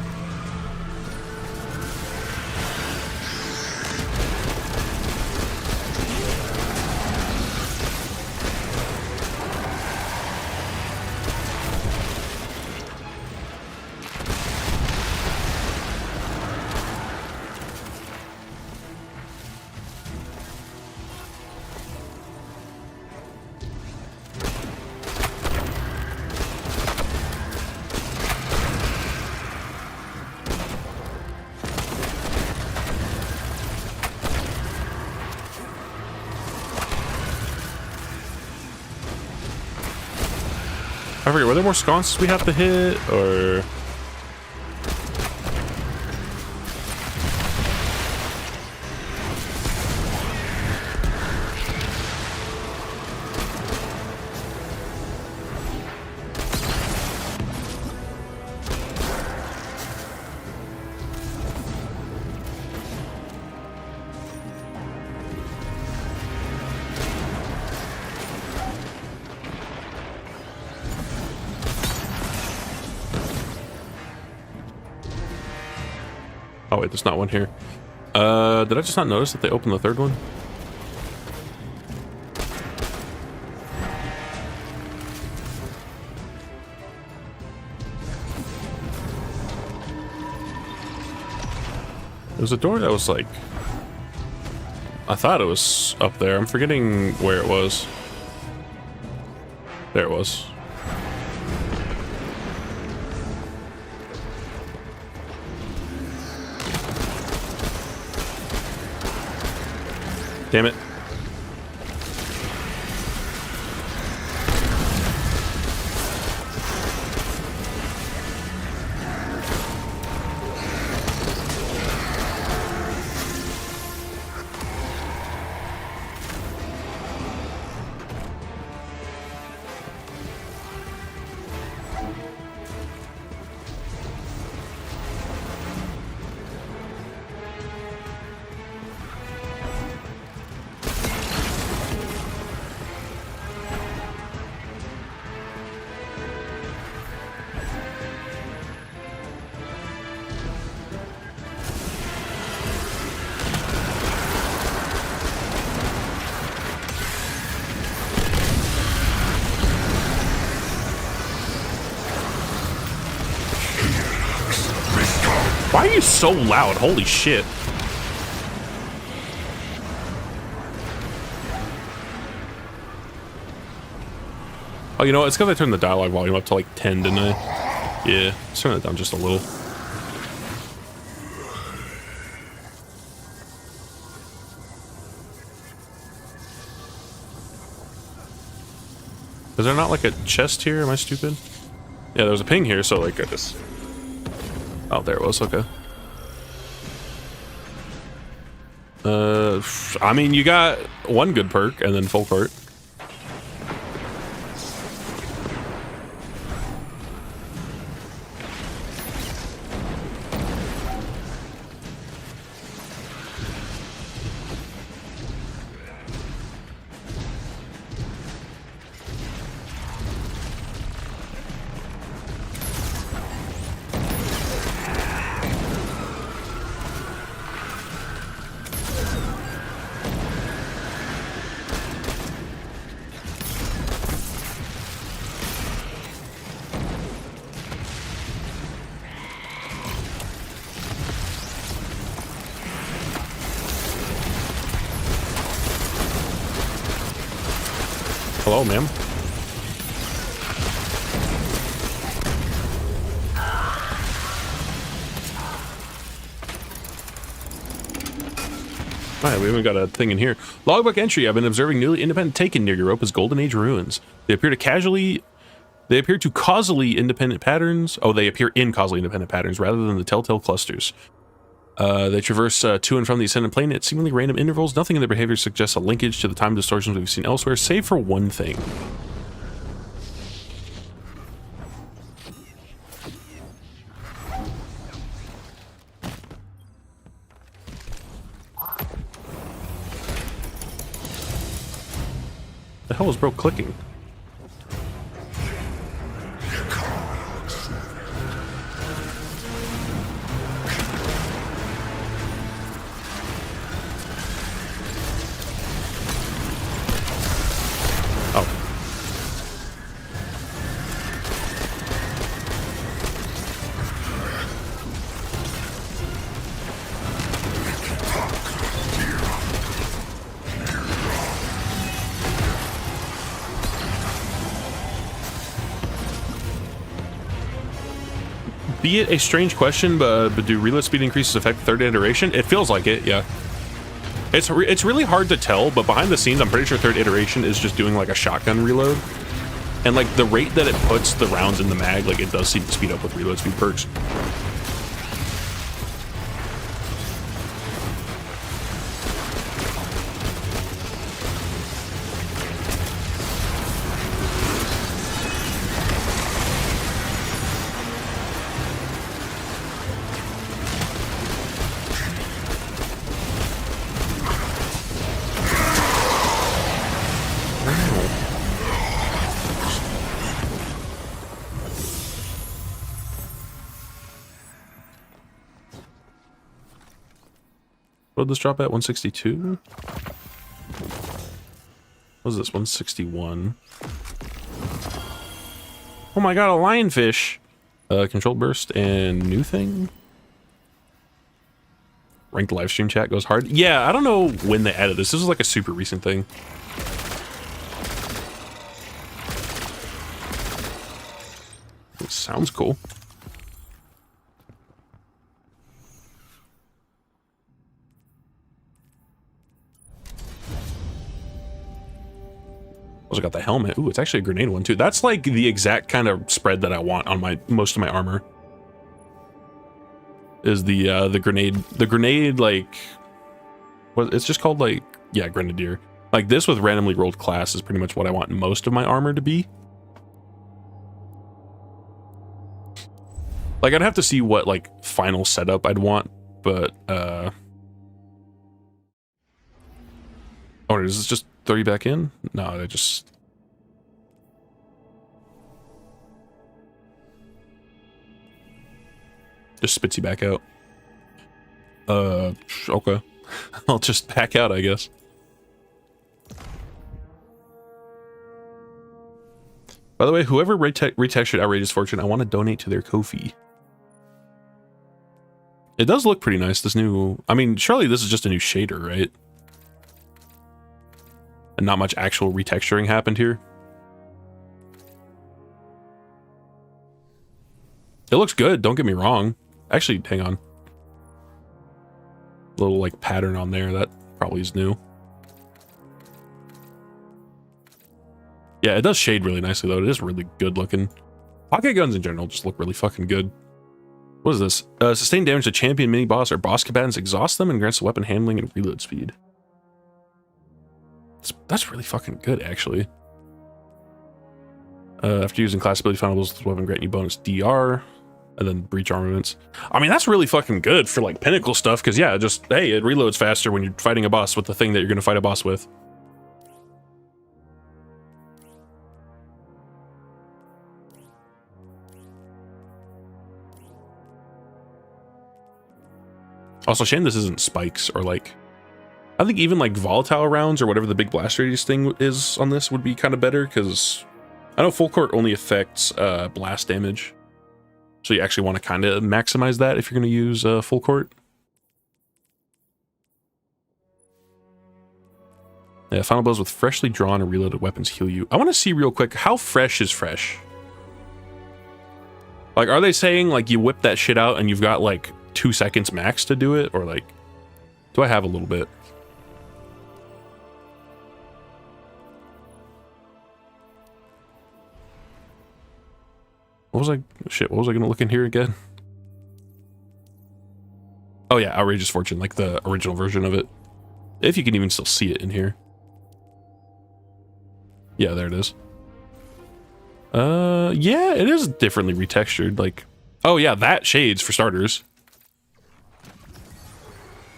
I forget, were there more sconces we have to hit, or... Oh wait, there's not one here. Did I just not notice that they opened the third one? There was a door that was like... I thought it was up there. I'm forgetting where it was. There it was. Damn it. Why are you so loud? Holy shit. Oh, you know what? It's because I turned the dialogue volume up to like 10, didn't I? Yeah, let's turn it down just a little. Is there not like a chest here? Am I stupid? Yeah, there was a ping here, so like I just... Oh, there it was, okay. I mean, you got one good perk and then full court. Hello, ma'am. Alright, we haven't got a thing in here. Logbook entry. I've been observing newly independent taken near Europa's Golden Age ruins. They appear to causally independent patterns. Oh, they appear in causally independent patterns rather than the telltale clusters. They traverse to and from the ascendant plane at seemingly random intervals. Nothing in their behavior suggests a linkage to the time distortions we've seen elsewhere, save for one thing. The hell is bro clicking? Be it a strange question, but do reload speed increases affect third iteration? It feels like it, yeah. It's really hard to tell, but behind the scenes, I'm pretty sure third iteration is just doing like a shotgun reload. And like the rate that it puts the rounds in the mag, like it does seem to speed up with reload speed perks. What did this drop at? 162? What is this? 161. Oh my god, a lionfish! Controlled burst and new thing? Ranked live stream chat goes hard. Yeah, I don't know when they added this. This is like a super recent thing. It sounds cool. Also got the helmet. Ooh, it's actually a grenade one too. That's like the exact kind of spread that I want on my most of my armor. Is the grenade. The grenade, like, what it's just called, like, yeah, grenadier. Like this with randomly rolled class is pretty much what I want most of my armor to be. Like I'd have to see what like final setup I'd want, but oh, does this just throw you back in? No, they just spits you back out. Okay. I'll just back out, I guess. By the way, whoever retextured Outrageous Fortune, I want to donate to their Ko-fi. It does look pretty nice, this new... I mean, surely this is just a new shader, right? And not much actual retexturing happened here. It looks good, don't get me wrong. Actually, hang on. Little, like, pattern on there, that probably is new. Yeah, it does shade really nicely, though. It is really good looking. Pocket guns in general just look really fucking good. What is this? Sustain damage to champion, mini-boss, or boss combatants, exhaust them, and grants weapon handling and reload speed. That's really fucking good, actually. After using class ability fundamentals, this weapon grant you bonus DR, and then breach armaments. I mean, that's really fucking good for, like, pinnacle stuff, because, yeah, just, hey, it reloads faster when you're fighting a boss with the thing that you're going to fight a boss with. Also, shame this isn't spikes or like, I think even like volatile rounds or whatever the big blast radius thing is on this would be kind of better, because I know full court only affects blast damage. So you actually want to kind of maximize that if you're going to use full court. Yeah, final blows with freshly drawn or reloaded weapons heal you. I want to see real quick, how fresh is fresh? Like, are they saying like you whip that shit out and you've got like 2 seconds max to do it, or like, do I have a little bit? What was I gonna look in here again? Oh yeah, Outrageous Fortune, like the original version of it. If you can even still see it in here. Yeah, there it is. Yeah, it is differently retextured, like, oh yeah, that shades for starters.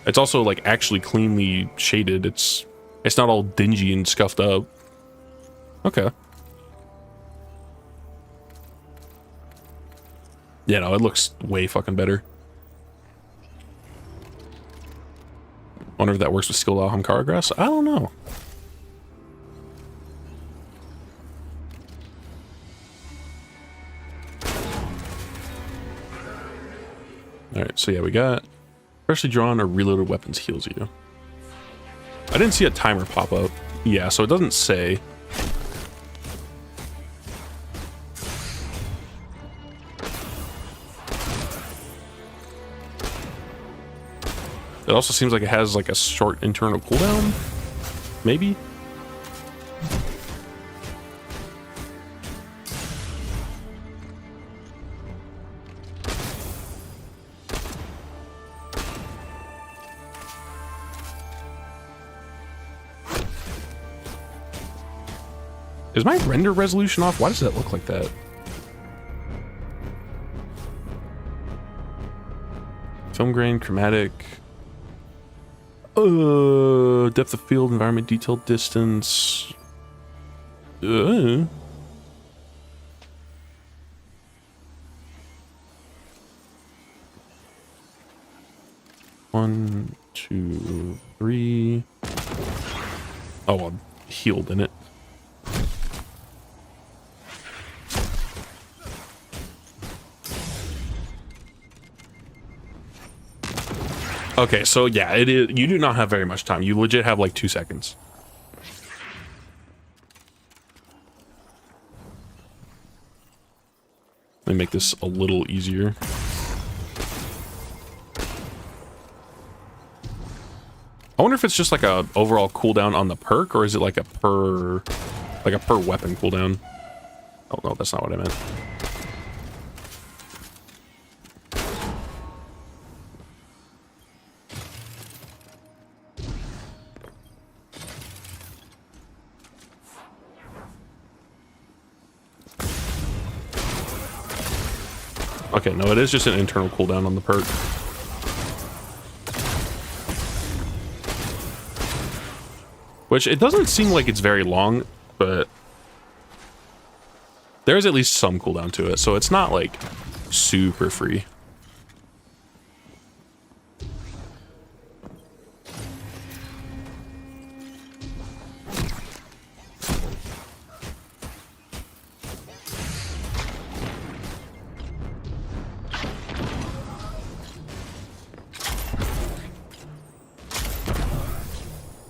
It's also like actually cleanly shaded. It's not all dingy and scuffed up. Okay. Yeah, no, it looks way fucking better. Wonder if that works with skill Hamkara grass. I don't know. Alright, so yeah, we got freshly drawn or reloaded weapons heals you. I didn't see a timer pop up. Yeah, so it doesn't say. It also seems like it has like a short internal cooldown. Maybe? Is my render resolution off? Why does that look like that? Film grain, chromatic. Depth of field, environment, detailed distance. 1, 2, 3. Oh, well, healed in it. Okay, so yeah, it is. You do not have very much time. You legit have like 2 seconds. Let me make this a little easier. I wonder if it's just like a overall cooldown on the perk, or is it like a per weapon cooldown? Oh no, that's not what I meant. Okay, no, it is just an internal cooldown on the perk. Which, it doesn't seem like it's very long, but there's at least some cooldown to it, so it's not like super free.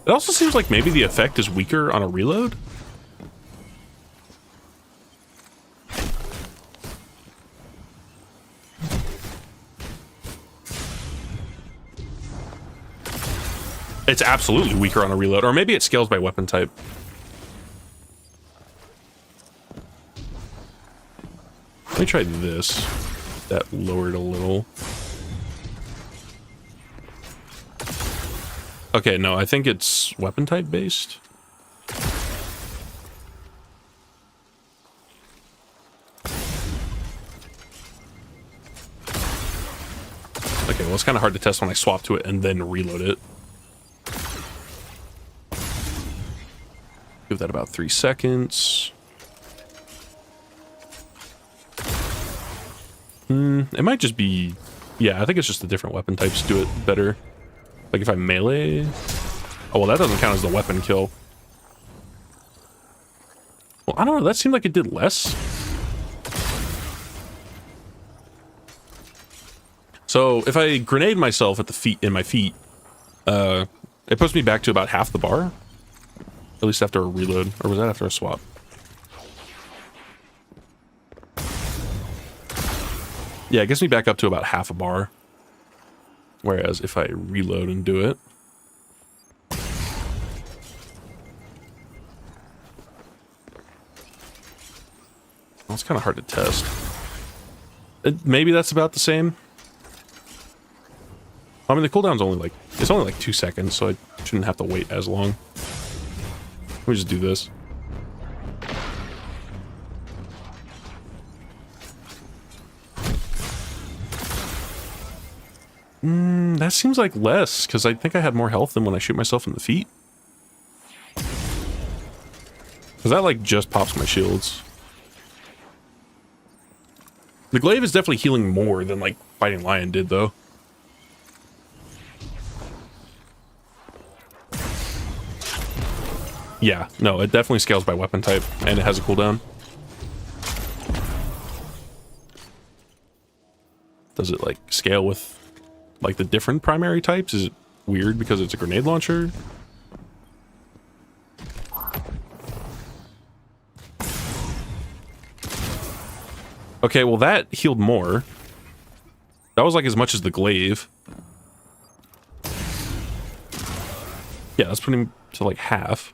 It also seems like maybe the effect is weaker on a reload. It's absolutely weaker on a reload, or maybe it scales by weapon type. Let me try this. That lowered a little. Okay, no, I think it's weapon type based. Okay, well, it's kind of hard to test when I swap to it and then reload it. Give that about 3 seconds. It might just be... Yeah, I think it's just the different weapon types do it better. Like if I melee... Oh, well, that doesn't count as the weapon kill. Well, I don't know. That seemed like it did less. So if I grenade myself at the feet, in my feet, it puts me back to about half the bar. At least after a reload. Or was that after a swap? Yeah, it gets me back up to about half a bar. Whereas if I reload and do it... Well, it's kind of hard to test. Maybe that's about the same. I mean, the cooldown's only like... It's only like 2 seconds, so I shouldn't have to wait as long. Let me just do this. That seems like less, because I think I had more health than when I shoot myself in the feet. Because that, like, just pops my shields. The glaive is definitely healing more than, like, Fighting Lion did, though. Yeah, no, it definitely scales by weapon type, and it has a cooldown. Does it, like, scale with, like, the different primary types? Is it weird because it's a grenade launcher? Okay, well, that healed more. That was, like, as much as the glaive. Yeah, that's putting him to, like, half.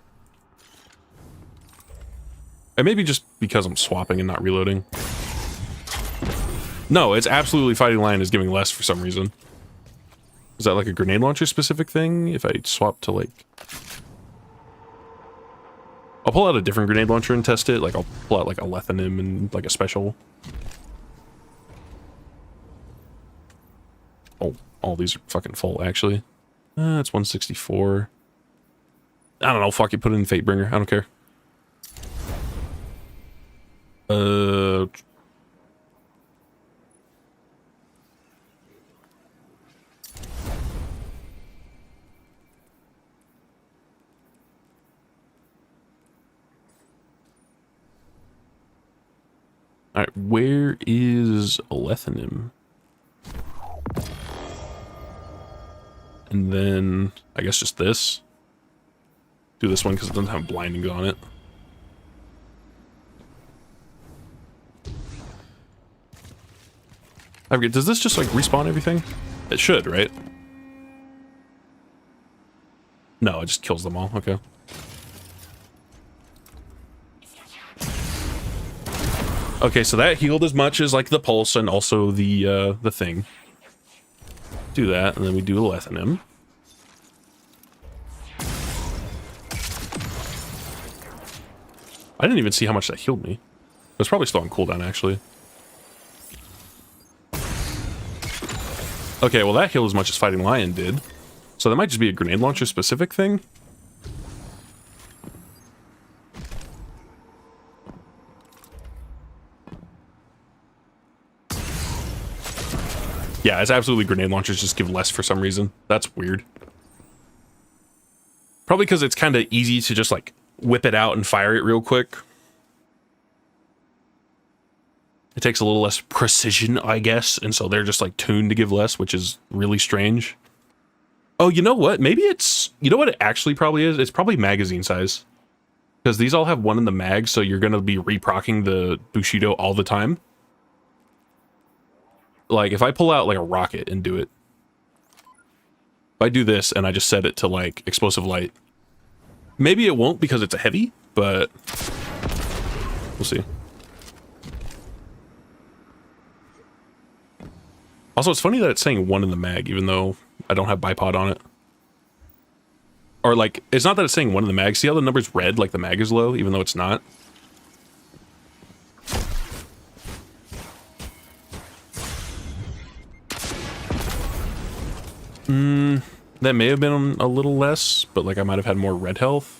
And maybe just because I'm swapping and not reloading. No, it's absolutely Fighting Lion is giving less for some reason. Is that like a grenade launcher specific thing? If I swap to like... I'll pull out a different grenade launcher and test it. Like I'll pull out like a lethanim and like a special. Oh, all these are fucking full actually. It's 164. I don't know, fuck it, put it in Fatebringer. I don't care. Alright, where is lethanim? And then, I guess just this. Do this one because it doesn't have blindings on it. I forget, does this just like respawn everything? It should, right? No, it just kills them all, okay. Okay, so that healed as much as like the pulse and also the thing. Do that, and then we do a lethanim. I didn't even see how much that healed me. It was probably still on cooldown, actually. Okay, well that healed as much as Fighting Lion did. So that might just be a grenade launcher specific thing. Yeah, it's absolutely grenade launchers just give less for some reason. That's weird. Probably because it's kind of easy to just like whip it out and fire it real quick. It takes a little less precision, I guess, and so they're just like tuned to give less, which is really strange. Oh, you know what? Maybe it's... You know what it actually probably is? It's probably magazine size. Because these all have one in the mag, so you're going to be reprocking the Bushido all the time. Like, if I pull out, like, a rocket and do it. If I do this and I just set it to, like, explosive light. Maybe it won't because it's a heavy, but... We'll see. Also, it's funny that it's saying 1 in the mag, even though I don't have bipod on it. Or, like, it's not that it's saying 1 in the mag. See how the number's red, like the mag is low, even though it's not? That may have been a little less, but, like, I might have had more red health.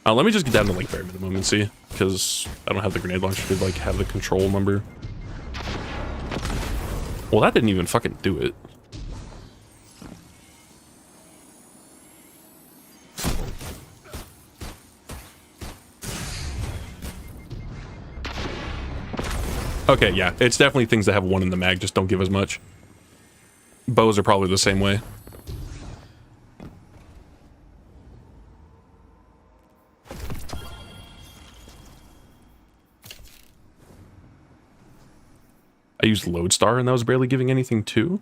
Let me just get down to, like, bare minimum and see, because I don't have the grenade launcher to, like, have the control number. Well, that didn't even fucking do it. Okay, yeah, it's definitely things that have 1 in the mag, just don't give as much. Bows are probably the same way. I used Lodestar and that was barely giving anything too?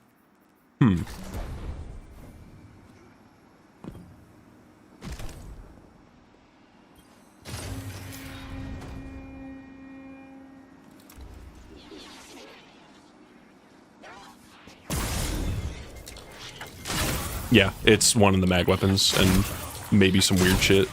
Yeah, it's 1 in the mag weapons and maybe some weird shit.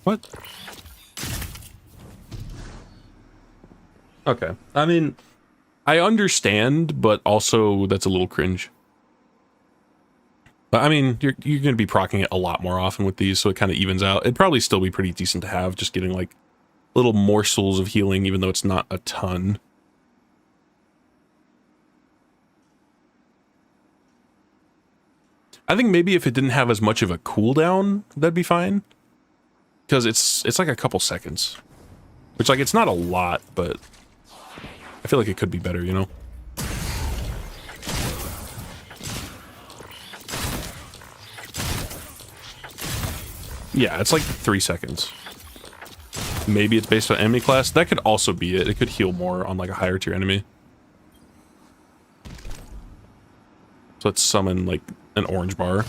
What? Okay. I mean, I understand, but also that's a little cringe. But I mean, you're going to be proccing it a lot more often with these, so it kind of evens out. It'd probably still be pretty decent to have, just getting like little morsels of healing, even though it's not a ton. I think maybe if it didn't have as much of a cooldown, that'd be fine. Because it's like a couple seconds. Which, like, it's not a lot, but I feel like it could be better, you know? Yeah, it's like 3 seconds. Maybe it's based on enemy class. That could also be it. It could heal more on, like, a higher tier enemy. So let's summon, like, an orange bar.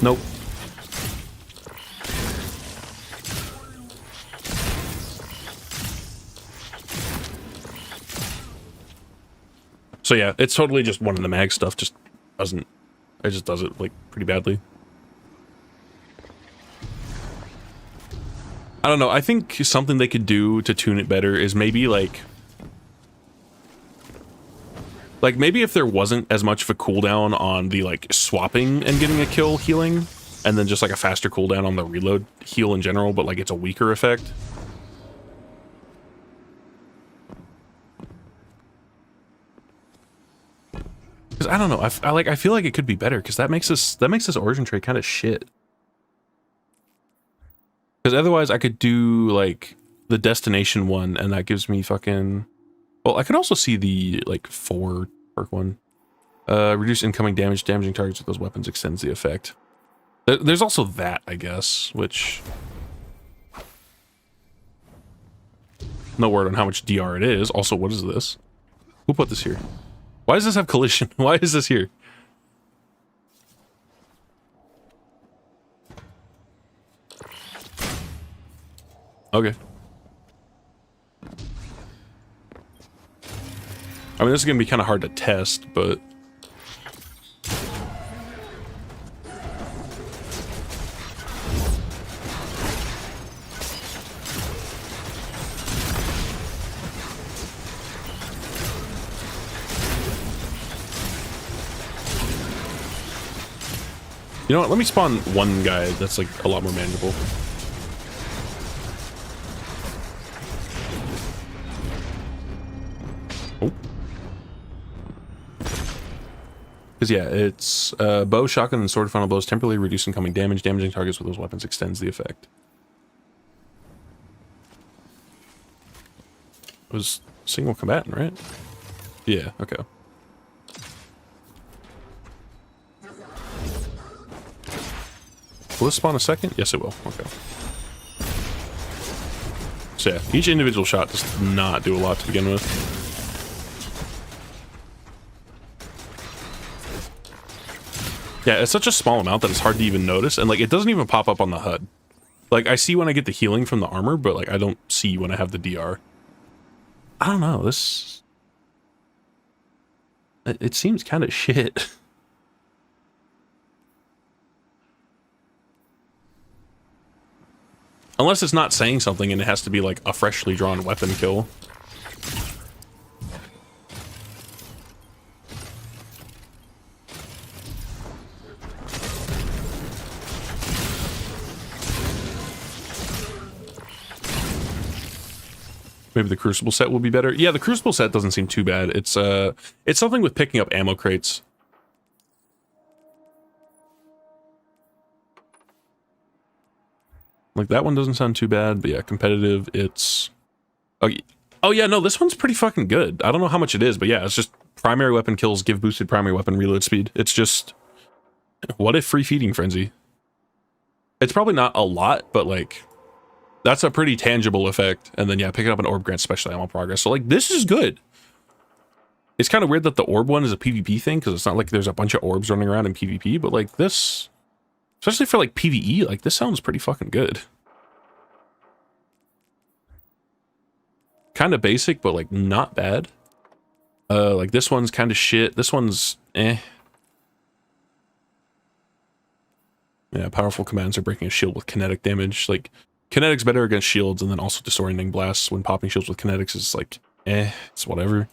Nope. So yeah, it's totally just 1 in the mag stuff, just doesn't... It just does it, like, pretty badly. I don't know, I think something they could do to tune it better is maybe, like... Like, maybe if there wasn't as much of a cooldown on the, like, swapping and getting a kill healing, and then just, like, a faster cooldown on the reload heal in general, but, like, it's a weaker effect. Because, I don't know, I feel like it could be better, because that makes this origin tray kind of shit. Because otherwise I could do, like, the destination one, and that gives me fucking... Well, I could also see the, like, 4 perk one. Reduce incoming damage. Damaging targets with those weapons extends the effect. There's also that, I guess, which... No word on how much DR it is. Also, what is this? Who put this here? Why does this have collision? Why is this here? Okay. I mean, this is going to be kind of hard to test, but... You know what, let me spawn one guy that's like a lot more manageable. Oh. Because, yeah, it's bow, shotgun, and sword final blows temporarily reduce incoming damage. Damaging targets with those weapons extends the effect. It was single combatant, right? Yeah, okay. Will this spawn a second? Yes, it will. Okay. So, yeah, each individual shot does not do a lot to begin with. Yeah, it's such a small amount that it's hard to even notice, and like it doesn't even pop up on the HUD. Like I see when I get the healing from the armor, but like I don't see when I have the DR. I don't know, this... It seems kind of shit. Unless it's not saying something and it has to be like a freshly drawn weapon kill. Maybe the Crucible set will be better. Yeah, the Crucible set doesn't seem too bad. It's something with picking up ammo crates. Like that one doesn't sound too bad, but yeah, competitive, it's... Oh yeah, no, this one's pretty fucking good. I don't know how much it is, but yeah, it's just primary weapon kills give boosted primary weapon reload speed. It's just... What if free feeding frenzy? It's probably not a lot, but like... That's a pretty tangible effect. And then, yeah, picking up an orb grants special ammo progress. So, like, this is good. It's kind of weird that the orb one is a PvP thing, because it's not like there's a bunch of orbs running around in PvP, but, like, this... Especially for, like, PvE, like, this sounds pretty fucking good. Kind of basic, but, like, not bad. Like, this one's kind of shit. This one's eh. Yeah, powerful commands are breaking a shield with kinetic damage. Like... Kinetic's better against shields, and then also disorienting blasts when popping shields with kinetics is like, it's whatever.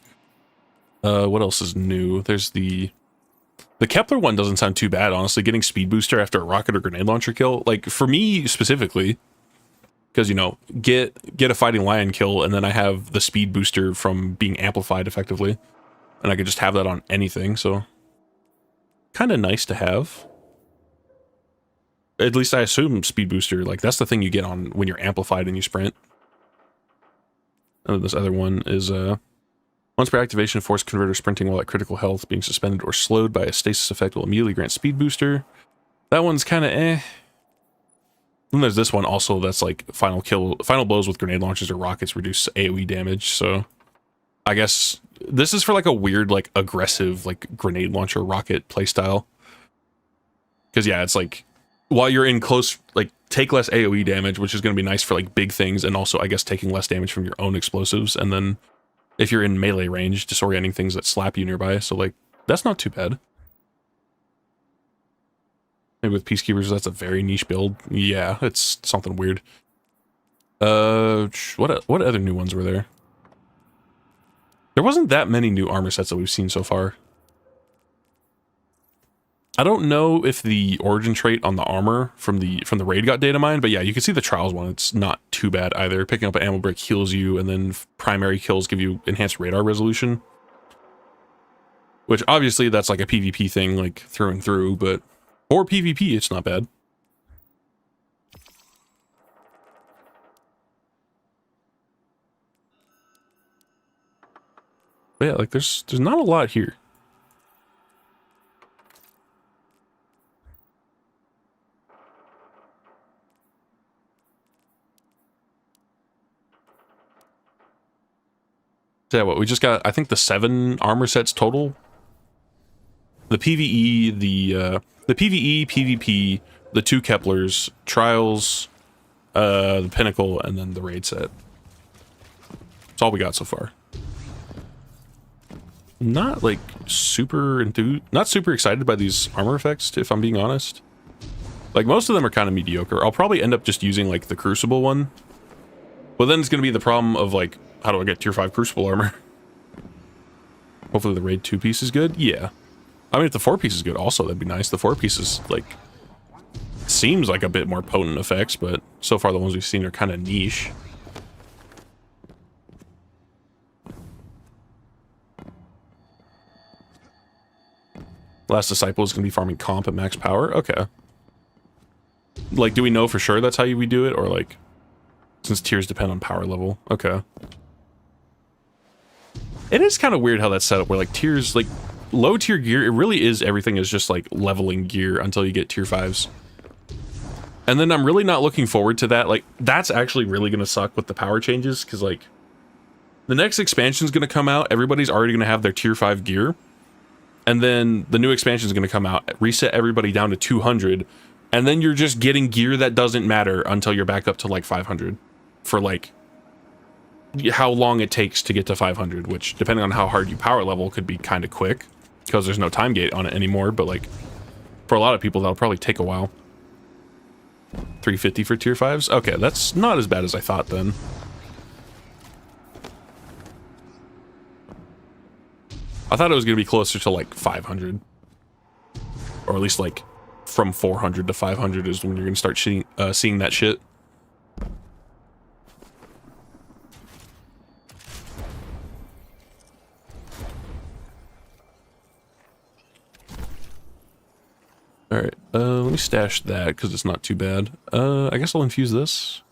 What else is new? There's the Kepler one doesn't sound too bad, honestly. Getting speed booster after a rocket or grenade launcher kill, like for me specifically, because you know, get a fighting lion kill, and then I have the speed booster from being amplified effectively, and I could just have that on anything. So, kind of nice to have. At least I assume speed booster, like that's the thing you get on when you're amplified and you sprint. And this other one is once per activation, force converter sprinting while at critical health being suspended or slowed by a stasis effect will immediately grant speed booster. That one's kind of eh. Then there's this one also that's like final blows with grenade launchers or rockets reduce AoE damage. So I guess this is for like a weird like aggressive like grenade launcher rocket playstyle. Because yeah, it's like while you're in close, like, take less AoE damage, which is going to be nice for, like, big things, and also, I guess, taking less damage from your own explosives, and then, if you're in melee range, disorienting things that slap you nearby, so, like, that's not too bad. Maybe with Peacekeepers, that's a very niche build. Yeah, it's something weird. What other new ones were there? There wasn't that many new armor sets that we've seen so far. I don't know if the origin trait on the armor from the raid got data mined, but yeah, you can see the trials one. It's not too bad either. Picking up an ammo brick heals you, and then primary kills give you enhanced radar resolution. Which obviously that's like a PvP thing, like through and through, but for PvP it's not bad. But yeah, like there's not a lot here. So yeah, what we just got, I think the 7 armor sets total. The PvE, the PvE, PvP, the 2 Keplers, trials, the pinnacle, and then the raid set. That's all we got so far. Not like super not super excited by these armor effects, if I'm being honest. Like most of them are kind of mediocre. I'll probably end up just using like the Crucible one. But then it's going to be the problem of like, how do I get tier 5 Crucible armor? Hopefully the raid 2 piece is good. Yeah. I mean, if the 4 piece is good also, that'd be nice. The 4 piece is like, seems like a bit more potent effects, but so far the ones we've seen are kind of niche. Last Disciple is going to be farming comp at max power. Okay. Like, do we know for sure that's how we do it? Or, like, since tiers depend on power level? Okay. It is kind of weird how that's set up, where, like, tiers, like, low tier gear, it really is, everything is just, like, leveling gear until you get tier 5s. And then I'm really not looking forward to that. Like, that's actually really going to suck with the power changes, because, like, the next expansion is going to come out, everybody's already going to have their tier 5 gear, and then the new expansion is going to come out, reset everybody down to 200, and then you're just getting gear that doesn't matter until you're back up to, like, 500, for, like, how long it takes to get to 500, which, depending on how hard you power level, could be kind of quick, because there's no time gate on it anymore, but, like, for a lot of people, that'll probably take a while. 350 for tier 5s? Okay, that's not as bad as I thought, then. I thought it was going to be closer to, like, 500. Or at least, like, from 400 to 500 is when you're going to start seeing that shit. Alright, let me stash that, because it's not too bad. I guess I'll infuse this.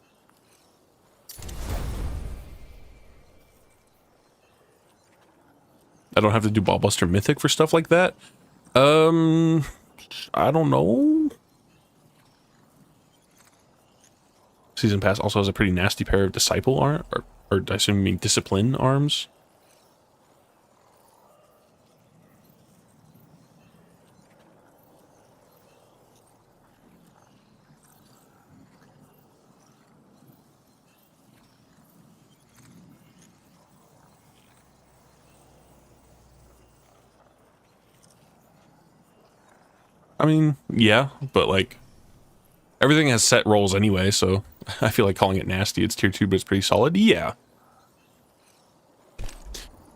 I don't have to do Ballbuster Mythic for stuff like that. I don't know. Season Pass also has a pretty nasty pair of Disciple arm, or I assume you mean Discipline arms. I mean, yeah, but like, everything has set rolls anyway, so I feel like calling it nasty. It's tier 2, but it's pretty solid. Yeah.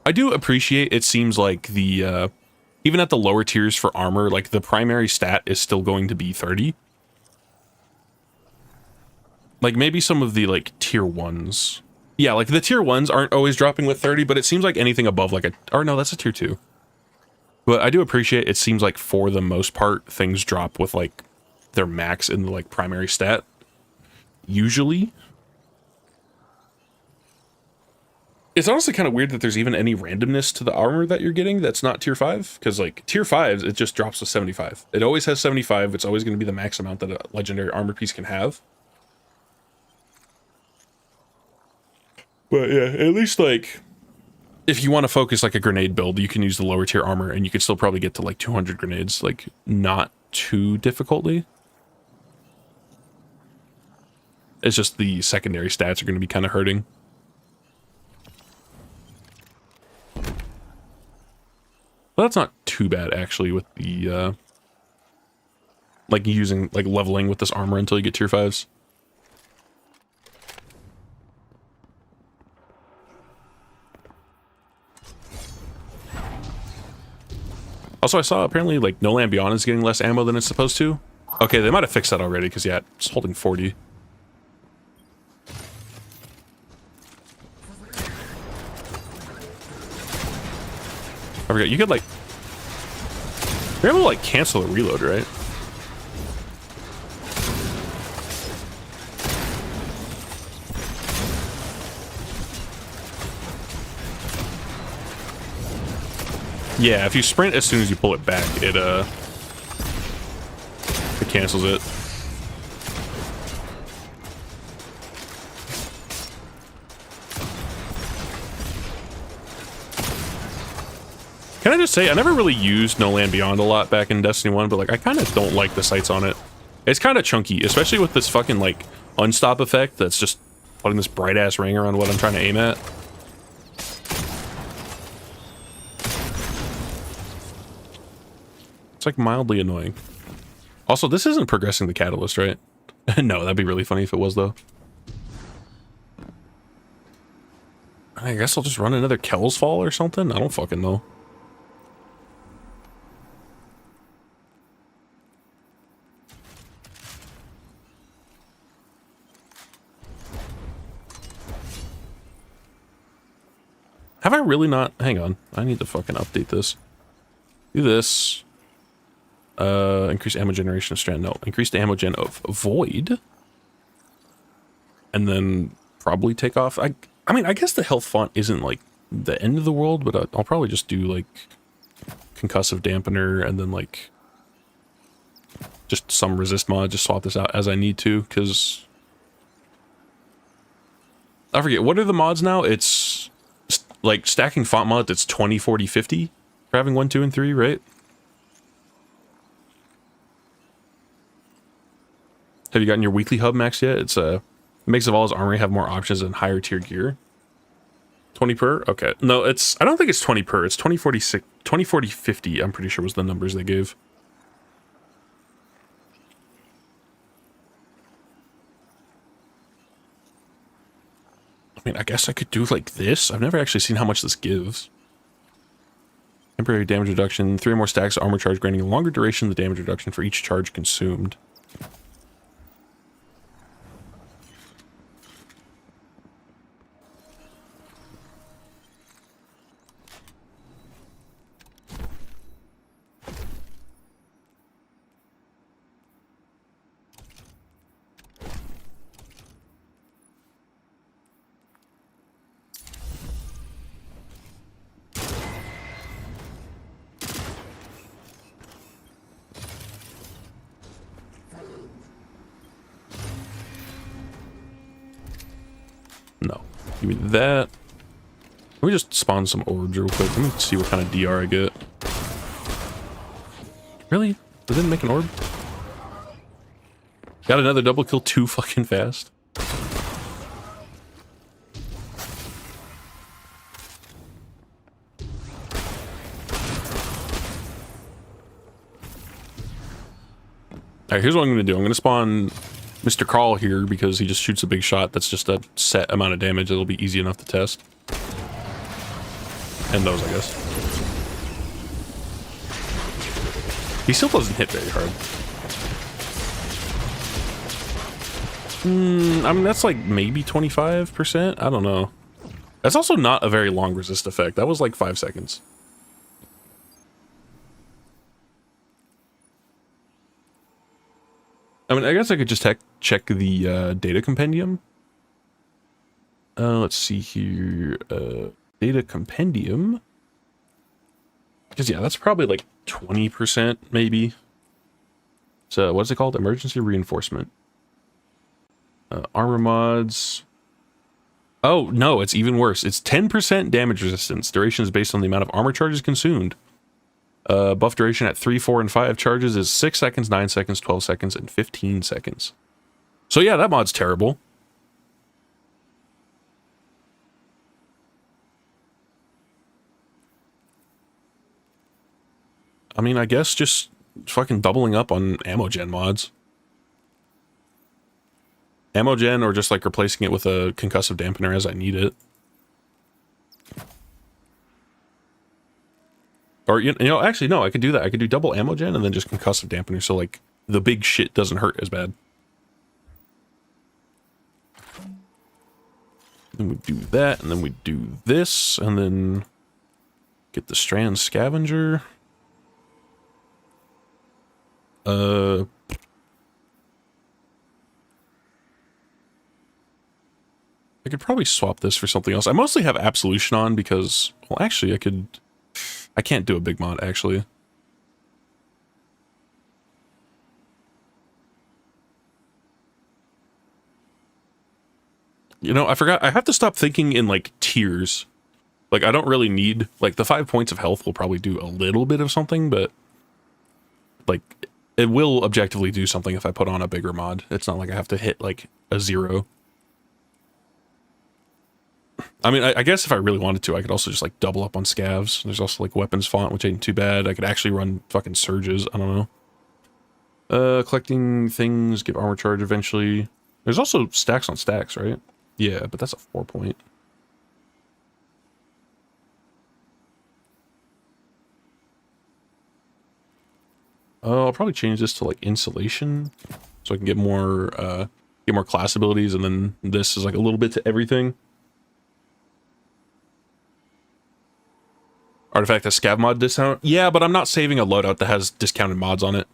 I do appreciate, it seems like the, even at the lower tiers for armor, like the primary stat is still going to be 30. Like maybe some of the like tier 1s. Yeah, like the tier 1s aren't always dropping with 30, but it seems like anything above like a, or no, that's a tier 2. But I do appreciate, it seems like for the most part, things drop with like their max in the like primary stat. Usually. It's honestly kind of weird that there's even any randomness to the armor that you're getting that's not tier 5. Because like tier 5s, it just drops to 75. It always has 75. It's always going to be the max amount that a legendary armor piece can have. But yeah, at least like, if you want to focus like a grenade build, you can use the lower tier armor and you could still probably get to like 200 grenades, like not too difficultly. It's just the secondary stats are going to be kind of hurting. But that's not too bad actually with the, like using, like leveling with this armor until you get tier 5s. Also, I saw apparently like no Ambient is getting less ammo than it's supposed to. Okay, they might have fixed that already because yeah, it's holding 40. I forgot, you could like, you're able to like cancel a reload, right? Yeah, if you sprint as soon as you pull it back, it cancels it. Can I just say, I never really used No Land Beyond a lot back in Destiny 1, but like I kind of don't like the sights on it. It's kind of chunky, especially with this fucking like unstop effect that's just putting this bright ass ring around what I'm trying to aim at. It's like mildly annoying. Also, this isn't progressing the catalyst, right? No, that'd be really funny if it was, though. I guess I'll just run another Kel's Fall or something? I don't fucking know. Have I really not? Hang on. I need to fucking update this. Do this. Increase ammo generation of strand. No, increase the ammo gen of void. And then probably take off. I mean, I guess the health font isn't like the end of the world, but I'll probably just do like concussive dampener and then like just some resist mod. Just swap this out as I need to, because I forget, what are the mods now? It's like stacking font mods. It's 20, 40, 50 for having 1, 2, and 3, right? Have you gotten your weekly hub max yet? It's it makes Zavala's armory have more options and higher tier gear. 20 per? Okay. No, I don't think it's 20 per. It's 20, 40, 20, 40, 50. I'm pretty sure was the numbers they gave. I mean, I guess I could do like this. I've never actually seen how much this gives. Temporary damage reduction. 3 more stacks of armor charge, granting a longer duration of the damage reduction for each charge consumed. No. Give me that. Let me just spawn some orbs real quick. Let me see what kind of DR I get. Really? They didn't make an orb? Got another double kill too fucking fast. Alright, here's what I'm going to do. I'm going to spawn Mr. Carl here because he just shoots a big shot. That's just a set amount of damage. It'll be easy enough to test. And those, I guess. He still doesn't hit very hard. I mean, that's like maybe 25%. I don't know. That's also not a very long resist effect. That was like 5 seconds. I mean, I guess I could just check the data compendium. Let's see here. Data compendium. Because, yeah, that's probably like 20% maybe. So, what's it called? Emergency reinforcement. Armor mods. Oh, no, it's even worse. It's 10% damage resistance. Duration is based on the amount of armor charges consumed. Buff duration at 3, 4, and 5 charges is 6 seconds, 9 seconds, 12 seconds, and 15 seconds. So yeah, that mod's terrible. I mean, I guess just fucking doubling up on ammo gen mods. Ammo gen, or just like replacing it with a concussive dampener as I need it. Or, you know, actually, no, I could do that. I could do double ammo gen and then just concussive dampener, so, like, the big shit doesn't hurt as bad. Then we do that, and then we do this, and then get the strand scavenger. I could probably swap this for something else. I mostly have Absolution on because, well, actually, I can't do a big mod, actually. You know, I forgot. I have to stop thinking in, like, tiers. Like, I don't really need... Like, the 5 points of health will probably do a little bit of something, but... Like, it will objectively do something if I put on a bigger mod. It's not like I have to hit, like, a 0. I mean, I guess if I really wanted to, I could also just, like, double up on scavs. There's also, like, weapons font, which ain't too bad. I could actually run fucking surges. I don't know. Collecting things, give armor charge eventually. There's also stacks on stacks, right? Yeah, but that's a 4 point. I'll probably change this to, like, insulation. So I can get more class abilities, and then this is, like, a little bit to everything. Artifact has scav mod discount. Yeah, but I'm not saving a loadout that has discounted mods on it.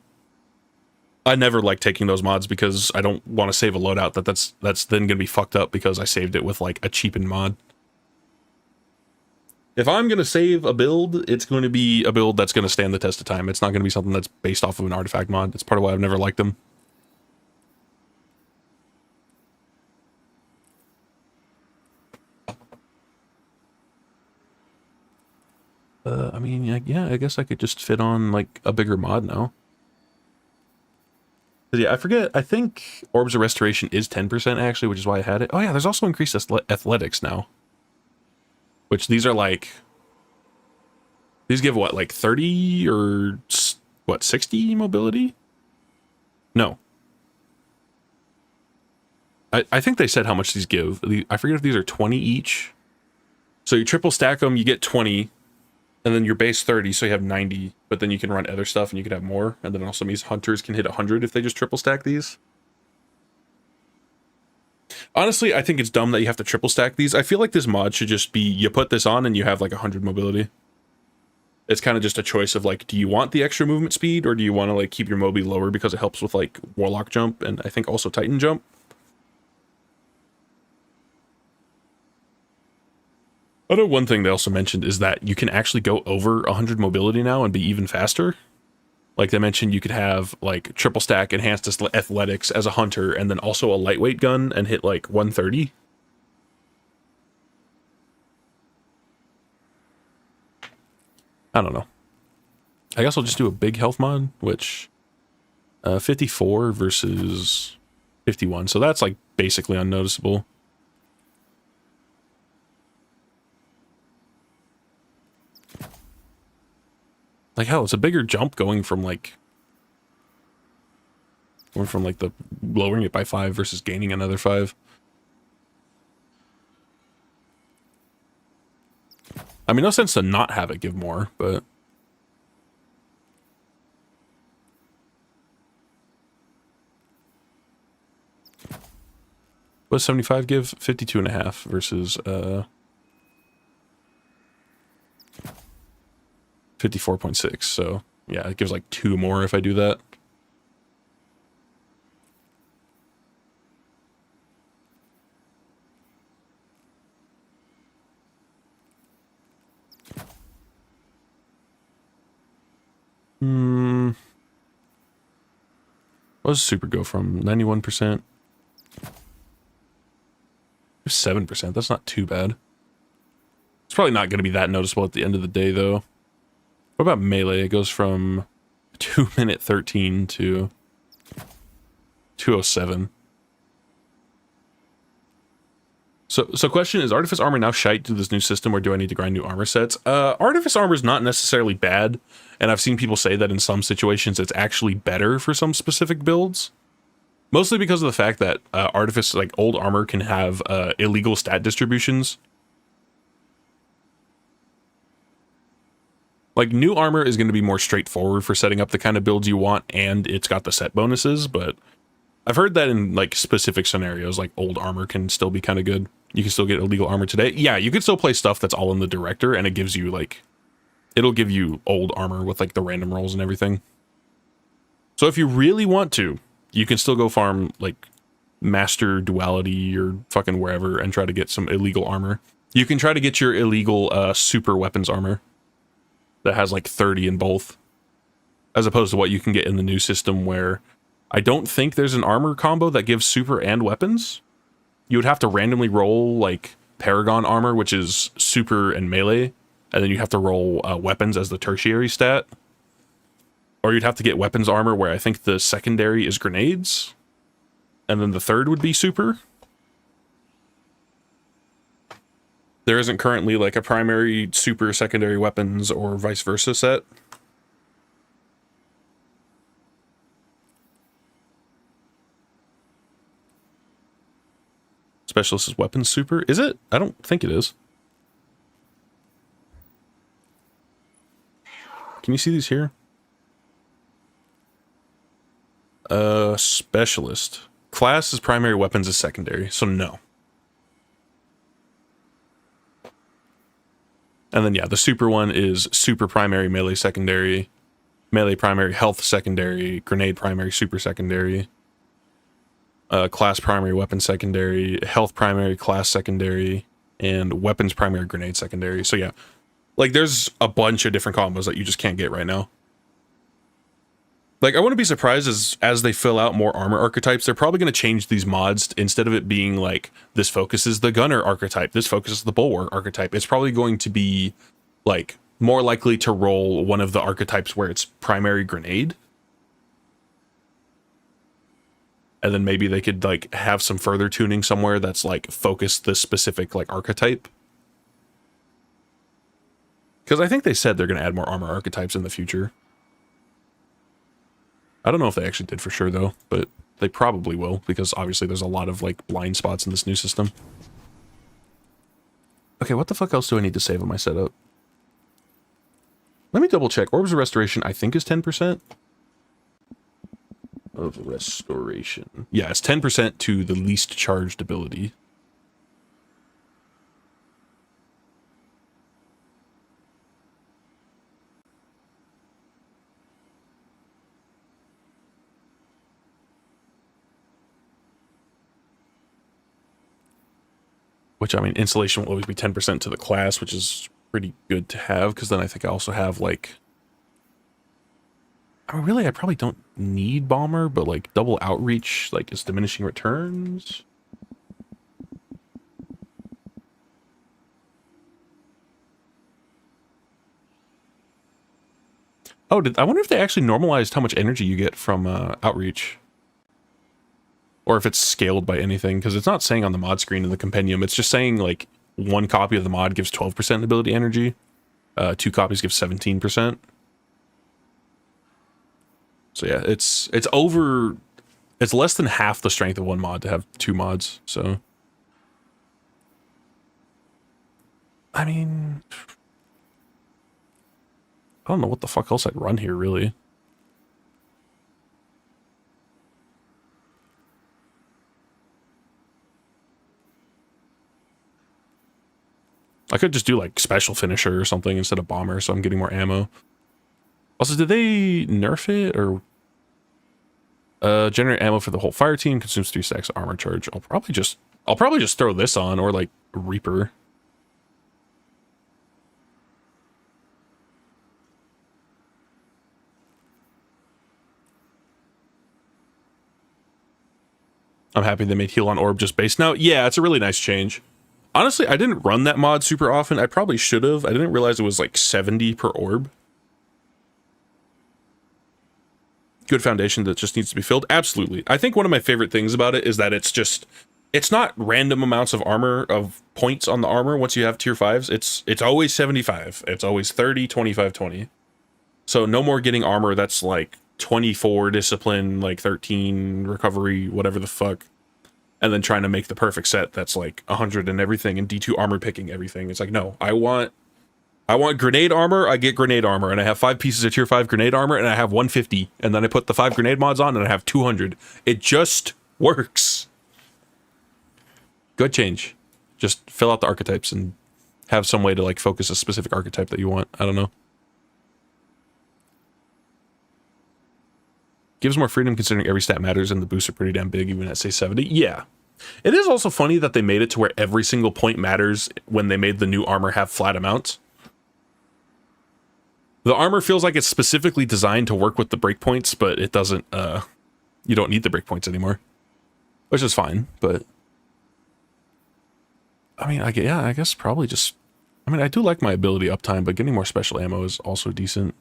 I never like taking those mods because I don't want to save a loadout that's then going to be fucked up because I saved it with like a cheapened mod. If I'm going to save a build, it's going to be a build that's going to stand the test of time. It's not going to be something that's based off of an artifact mod. That's part of why I've never liked them. I mean, yeah, I guess I could just fit on like a bigger mod now. But yeah, I forget. I think Orbs of Restoration is 10% actually, which is why I had it. Oh yeah, there's also increased athletics now. Which these are like... These give what, like 30 or what, 60 mobility? No. I think they said how much these give. I forget if these are 20 each. So you triple stack them, you get 20. And then your base 30, so you have 90, but then you can run other stuff and you can have more. And then also means hunters can hit 100 if they just triple stack these. Honestly, I think it's dumb that you have to triple stack these. I feel like this mod should just be, you put this on and you have like 100 mobility. It's kind of just a choice of like, do you want the extra movement speed or do you want to like keep your mobi lower because it helps with like Warlock jump and I think also Titan jump? I know one thing they also mentioned is that you can actually go over 100 mobility now and be even faster. Like they mentioned, you could have like triple stack enhanced athletics as a hunter and then also a lightweight gun and hit like 130. I don't know. I guess I'll just do a big health mod, which 54 versus 51. So that's like basically unnoticeable. Like hell, it's a bigger jump going from the lowering it by 5 versus gaining another 5. I mean, no sense to not have it give more, but what does 75 give? 52.5 versus 54.6, so yeah, it gives like 2 more if I do that. What does super go from? 91%? 7%, that's not too bad. It's probably not going to be that noticeable at the end of the day, though. What about melee? It goes from 2 minute 13 to 207. So question is, Artifice Armor now shite to this new system, or do I need to grind new armor sets? Artifice Armor is not necessarily bad, and I've seen people say that in some situations it's actually better for some specific builds. Mostly because of the fact that Artifice, like old armor, can have illegal stat distributions. Like, new armor is going to be more straightforward for setting up the kind of builds you want, and it's got the set bonuses, but I've heard that in, like, specific scenarios, like, old armor can still be kind of good. You can still get illegal armor today. Yeah, you can still play stuff that's all in the director, and it gives you, like, it'll give you old armor with, like, the random rolls and everything. So if you really want to, you can still go farm, like, Master Duality or fucking wherever and try to get some illegal armor. You can try to get your illegal super weapons armor that has like 30 in both, as opposed to what you can get in the new system, where I don't think there's an armor combo that gives super and weapons. You would have to randomly roll like Paragon armor, which is super and melee, and then you have to roll weapons as the tertiary stat. Or you'd have to get weapons armor where I think the secondary is grenades, and then the third would be super. There isn't currently like a primary, super, secondary weapons or vice versa set. Specialist is weapons super. Is it? I don't think it is. Can you see these here? Specialist. Class is primary, weapons is secondary, so no. And then, yeah, the super one is super primary, melee secondary, melee primary, health secondary, grenade primary, super secondary, class primary, weapon secondary, health primary, class secondary, and weapons primary, grenade secondary. So yeah, like there's a bunch of different combos that you just can't get right now. Like I wouldn't be surprised as they fill out more armor archetypes, they're probably going to change these mods. Instead of it being like, this focuses the gunner archetype, this focuses the bulwark archetype, it's probably going to be like more likely to roll one of the archetypes where it's primary grenade. And then maybe they could like have some further tuning somewhere that's like focused this specific like archetype. Because I think they said they're going to add more armor archetypes in the future. I don't know if they actually did for sure though, but they probably will, because obviously there's a lot of like blind spots in this new system. Okay, what the fuck else do I need to save on my setup? Let me double check. Orbs of Restoration I think is 10%. Of restoration. Yeah, it's 10% to the least charged ability. Which, I mean, insulation will always be 10% to the class, which is pretty good to have, because then I think I also have, like... I mean, really, I probably don't need Bomber, but, like, double outreach, like, is diminishing returns. Oh, I wonder if they actually normalized how much energy you get from outreach. Or if it's scaled by anything, because it's not saying on the mod screen in the compendium. It's just saying, like, one copy of the mod gives 12% ability energy. 2 copies give 17%. So yeah, it's less than half the strength of one mod to have 2 mods, so. I mean, I don't know what the fuck else I'd run here, really. I could just do like special finisher or something instead of bomber, so I'm getting more ammo. Also, did they nerf it or generate ammo for the whole fire team? Consumes 3 stacks of armor charge. I'll probably just throw this on, or like Reaper. I'm happy they made heal on orb just base now. Yeah, it's a really nice change. Honestly, I didn't run that mod super often. I probably should have. I didn't realize it was like 70 per orb. Good foundation that just needs to be filled. Absolutely. I think one of my favorite things about it is that it's not random amounts of armor, of points on the armor once you have tier 5s. It's always 75. It's always 30, 25, 20. So no more getting armor that's like 24 discipline, like 13 recovery, whatever the fuck. And then trying to make the perfect set that's like 100 and everything, and D2 armor picking everything. It's like, no, I want grenade armor, I get grenade armor, and I have 5 pieces of tier 5 grenade armor, and I have 150, and then I put the 5 grenade mods on, and I have 200. It just works. Good change. Just fill out the archetypes and have some way to like focus a specific archetype that you want. I don't know. Gives more freedom considering every stat matters, and the boosts are pretty damn big even at say 70. Yeah. It is also funny that they made it to where every single point matters when they made the new armor have flat amounts. The armor feels like it's specifically designed to work with the breakpoints, but it doesn't, you don't need the breakpoints anymore. Which is fine, but... I mean, I guess probably just... I mean, I do like my ability uptime, but getting more special ammo is also decent.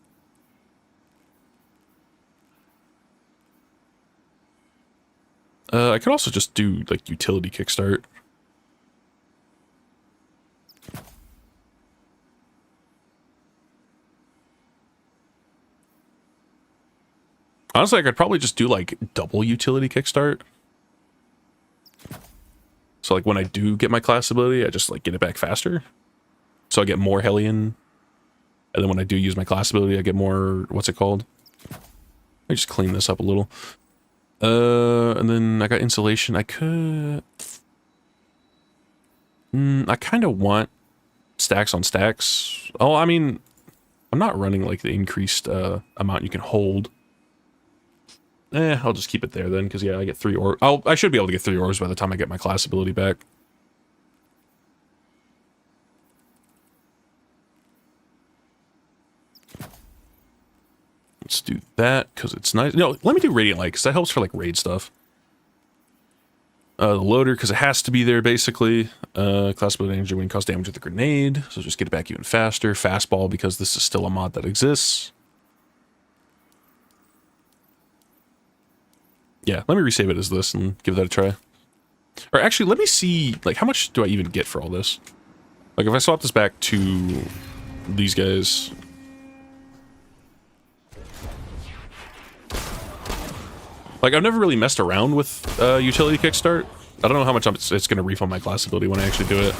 I could also just do, like, utility kickstart. Honestly, I could probably just do, like, double utility kickstart. So, like, when I do get my class ability, I just, like, get it back faster. So I get more Hellion. And then when I do use my class ability, I get more... What's it called? Let me just clean this up a little. And then I got insulation. I could... I kind of want stacks on stacks. Oh, I mean, I'm not running like the increased amount you can hold. I'll just keep it there then, because yeah, I get 3 orbs. I should be able to get 3 orbs by the time I get my class ability back. Let's do that, because it's nice. No, let me do Radiant Light, because that helps for like raid stuff. The loader, because it has to be there, basically. Class ability energy when cause damage with the grenade, so just get it back even faster. Fastball, because this is still a mod that exists. Yeah, let me resave it as this and give that a try. Or actually, let me see, like, how much do I even get for all this? Like, if I swap this back to these guys... Like, I've never really messed around with utility kickstart. I don't know how much it's going to refund my class ability when I actually do it.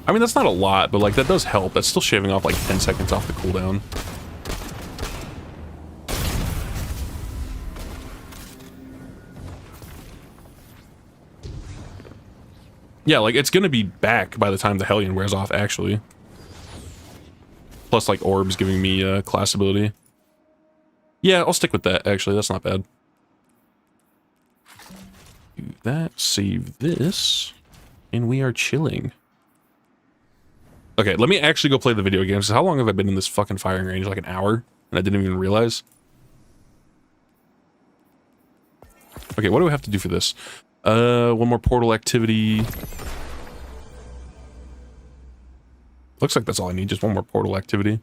I mean, that's not a lot, but like that does help. That's still shaving off like 10 seconds off the cooldown. Yeah, like it's gonna be back by the time the Hellion wears off, actually. Plus like orbs giving me class ability. Yeah, I'll stick with that, actually. That's not bad. Do that, save this, and we are chilling. Okay, let me actually go play the video games. How long have I been in this fucking firing range? Like an hour? And I didn't even realize. Okay, what do we have to do for this? One more portal activity. Looks like that's all I need, just one more portal activity.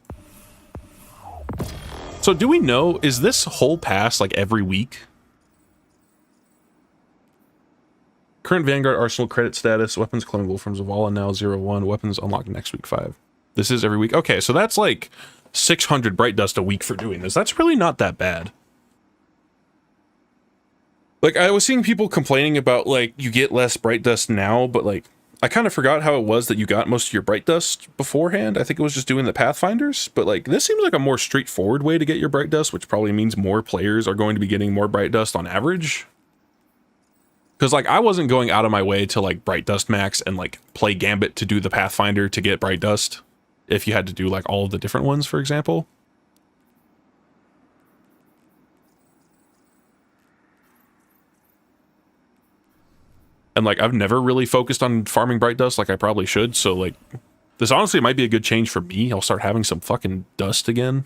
So do we know, is this whole pass like every week? Current Vanguard Arsenal credit status, weapons clone Wolfram Zavala now 0-1, weapons unlocked next week 5. This is every week. Okay, so that's like 600 Bright Dust a week for doing this. That's really not that bad. Like, I was seeing people complaining about, like, you get less Bright Dust now, but, like, I kind of forgot how it was that you got most of your Bright Dust beforehand. I think it was just doing the Pathfinders, but, like, this seems like a more straightforward way to get your Bright Dust, which probably means more players are going to be getting more Bright Dust on average. Because, like, I wasn't going out of my way to, like, Bright Dust max and, like, play Gambit to do the Pathfinder to get Bright Dust. If you had to do, like, all of the different ones, for example. And, like, I've never really focused on farming Bright Dust like I probably should. So, like, this honestly might be a good change for me. I'll start having some fucking dust again.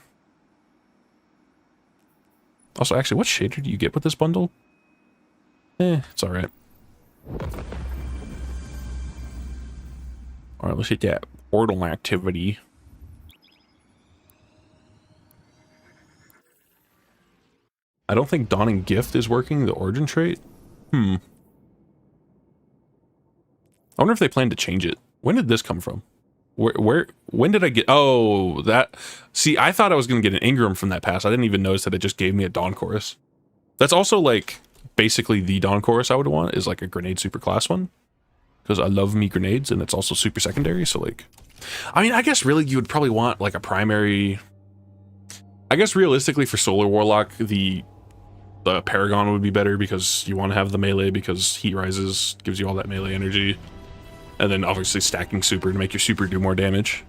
Also, actually, what shader do you get with this bundle? It's alright. Alright, let's hit that portal activity. I don't think Dawning Gift is working, the origin trait. I wonder if they plan to change it. When did this come from? When did I get... Oh, that... See, I thought I was going to get an Ingram from that pass. I didn't even notice that it just gave me a Dawn Chorus. That's also, like... Basically, the Dawn Chorus I would want is like a grenade super class one. Because I love me grenades, and it's also super secondary, so like... I mean, I guess really you would probably want like a primary... I guess realistically for Solar Warlock, the Paragon would be better because you want to have the melee because Heat Rises gives you all that melee energy. And then obviously stacking super to make your super do more damage.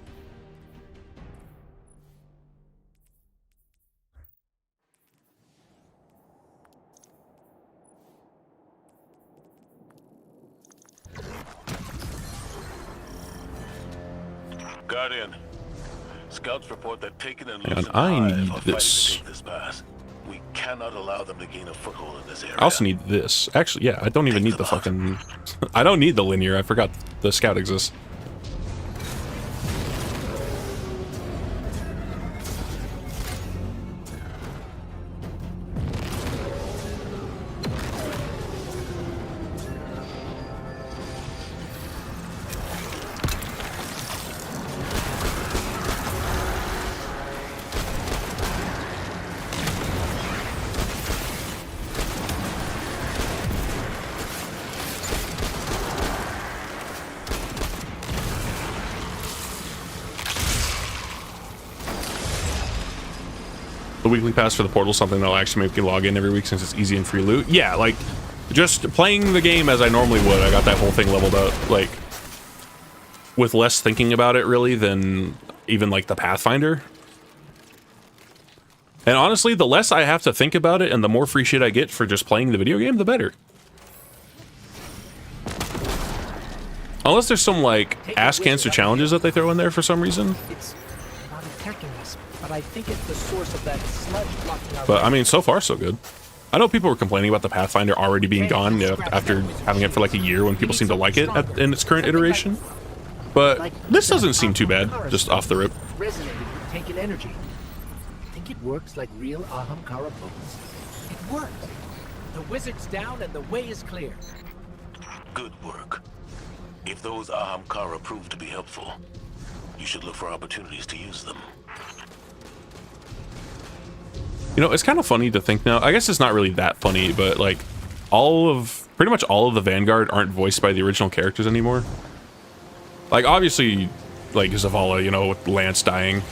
Guardian, scouts report that Taken and And Lucent I Hive need are fighting this. to take this pass. We cannot allow them to gain a foothold in this area. I also need this. Actually, yeah, I don't even need the fucking... I don't need the linear. I forgot the scout exists. The weekly pass for the portal is something that'll actually make you log in every week since it's easy and free loot. Yeah, like, just playing the game as I normally would. I got that whole thing leveled up, like, with less thinking about it, really, than even, like, the Pathfinder. And honestly, the less I have to think about it and the more free shit I get for just playing the video game, the better. Unless there's some, like, ass cancer challenges that they throw in there for some reason. It's not attacking us, but I think it's the source of that sludge blocking our But, I mean, so far, so good. I know people were complaining about the Pathfinder already being gone, you know, after having it for, like, a year when people seem to like it in its current iteration. But this doesn't seem too bad, just off the rip. Resonated with taken energy. I think it works like real Ahamkara bones. It worked. The wizard's down and the way is clear. Good work. If those Ahamkara prove to be helpful, you should look for opportunities to use them. You know, it's kind of funny to think now. I guess it's not really that funny, but like pretty much all of the Vanguard aren't voiced by the original characters anymore. Like, obviously, like Zavala, you know, with Lance dying.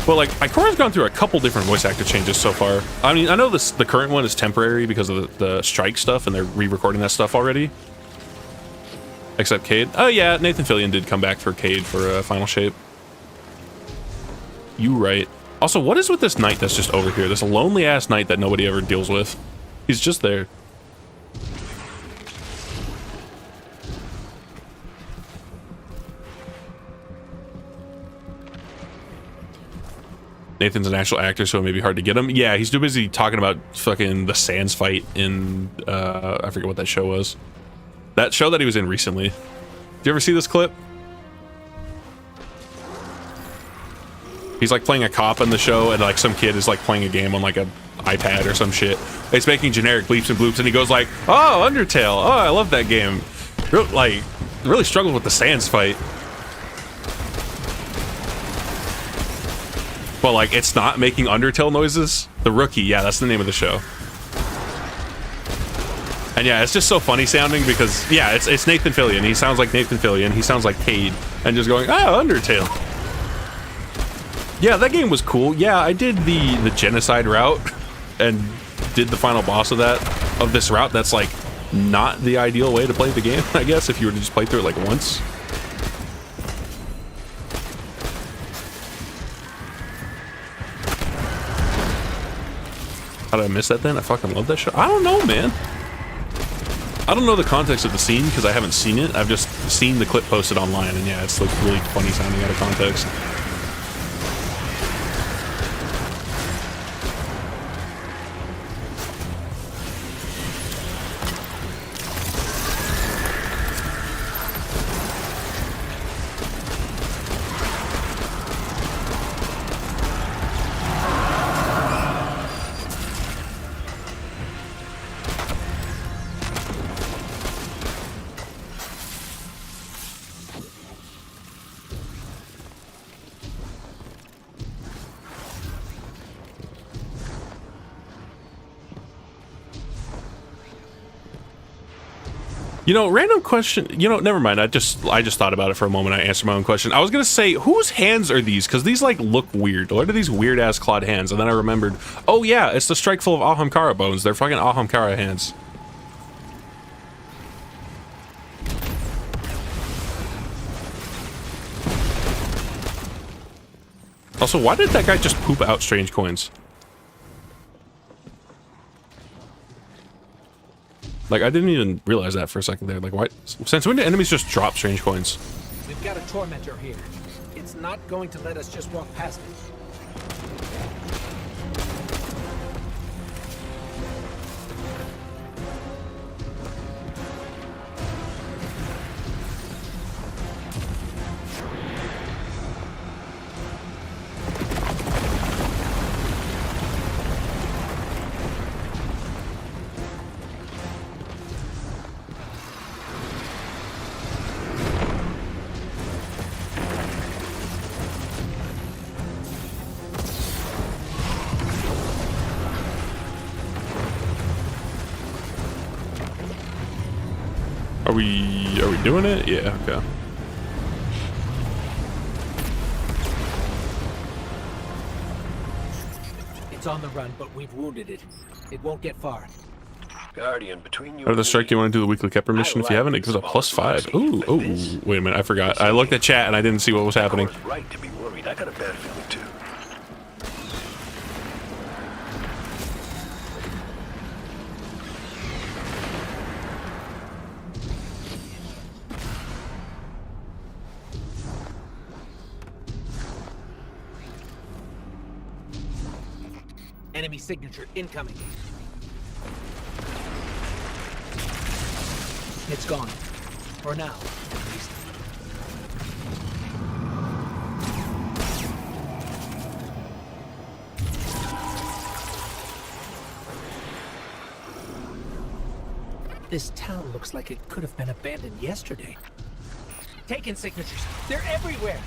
But like, Icora's gone through a couple different voice actor changes so far. I mean, I know the current one is temporary because of the strike stuff, and they're re-recording that stuff already. Except Cade. Oh yeah, Nathan Fillion did come back for Cade for Final Shape. You right. Also, what is with this knight that's just over here? This lonely ass knight that nobody ever deals with. He's just there. Nathan's an actual actor, so it may be hard to get him. Yeah, he's too busy talking about fucking the Sands fight in I forget what that show was. That show that he was in recently. Did you ever see this clip? He's like playing a cop in the show, and like some kid is like playing a game on like a iPad or some shit. It's making generic bleeps and bloops, and he goes like, "Oh, Undertale! Oh, I love that game." Really struggled with the Sands fight. But like, it's not making Undertale noises. The Rookie, yeah, that's the name of the show. And yeah, it's just so funny sounding because yeah, it's Nathan Fillion. He sounds like Nathan Fillion. He sounds like Cade, and just going, "Oh, Undertale." Yeah, that game was cool. Yeah, I did the genocide route and did the final boss of this route. That's like not the ideal way to play the game, I guess, if you were to just play through it like once. How did I miss that then? I fucking love that show. I don't know, man. I don't know the context of the scene because I haven't seen it. I've just seen the clip posted online, and yeah, it's like really funny sounding out of context. You know, random question. You know, never mind. I just thought about it for a moment. I answered my own question. I was gonna say, whose hands are these? Because these like look weird. What are these weird ass clawed hands? And then I remembered, oh yeah, it's the strike full of Ahamkara bones. They're fucking Ahamkara hands. Also, why did that guy just poop out strange coins? Like, I didn't even realize that for a second there. Like, why? Since when do enemies just drop strange coins? We've got a tormentor here. It's not going to let us just walk past it. Are we doing it? Yeah, okay. It's on the run, but we've wounded it. It won't get far. Guardian, between you Or and the strike, me, you want to do the weekly Kepler mission? If you haven't, it gives a +5. Ooh, oh, wait a minute, I forgot. I looked at chat and I didn't see what was happening. Encore's right to be worried. I got a bad feeling too. Enemy signature incoming. It's gone. For now, at least. This town looks like it could have been abandoned yesterday. Taken signatures. They're everywhere.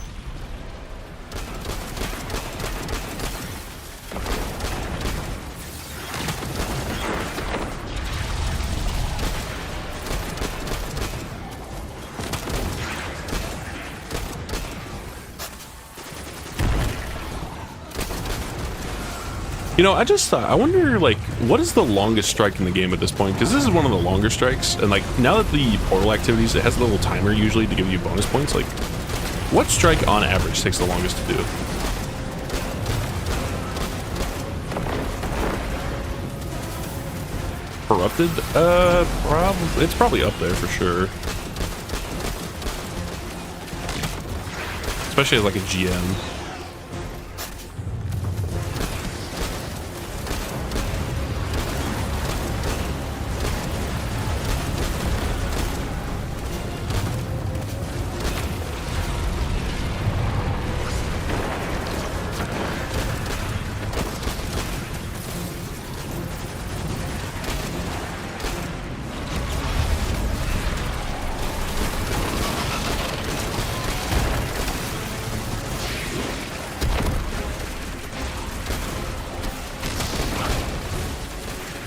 You know, I just thought, I wonder, like, what is the longest strike in the game at this point? Because this is one of the longer strikes, and, like, now that the portal activities, it has a little timer usually to give you bonus points. Like, what strike on average takes the longest to do? Corrupted? It's probably up there for sure. Especially as, like, a GM.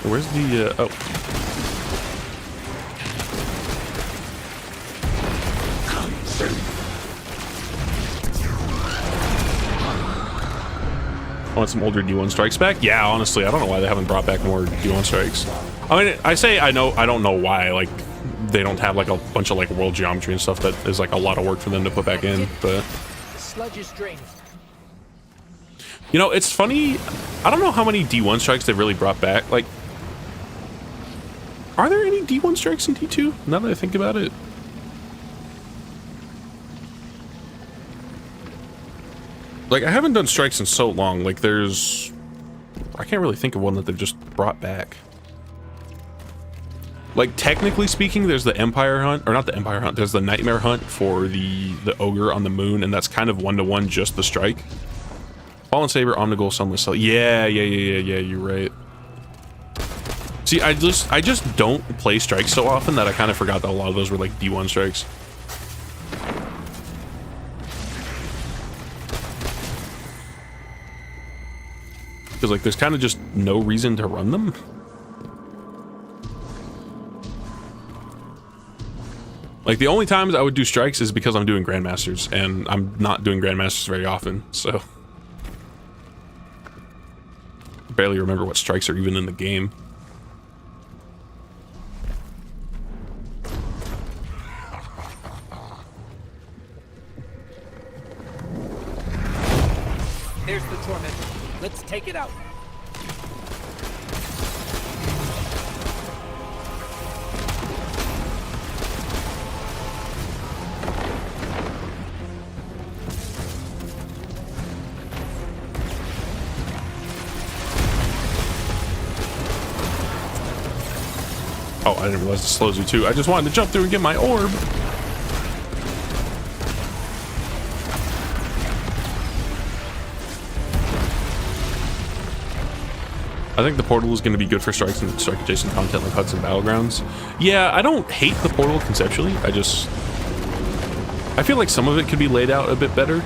Where's the, oh. I want some older D1 strikes back? Yeah, honestly, I don't know why they haven't brought back more D1 strikes. I mean, I don't know why, like, they don't have, like, a bunch of, like, world geometry and stuff that is, like, a lot of work for them to put back in, but... The sludge is drained. You know, it's funny, I don't know how many D1 strikes they've really brought back, like... Are there any D1 strikes in D2? Now that I think about it. Like, I haven't done strikes in so long. Like, there's... I can't really think of one that they've just brought back. Like, technically speaking, there's the Empire Hunt. Or not the Empire Hunt. There's the Nightmare Hunt for the Ogre on the moon. And that's kind of one-to-one just the strike. Fallen Saber, Omnigul, Sunless Cell. Yeah, you're right. See, I just don't play strikes so often that I kind of forgot that a lot of those were like D1 strikes. Because like there's kind of just no reason to run them. Like the only times I would do strikes is because I'm doing Grandmasters, and I'm not doing Grandmasters very often, so. Barely remember what strikes are even in the game. There's the torment. Let's take it out. Oh, I didn't realize it slows you too. I just wanted to jump through and get my orb. I think the portal is going to be good for strikes and strike adjacent content like Hudson Battlegrounds. Yeah, I don't hate the portal conceptually. I feel like some of it could be laid out a bit better.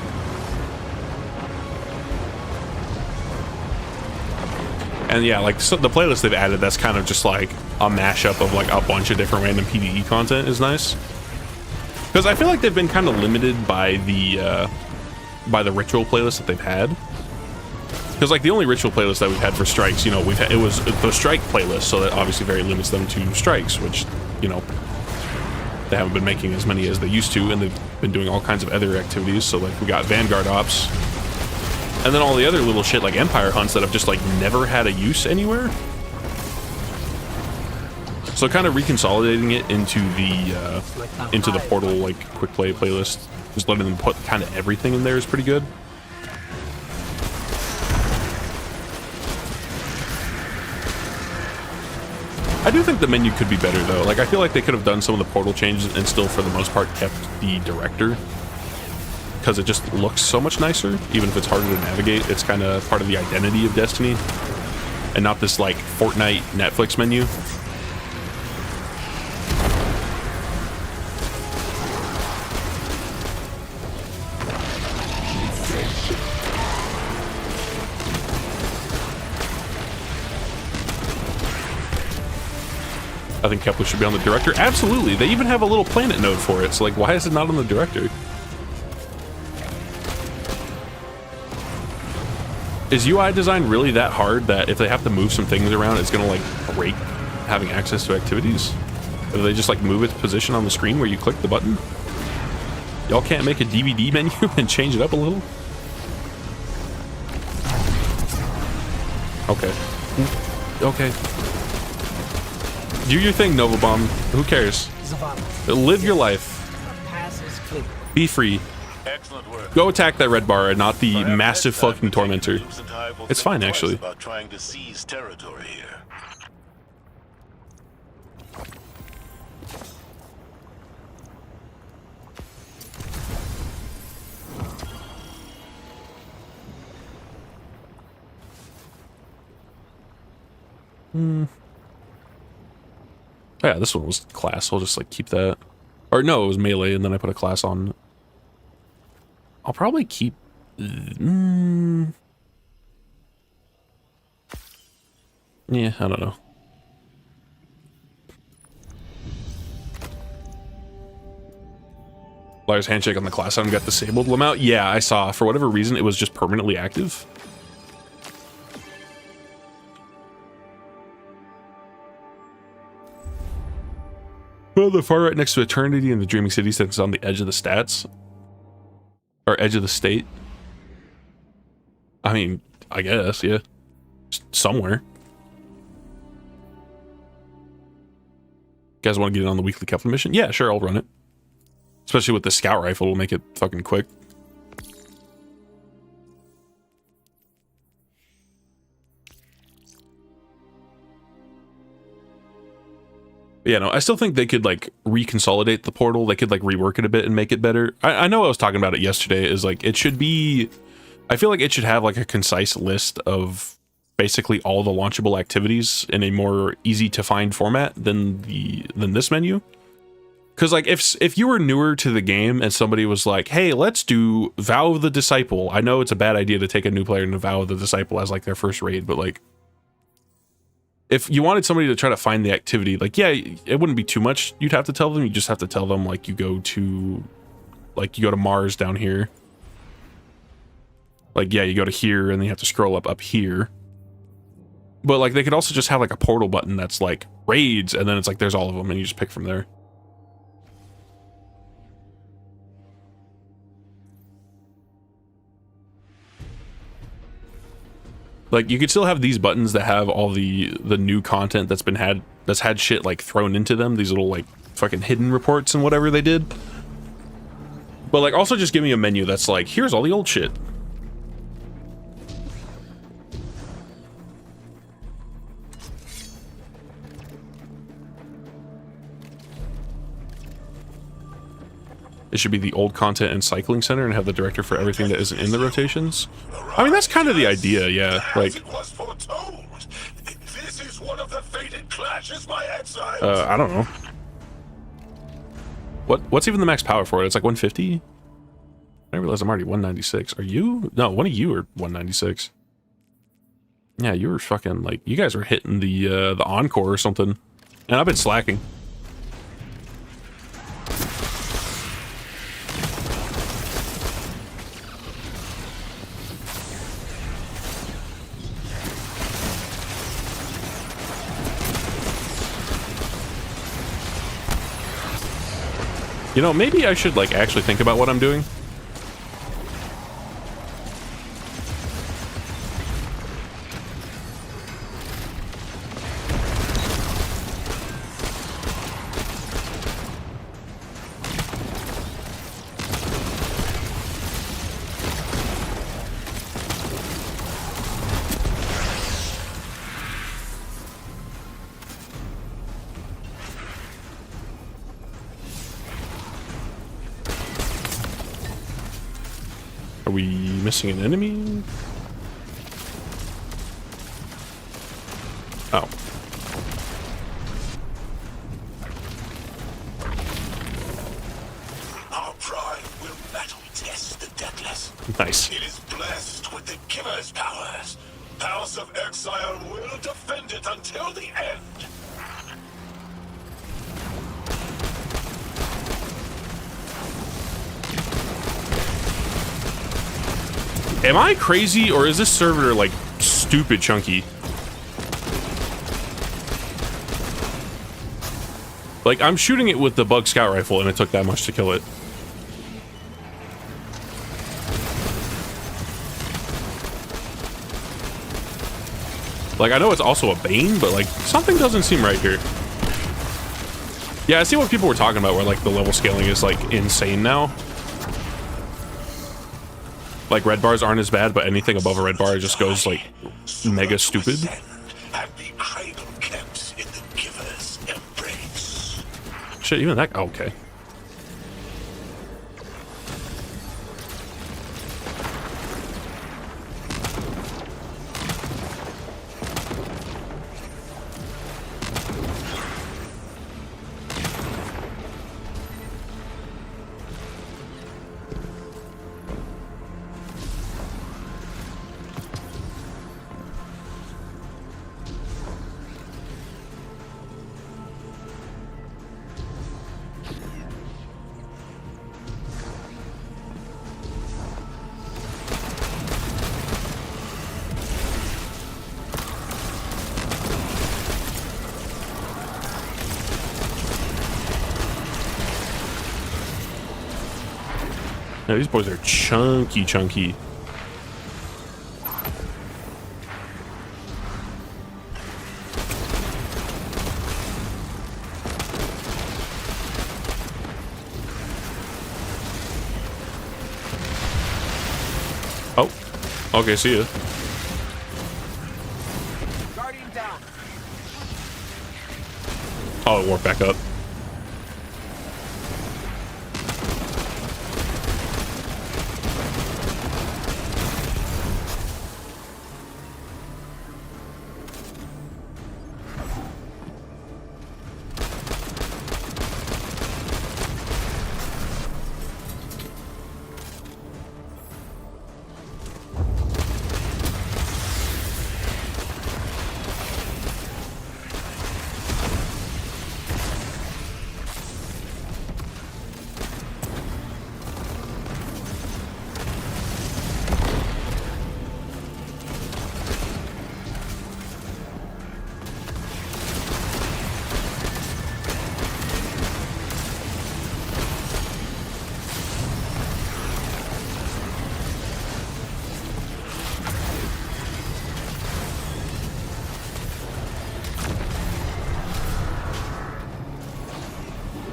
And yeah, like so the playlist they've added, that's kind of just like a mashup of like a bunch of different random PvE content is nice. Because I feel like they've been kind of limited by the ritual playlist that they've had. Because like the only ritual playlist that we've had for strikes, you know, it was the strike playlist, so that obviously very limits them to strikes, which, you know, they haven't been making as many as they used to, and they've been doing all kinds of other activities. So like we got Vanguard Ops, and then all the other little shit like Empire Hunts that have just like never had a use anywhere. So kind of reconsolidating it into the Portal like quick play playlist, just letting them put kind of everything in there is pretty good. I do think the menu could be better though. Like I feel like they could have done some of the Portal changes and still for the most part kept the director, because it just looks so much nicer. Even if it's harder to navigate, it's kind of part of the identity of Destiny and not this like Fortnite Netflix menu. I think Kepler should be on the director. Absolutely. They even have a little planet node for it. So like, why is it not on the director? Is UI design really that hard that if they have to move some things around, it's going to like break having access to activities? Or do they just like move its position on the screen where you click the button? Y'all can't make a DVD menu and change it up a little? Okay. Okay. Do your thing, Nova Bomb. Who cares? Live your life. Be free. Excellent work. Go attack that red bar and not the massive fucking tormentor. It's fine, actually. About trying to seize territory here. Oh, yeah, this one was class. I'll just like keep that. Or no, it was melee, and then I put a class on. I'll probably keep. Yeah, I don't know. Liar's handshake on the class item got disabled. lmao. Yeah, I saw. For whatever reason, it was just permanently active. Well, the far right next to Eternity and the Dreaming City since it's on the edge of the stats. Or edge of the state. I mean, I guess, yeah. Just somewhere. You guys want to get in on the weekly Kepler mission? Yeah, sure, I'll run it. Especially with the scout rifle, we'll make it fucking quick. But yeah, no, I still think they could like reconsolidate the portal. They could like rework it a bit and make it better. I know I was talking about it yesterday, is like it should be, I feel like it should have like a concise list of basically all the launchable activities in a more easy to find format than this menu. Because like if you were newer to the game and somebody was like, hey, let's do Vow of the Disciple. I know it's a bad idea to take a new player into Vow of the Disciple as like their first raid, but like if you wanted somebody to try to find the activity, like, yeah, it wouldn't be too much you'd have to tell them. You just have to tell them like you go to Mars down here. Like, yeah, you go to here and then you have to scroll up here. But like they could also just have like a portal button that's like raids, and then it's like there's all of them and you just pick from there. Like you could still have these buttons that have all the new content that's had shit like thrown into them, these little like fucking hidden reports and whatever they did. But like also just give me a menu that's like, here's all the old shit. It should be the old content and cycling center and have the director for everything that isn't in the rotations. I mean, that's kind of the idea, yeah. Like, This is one of the fated clashes, my exiles. I don't know. What's even the max power for it? It's like 150? I realize I'm already 196. Are you? No, one of you are 196. Yeah, you were fucking like, you guys were hitting the Encore or something. And I've been slacking. You know, maybe I should like actually think about what I'm doing. Are we missing an enemy? Oh. Our pride will battle test the deathless. Nice. It is blessed with the giver's powers. House of Exile will defend it until the end. Am I crazy or is this server like stupid chunky? Like I'm shooting it with the bug scout rifle and it took that much to kill it. Like I know it's also a Bane, but like something doesn't seem right here. Yeah, I see what people were talking about where like the level scaling is like insane now. Like red bars aren't as bad, but anything above a red bar just goes like mega stupid. Shit, even that. Oh, okay. Now these boys are chunky. Oh, okay, see ya. Guardian down. Oh, it warped back up.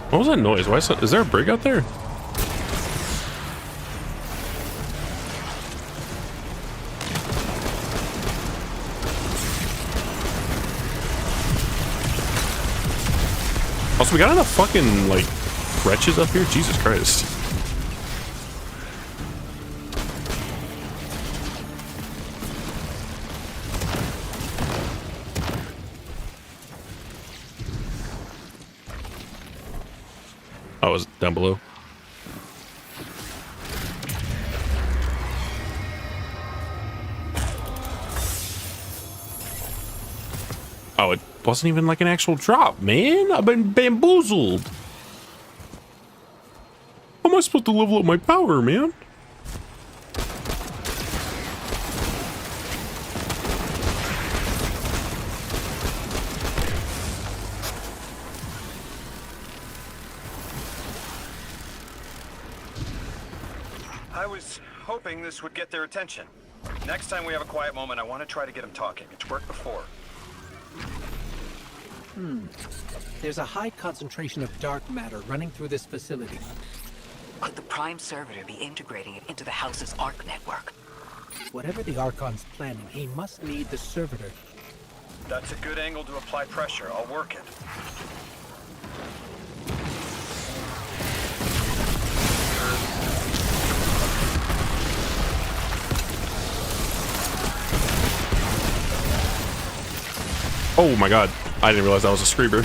What was that noise? Why is there a brig out there? Also, we got enough fucking, like, wretches up here? Jesus Christ. Oh, it was down below. Oh, it wasn't even like an actual drop, man. I've been bamboozled. How am I supposed to level up my power, man? I was hoping this would get their attention. Next time we have a quiet moment, I want to try to get them talking. It's worked before. There's a high concentration of dark matter running through this facility. Could the Prime Servitor be integrating it into the House's Arc network? Whatever the Archon's planning, he must need the Servitor. That's a good angle to apply pressure. I'll work it. Oh my god, I didn't realize that was a screamer.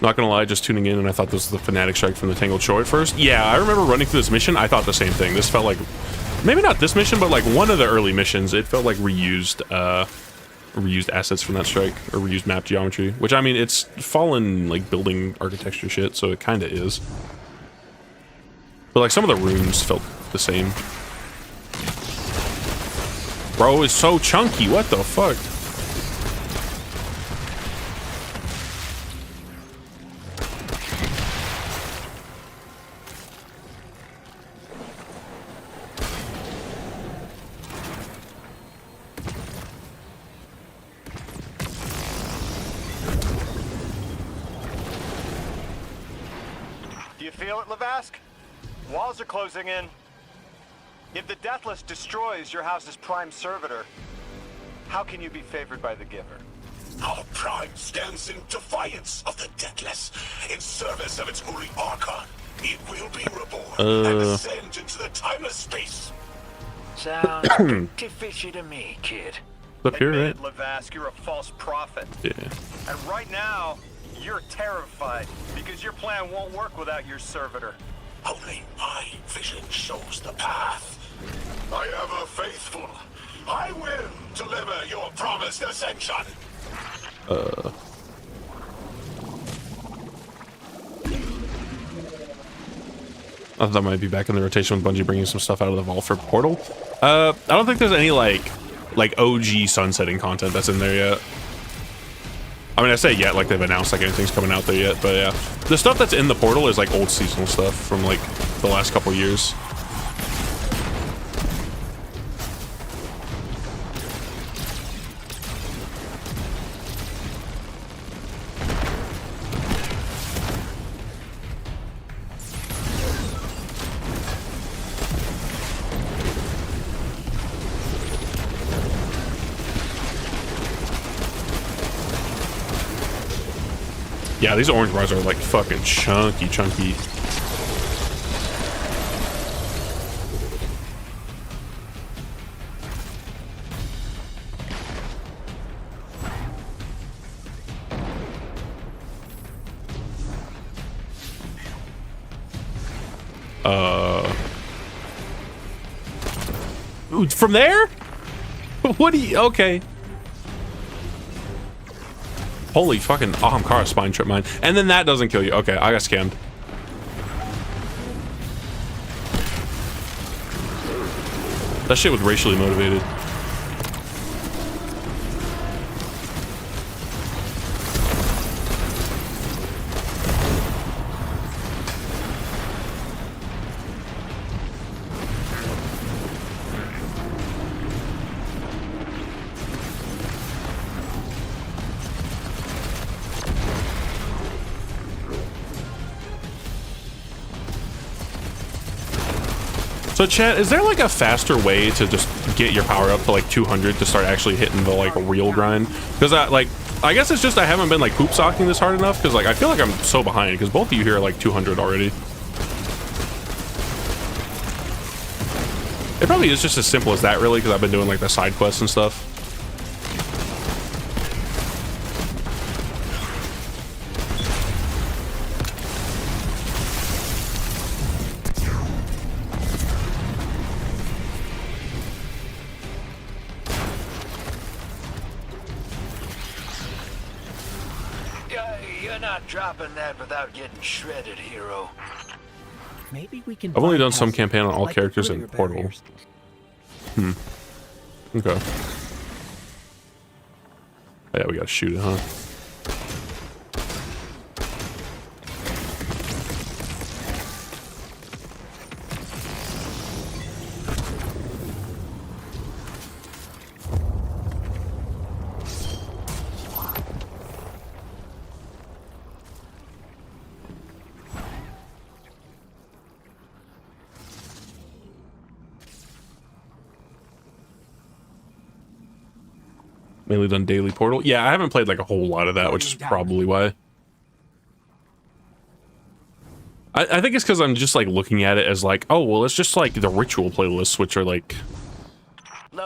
Not gonna lie, just tuning in and I thought this was the Fanatic Strike from the Tangled Shore at first. Yeah, I remember running through this mission, I thought the same thing. This felt like, maybe not this mission, but like one of the early missions, it felt like reused assets from that strike, or reused map geometry. Which, I mean, it's fallen like building architecture shit, so it kinda is. But like some of the runes felt the same. Bro, it's so chunky. What the fuck? Do you feel it, Lavask? Walls are closing in. If the Deathless destroys your house's Prime Servitor, how can you be favored by the Giver? Our Prime stands in defiance of the Deathless, in service of its holy Archon. It will be reborn and ascend into the timeless space. Sounds pretty fishy to me, kid. Up here, right? Admit it, Lavask, you're a false prophet. Yeah. And right now, you're terrified because your plan won't work without your servitor. Only my vision shows the path. I am a faithful. I will deliver your promised ascension. I thought that might be back in the rotation with Bungie bringing some stuff out of the vault for Portal. I don't think there's any like OG sunsetting content that's in there yet. I mean, I say yet, like they've announced like anything's coming out there yet, but yeah. The stuff that's in the Portal is like old seasonal stuff from like the last couple years. Yeah, these orange bars are like fucking chunky. Ooh, from there? What do you... Okay. Holy fucking Encore spine trip mine. And then that doesn't kill you. Okay, I got scammed. That shit was racially motivated. So chat, is there like a faster way to just get your power up to like 200 to start actually hitting the like real grind? Because I guess it's just I haven't been like poop socking this hard enough, because like I feel like I'm so behind, because both of you here are like 200 already. It probably is just as simple as that really, because I've been doing like the side quests and stuff. You're not dropping that without getting shredded, hero. Maybe we can. I've only done some bypass campaign on all like the characters in earlier Portal. barriers. Okay. Oh, yeah, we gotta shoot it, huh? Mainly done daily Portal. Yeah, I haven't played like a whole lot of that, which is probably why. I think it's because I'm just like looking at it as like, oh, well, it's just like the ritual playlists, which are like,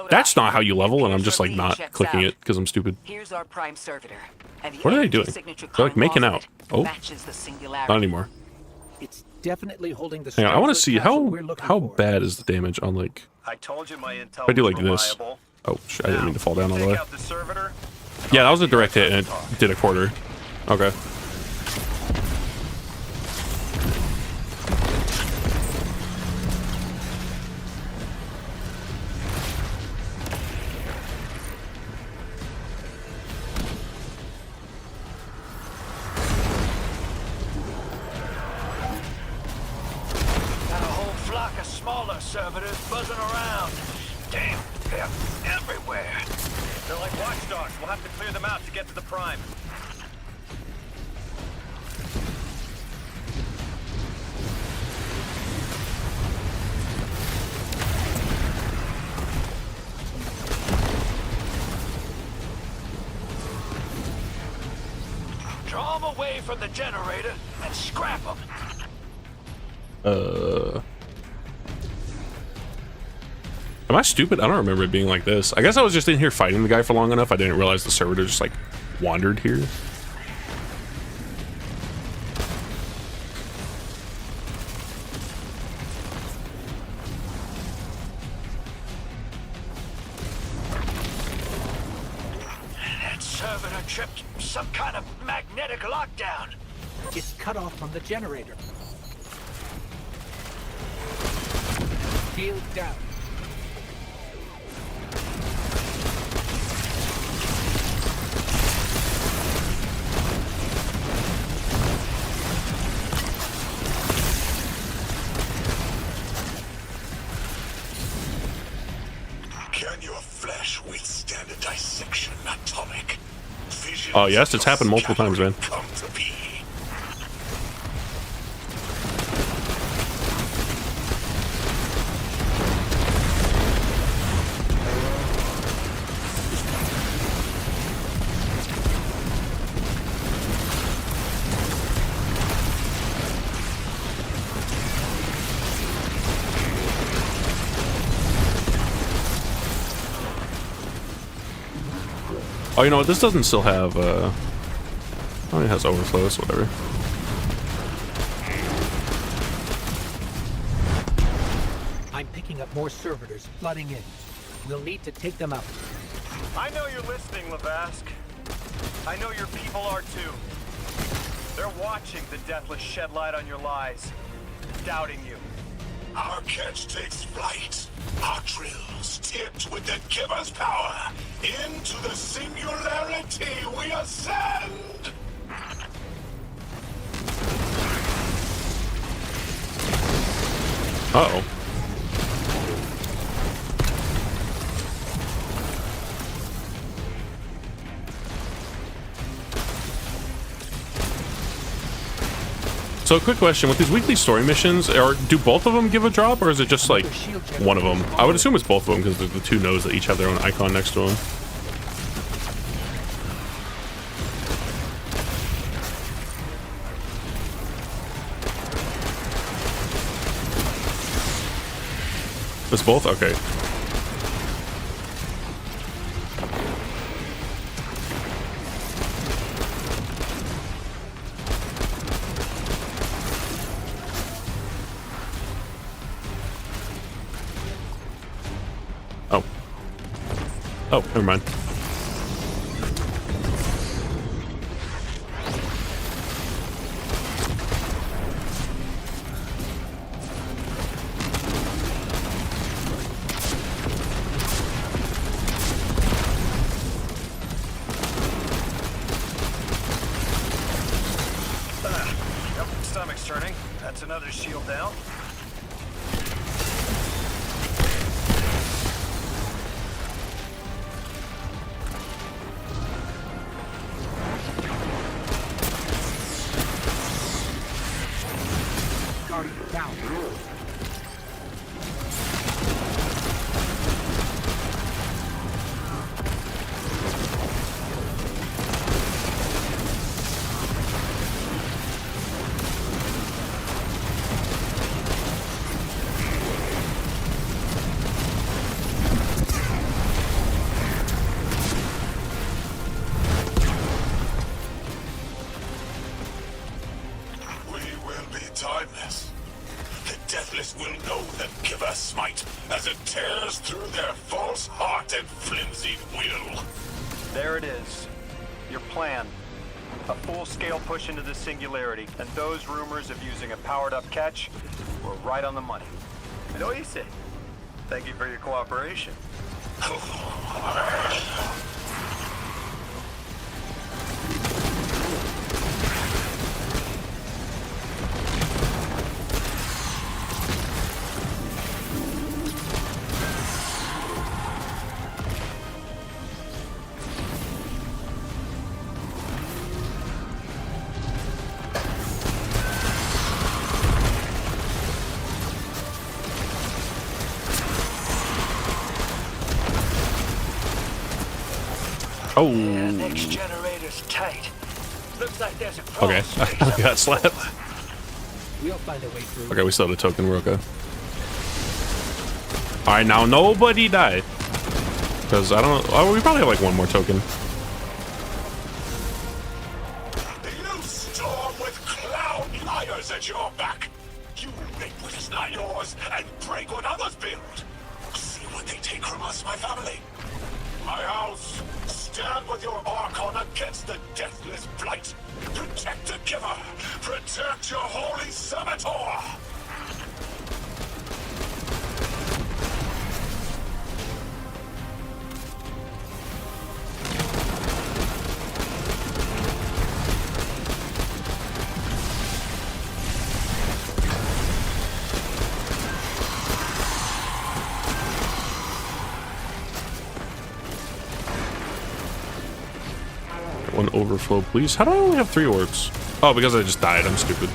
that's not how you level, and I'm just like not clicking it because I'm stupid. Here's our prime servitor. And the What are they energy doing? signature They're like making out. composite Oh, matches the singularity. not anymore. It's definitely holding the Hang on, I want to Starfleet see capsule we're looking how for. bad is the damage on like. I told you my intel If I do was like this. reliable. Oh, shit, I didn't mean to fall down all the Take way. out the servitor. Yeah, that was a direct hit, and it did a quarter. Okay. And a whole flock of smaller servitors buzzing around. Damn, they're everywhere. They're like watchdogs. We'll have to clear them out to get to the prime. Draw them away from the generator and scrap them. Am I stupid? I don't remember it being like this. I guess I was just in here fighting the guy for long enough. I didn't realize the servitor just like wandered here. That servitor tripped some kind of magnetic lockdown. It's cut off from the generator. Shield down. Can your flesh withstand a dissection atomic? Visions Oh yes, it's of happened multiple times, man. come to be. Oh, you know what? This doesn't still have, oh, it has overflows, whatever. I'm picking up more servitors flooding in. We'll need to take them out. I know you're listening, Lavask. I know your people are too. They're watching the Deathless shed light on your lies, doubting you. Our catch takes flight. Our drills tipped with the giver's power. Into the singularity we ascend! Uh-oh. So, quick question, with these weekly story missions, do both of them give a drop, or is it just like one of them? I would assume it's both of them, because the two nodes that each have their own icon next to them. It's both? Okay. Oh. Oh, never mind. Yep, stomach's turning. That's another shield down. Guardian down. timeless. The Deathless will know the Giver smite as it tears through their false heart and flimsy will. There it is. Your plan. A full-scale push into the singularity, and those rumors of using a powered-up catch were right on the money. And what do you say? Thank you for your cooperation. Oh. Yeah, next generator's tight. Looks like there's a Okay, I got slapped. We'll find a way through. Okay, we still have a token. We're okay. All right, now nobody die. Because I don't. Oh, we probably have like one more token. You storm with clown liars at your back. You make what is not yours and break what others build. See what they take from us, my family. My house. Stand with your Archon against the Deathless Blight. Protect the Giver. Protect your holy Servitor. One overflow, please. How do I only have 3 orbs? Oh, because I just died. I'm stupid.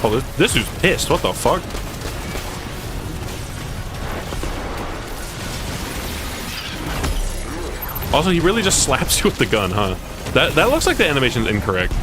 Oh, this dude's pissed. What the fuck? Also, he really just slaps you with the gun, huh? That looks like the animation's incorrect.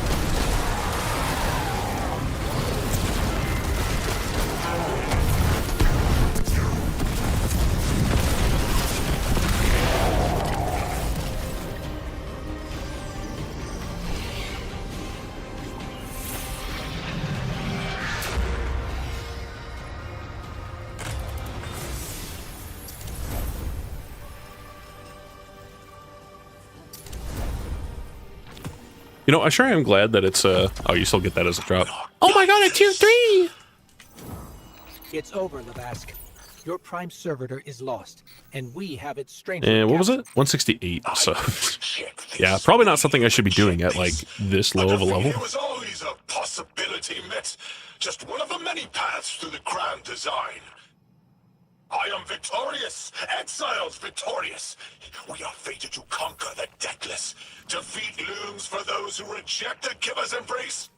You know, I sure am glad that it's oh, you still get that as a drop. Oh my god, a tier 3! It's over, Lavask. Your prime servitor is lost, and we have its strength. And what was it? 168. So, yeah, probably not something I should be doing at like this low of a level. It was always a possibility, Mitt. Just one of the many paths to the grand design. I am victorious. Exiles victorious. We are fated to conquer the Deathless. Defeat looms for those who reject the Giver's embrace.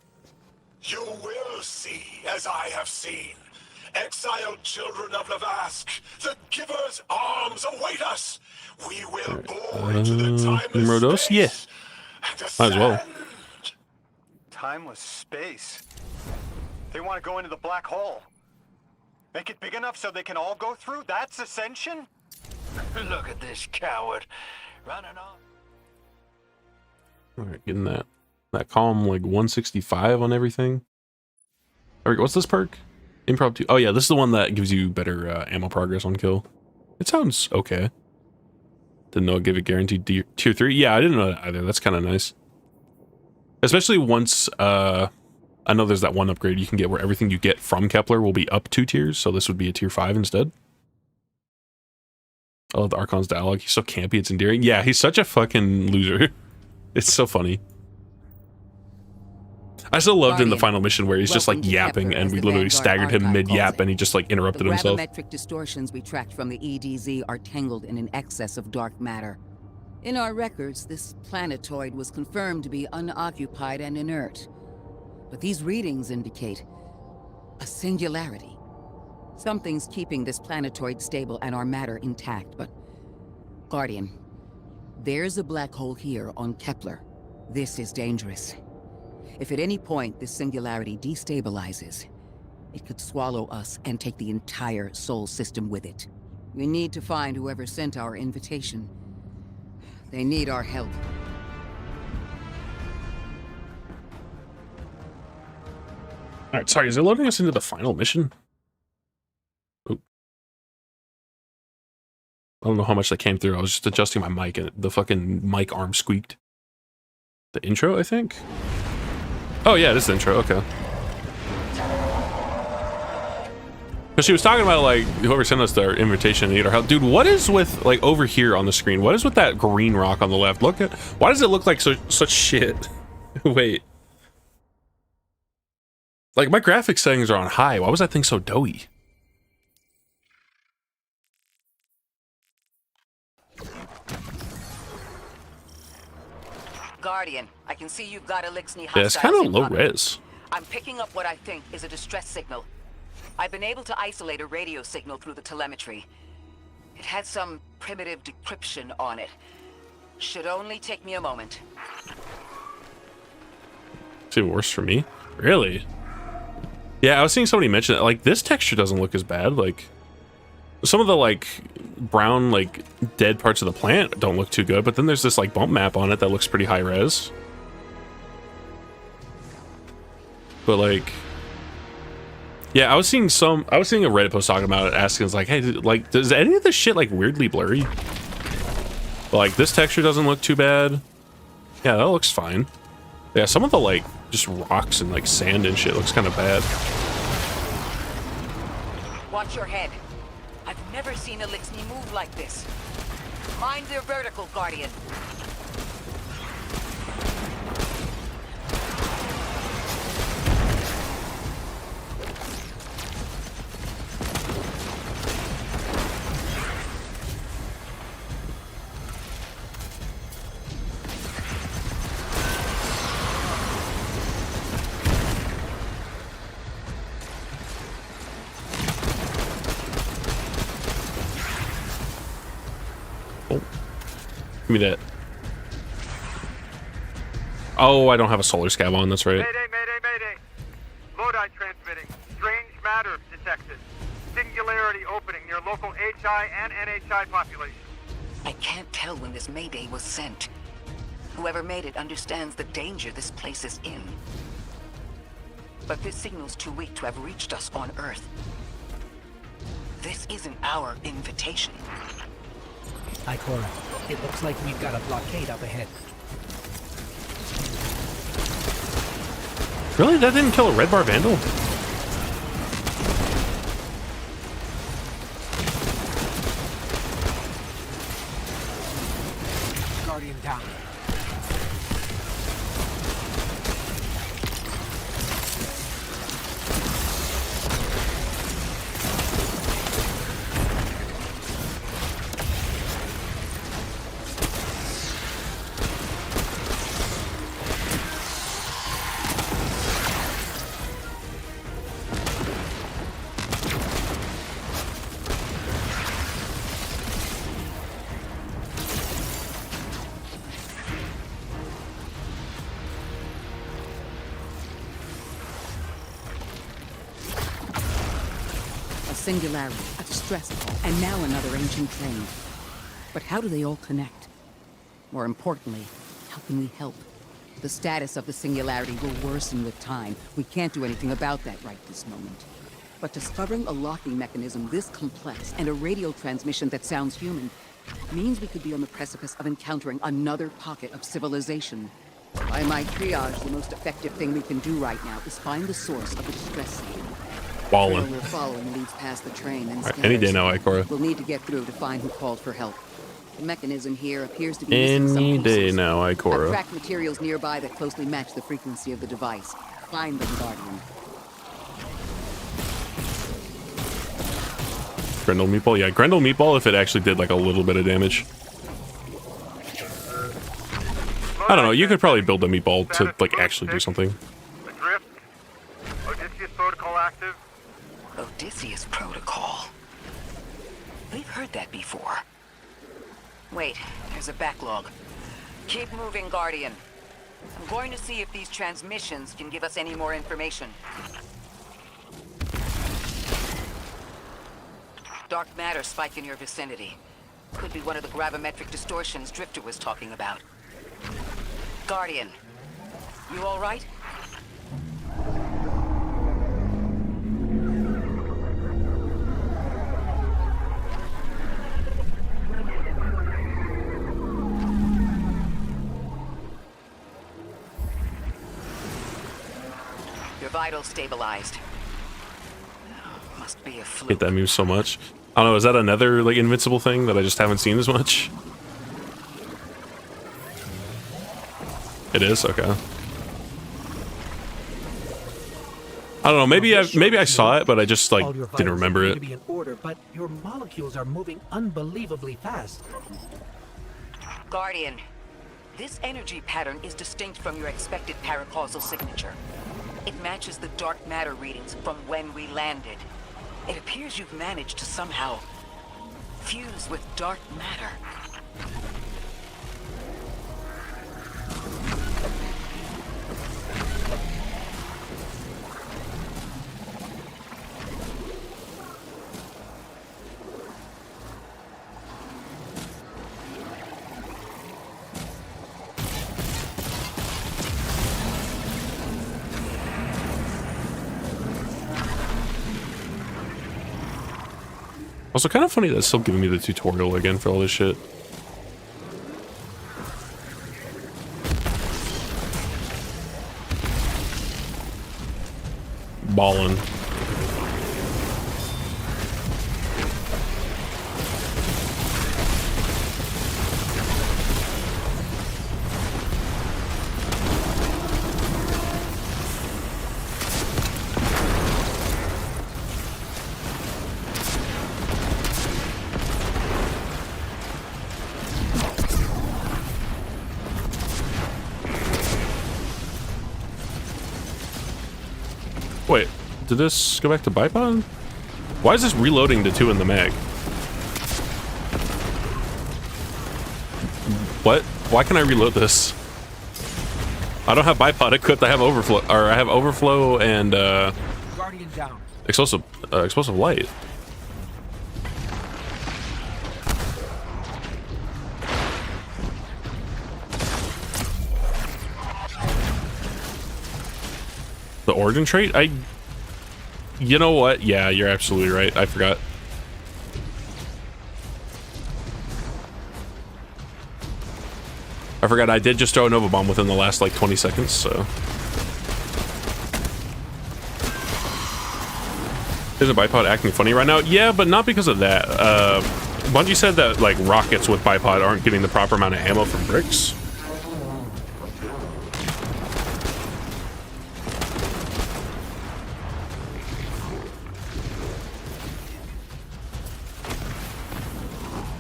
You will see, as I have seen. Exiled children of Lavask, the Giver's arms await us. We will bore into the timeless Numero dos? Yeah. Might as well. Timeless space. They want to go into the black hole. Make it big enough so they can all go through? That's ascension? Look at this coward. Running off. Alright, getting that calm like 165 on everything. Alright, what's this perk? Impromptu. Oh yeah, this is the one that gives you better ammo progress on kill. It sounds okay. Didn't know it gave it guaranteed tier 3. Yeah, I didn't know that either. That's kind of nice. Especially once I know there's that one upgrade you can get where everything you get from Kepler will be up 2 tiers, so this would be a tier 5 instead. Oh, the Archon's dialogue. He's so campy, it's endearing. Yeah, he's such a fucking loser. It's so funny. I still loved in the final mission where he's just like yapping and we literally staggered him mid-yap and he just like interrupted himself. The gravimetric distortions we tracked from the EDZ are tangled in an excess of dark matter. In our records, this planetoid was confirmed to be unoccupied and inert. But these readings indicate a singularity. Something's keeping this planetoid stable and our matter intact, but... Guardian, there's a black hole here on Kepler. This is dangerous. If at any point this singularity destabilizes, it could swallow us and take the entire Sol system with it. We need to find whoever sent our invitation. They need our help. Alright, sorry, is it loading us into the final mission? Oop. I don't know how much that came through. I was just adjusting my mic and the fucking mic arm squeaked. The intro, I think? Oh yeah, it is the intro, okay. But she was talking about, like, whoever sent us their invitation to need our help. Dude, what is with, like, over here on the screen? What is with that green rock on the left? Look at, why does it look like such shit? Wait. Like, my graphics settings are on high. Why was that thing so doughy? Guardian, I can see you've got Elixni Yeah, it's kind of low res. I'm picking up what I think is a distress signal. I've been able to isolate a radio signal through the telemetry. It had some primitive decryption on it. Should only take me a moment. It's even worse for me. Really? Yeah, I was seeing somebody mention that, like, this texture doesn't look as bad. Like, some of the, like, brown, like, dead parts of the plant don't look too good, but then there's this, like, bump map on it that looks pretty high res. But, like, yeah, I was seeing a Reddit post talking about it, asking, like, hey, like, does any of this shit, like, weirdly blurry? But, like, this texture doesn't look too bad. Yeah, that looks fine. Yeah, some of the, like, just rocks and, like, sand and shit looks kind of bad. Watch your head. I've never seen Elixni move like this. Mind their vertical, Guardian. Give me that. Oh, I don't have a solar scab on, that's right. Mayday, mayday, mayday. Lodi transmitting. Strange matter detected. Singularity opening near local HI and NHI population. I can't tell when this mayday was sent. Whoever made it understands the danger this place is in. But this signal's too weak to have reached us on Earth. This isn't our invitation. Encore, it looks like we've got a blockade up ahead. Really? That didn't kill a red bar vandal? Guardian down. Singularity, a distress call, and now another ancient train. But how do they all connect? More importantly, how can we help? The status of the Singularity will worsen with time. We can't do anything about that right this moment. But discovering a locking mechanism this complex and a radio transmission that sounds human means we could be on the precipice of encountering another pocket of civilization. By my triage, the most effective thing we can do right now is find the source of the distress signal. Ballin'. We're following leads past the train and Right, any day now, Encore. We'll need to get through to find who called for help. The mechanism here appears to be Any day now, I've Encore. tracked materials nearby that closely match the frequency of the device. Find them, Guardian. Grendel Meatball? Yeah, Grendel Meatball if it actually did like a little bit of damage. I don't know, you could probably build a meatball to like actually do something. Adrift. Odysseus protocol active. Odysseus protocol. We've heard that before. Wait, there's a backlog. Keep moving, Guardian. I'm going to see if these transmissions can give us any more information. Dark matter spike in your vicinity. Could be one of the gravimetric distortions Drifter was talking about. Guardian, you all right? Your vitals stabilized. Must be a fluke. Hate that move so much. I don't know, is that another like invincible thing that I just haven't seen as much? It is? Okay. I don't know, maybe I saw it, but I just like didn't remember it. To be in order, but your molecules are moving unbelievably fast. Guardian, this energy pattern is distinct from your expected paracausal signature. It matches the dark matter readings from when we landed. It appears you've managed to somehow fuse with dark matter. Also, kind of funny that it's still giving me the tutorial again for all this shit. Ballin'. Wait, did this go back to bipod? Why is this reloading to 2 in the mag? What? Why can I reload this? I don't have bipod equipped. I have overflow, or I have overflow and Guardian down. explosive light. The origin trait? You know what? Yeah, you're absolutely right. I forgot. I did just throw a Nova Bomb within the last like 20 seconds, so. Isn't bipod acting funny right now? Yeah, but not because of that. Bungie said that like rockets with bipod aren't getting the proper amount of ammo from bricks.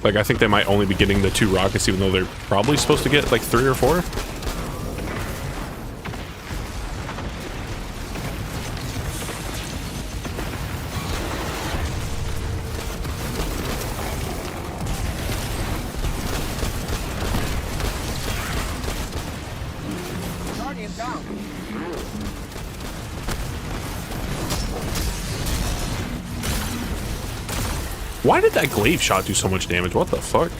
Like, I think they might only be getting the 2 rockets, even though they're probably supposed to get, like, 3 or 4. Guardian down. Why did that glaive shot do so much damage? What the fuck?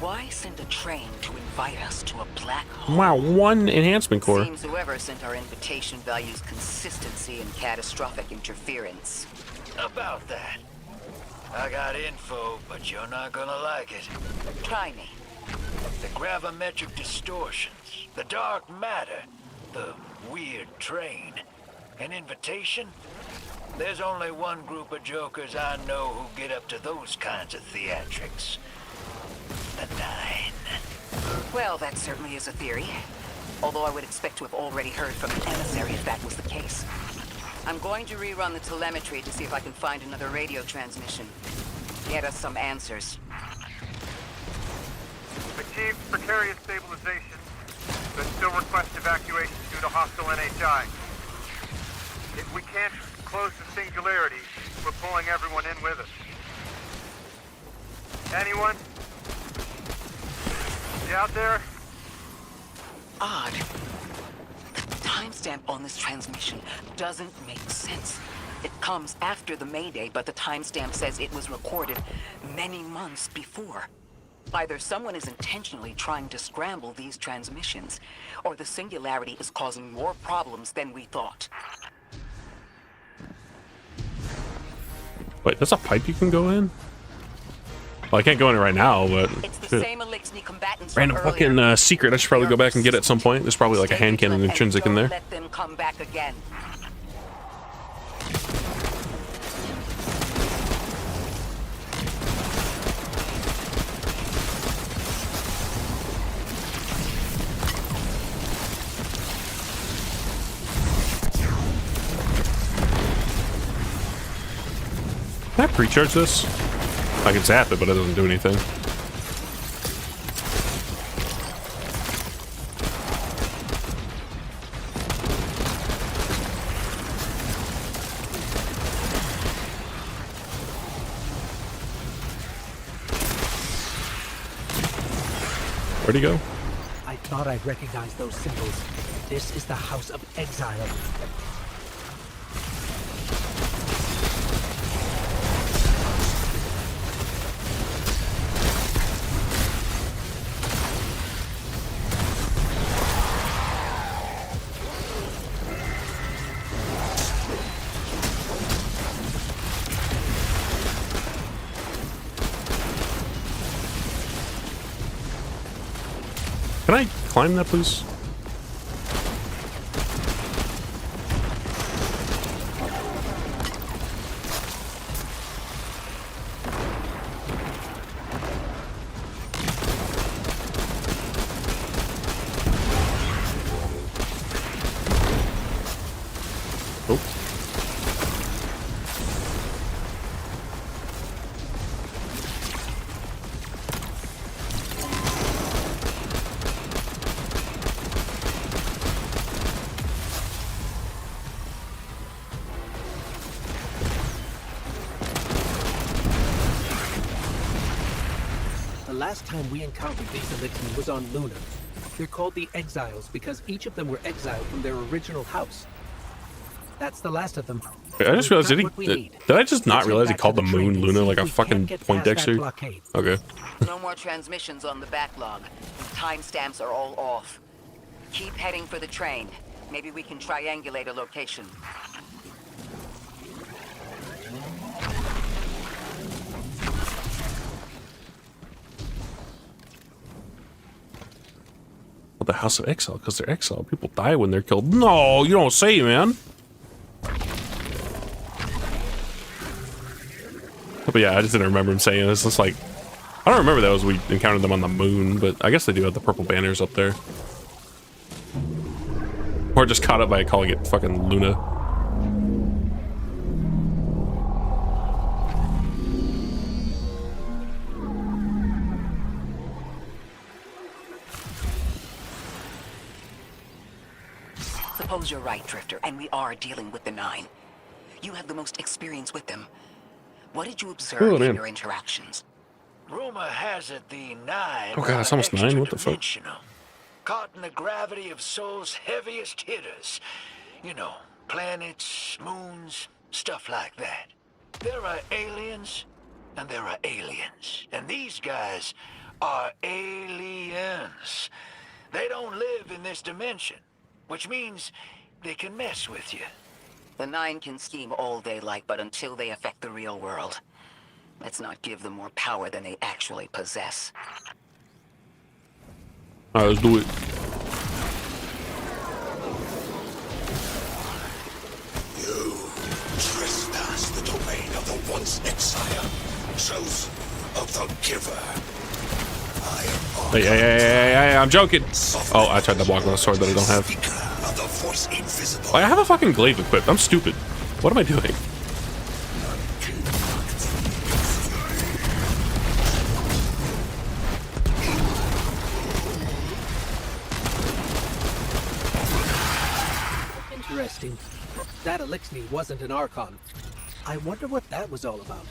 Why send a train to invite us to a black hole? Wow, 1 enhancement core. Seems whoever sent our invitation values consistency and catastrophic interference. About that. I got info, but you're not gonna like it. Try me. The gravimetric distortions, the dark matter, the weird train. An invitation? There's only one group of jokers I know who get up to those kinds of theatrics. The 9. Well, that certainly is a theory. Although I would expect to have already heard from an emissary if that was the case. I'm going to rerun the telemetry to see if I can find another radio transmission. Get us some answers. The achieved precarious stabilization, but still request evacuation due to hostile NHI. If we can't close the singularity, we're pulling everyone in with us. Anyone? You out there? Odd. The timestamp on this transmission doesn't make sense. It comes after the Mayday, but the timestamp says it was recorded many months before. Either someone is intentionally trying to scramble these transmissions, or the singularity is causing more problems than we thought. Wait, that's a pipe you can go in? Well, I can't go in it right now, but... It's the same Elixni combatants random from earlier. fucking secret. I should probably go back and get it at some point. There's probably like a hand cannon intrinsic in there. Let them come back again. Can I pre-charge this? I can zap it, but it doesn't do anything. Where'd he go? I thought I'd recognize those symbols. This is the House of Exile. Can I climb that, please? Oh. The last time we encountered these Elixni was on Luna. They're called the Exiles because each of them were exiled from their original house. That's the last of them. Wait, I just realized, did I just not realize he called the moon Luna like a fucking Poindexter? Okay. No more transmissions on the backlog. Timestamps are all off. Keep heading for the train. Maybe we can triangulate a location. The House of Exile, because they're exiled. People die when they're killed. No, you don't say, man. But yeah, I just didn't remember him saying this. It's like, I don't remember that was we encountered them on the moon, but I guess they do have the purple banners up there. Or just caught up by calling it fucking Luna. Suppose you're right, Drifter, and we are dealing with the Nine. You have the most experience with them. What did you observe in your interactions? Rumor has it the Nine. Oh god, it's almost 9. What the fuck? Caught in the gravity of Sol's heaviest hitters. You know, planets, moons, stuff like that. There are aliens, and there are aliens. And these guys are aliens. They don't live in this dimension, which means they can mess with you. The Nine can scheme all they like, but until they affect the real world, let's not give them more power than they actually possess. Alright, let's do it. You trespass the domain of the once exile, chosen of the giver. Hey, I'm joking. Oh, I tried to block with a sword that I don't have. I have a fucking glaive equipped. I'm stupid. What am I doing? Interesting. That elixir wasn't an Archon. I wonder what that was all about.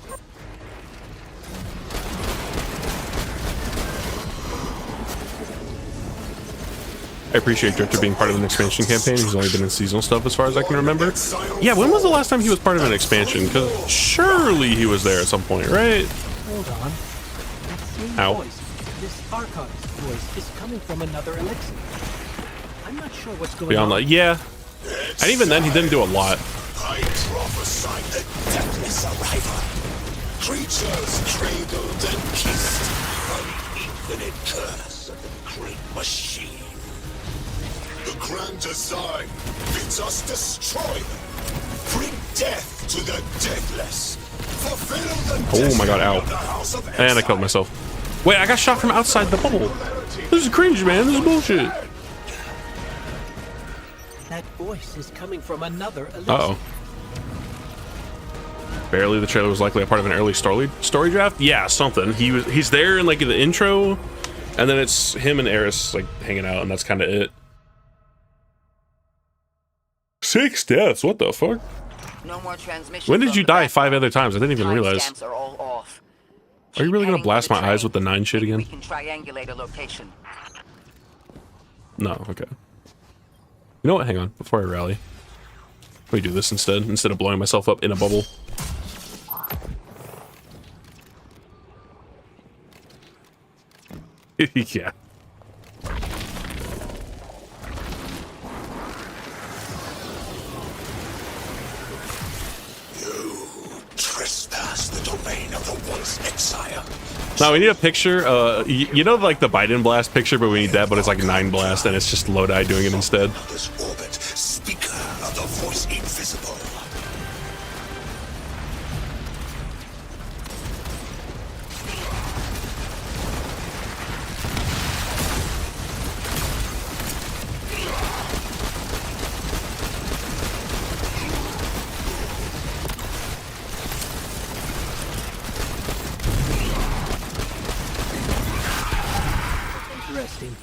I appreciate Drifter being part of an expansion campaign. He's only been in seasonal stuff as far as I can remember. Yeah, when was the last time he was part of an expansion? Because surely he was there at some point, right? Hold on. That same Ow. voice, this Archon's voice, is coming from another elixir. I'm not sure what's going Beyond on. that, yeah. And even then, he didn't do a lot. I prophesied the deathless arrival. Creatures cradled and kissed. An infinite curse of the great machine. The grand design bids us destroy them. Bring death to the deathless. Fulfill the Oh my god, ow. of the House of And I killed myself. Wait, I got shot from outside the bubble. This is cringe, man. This is bullshit. That voice is coming from another elixir. Uh-oh. Barely the trailer was likely a part of an early story draft. Yeah, something. He's there in like the intro, and then it's him and Eris like hanging out, and that's kind of it. 6 deaths. What the fuck? No more transmission. When did from you the die? back 5 line. other times. I didn't even realize. Timestamps are all off. Are you Keep really gonna heading blast for the my eyes train. with the 9 shit Maybe again? We can triangulate a location. No. Okay. You know what? Hang on. Before I rally, let me do this instead of blowing myself up in a bubble. Yeah. Trespass the domain of the once exile. Now we need a picture. You know, like the Biden blast picture, but we need that. But it's like 9 blast, and it's just Lodi doing it instead. This orbit, speaker of the voice invisible. Interesting.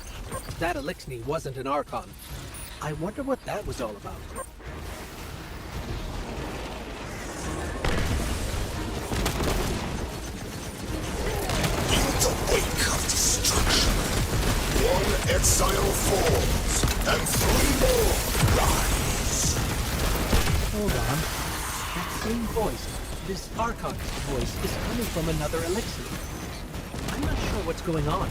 That elixir wasn't an Archon. I wonder what that was all about. In the wake of destruction, 1 exile falls, and 3 more rise. Hold on. That same voice, this Archon's voice, is coming from another elixir. I'm not sure what's going on.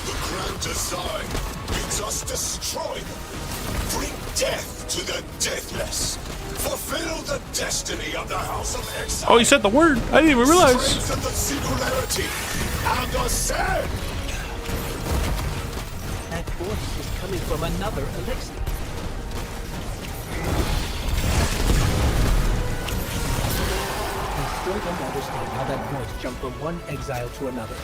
The grand design bids us destroy them. Bring death to the deathless. Fulfill the destiny of the House of Exile. Oh, you said the word. I didn't even realize. Strengthen the singularity and ascend. That voice is coming from another elixir. I still don't understand how that voice jumped from one exile to another.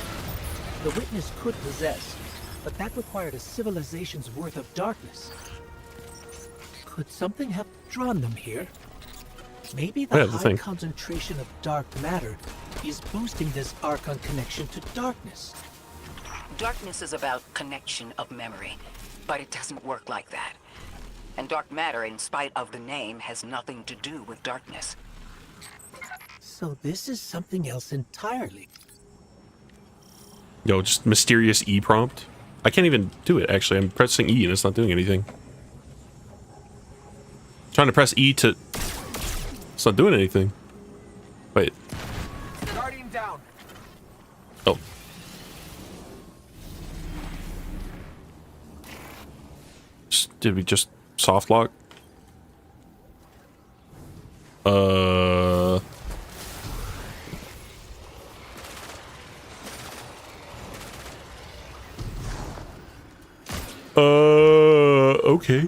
The witness could possess, but that required a civilization's worth of darkness. Could something have drawn them here? Maybe the high concentration of dark matter is boosting this Archon connection to darkness. Darkness is about connection of memory, but it doesn't work like that. And dark matter, in spite of the name, has nothing to do with darkness. So this is something else entirely. Yo, just mysterious E prompt. I can't even do it, actually. I'm pressing E and it's not doing anything. Trying to press E to... It's not doing anything. Wait. Guardian down. Oh. Did we just soft lock? Okay.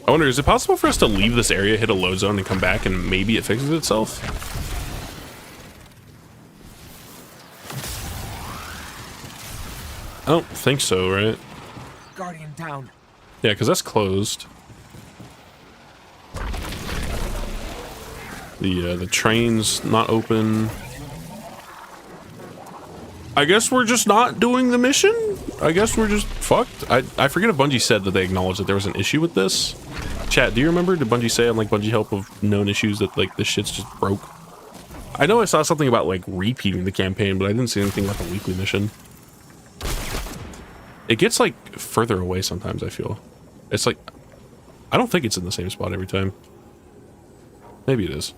I wonder, is it possible for us to leave this area, hit a load zone, and come back, and maybe it fixes itself? I don't think so, right? Guardian down. Yeah, because that's closed. The train's not open. I guess we're just not doing the mission? I guess we're just fucked. I forget if Bungie said that they acknowledged that there was an issue with this. Chat, do you remember? Did Bungie say on like Bungie Help of known issues that like this shit's just broke? I know I saw something about like repeating the campaign, but I didn't see anything about the weekly mission. It gets like further away sometimes, I feel. It's like, I don't think it's in the same spot every time. Maybe it is.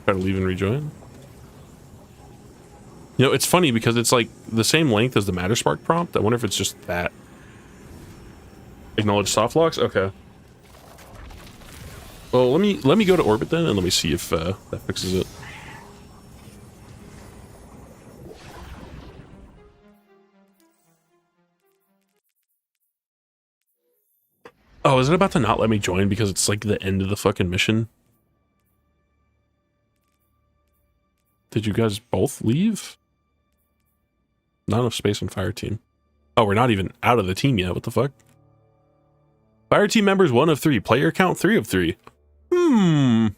Try to leave and rejoin. You know, it's funny because it's like the same length as the Matterspark prompt. I wonder if it's just that. Acknowledge soft locks? Okay. Well, let me go to orbit then, and let me see if that fixes it. Oh, is it about to not let me join because it's like the end of the fucking mission? Did you guys both leave? Not enough space on fire team. Oh, we're not even out of the team yet. What the fuck? Fire team members 1 of 3. Player count 3 of 3. Oh,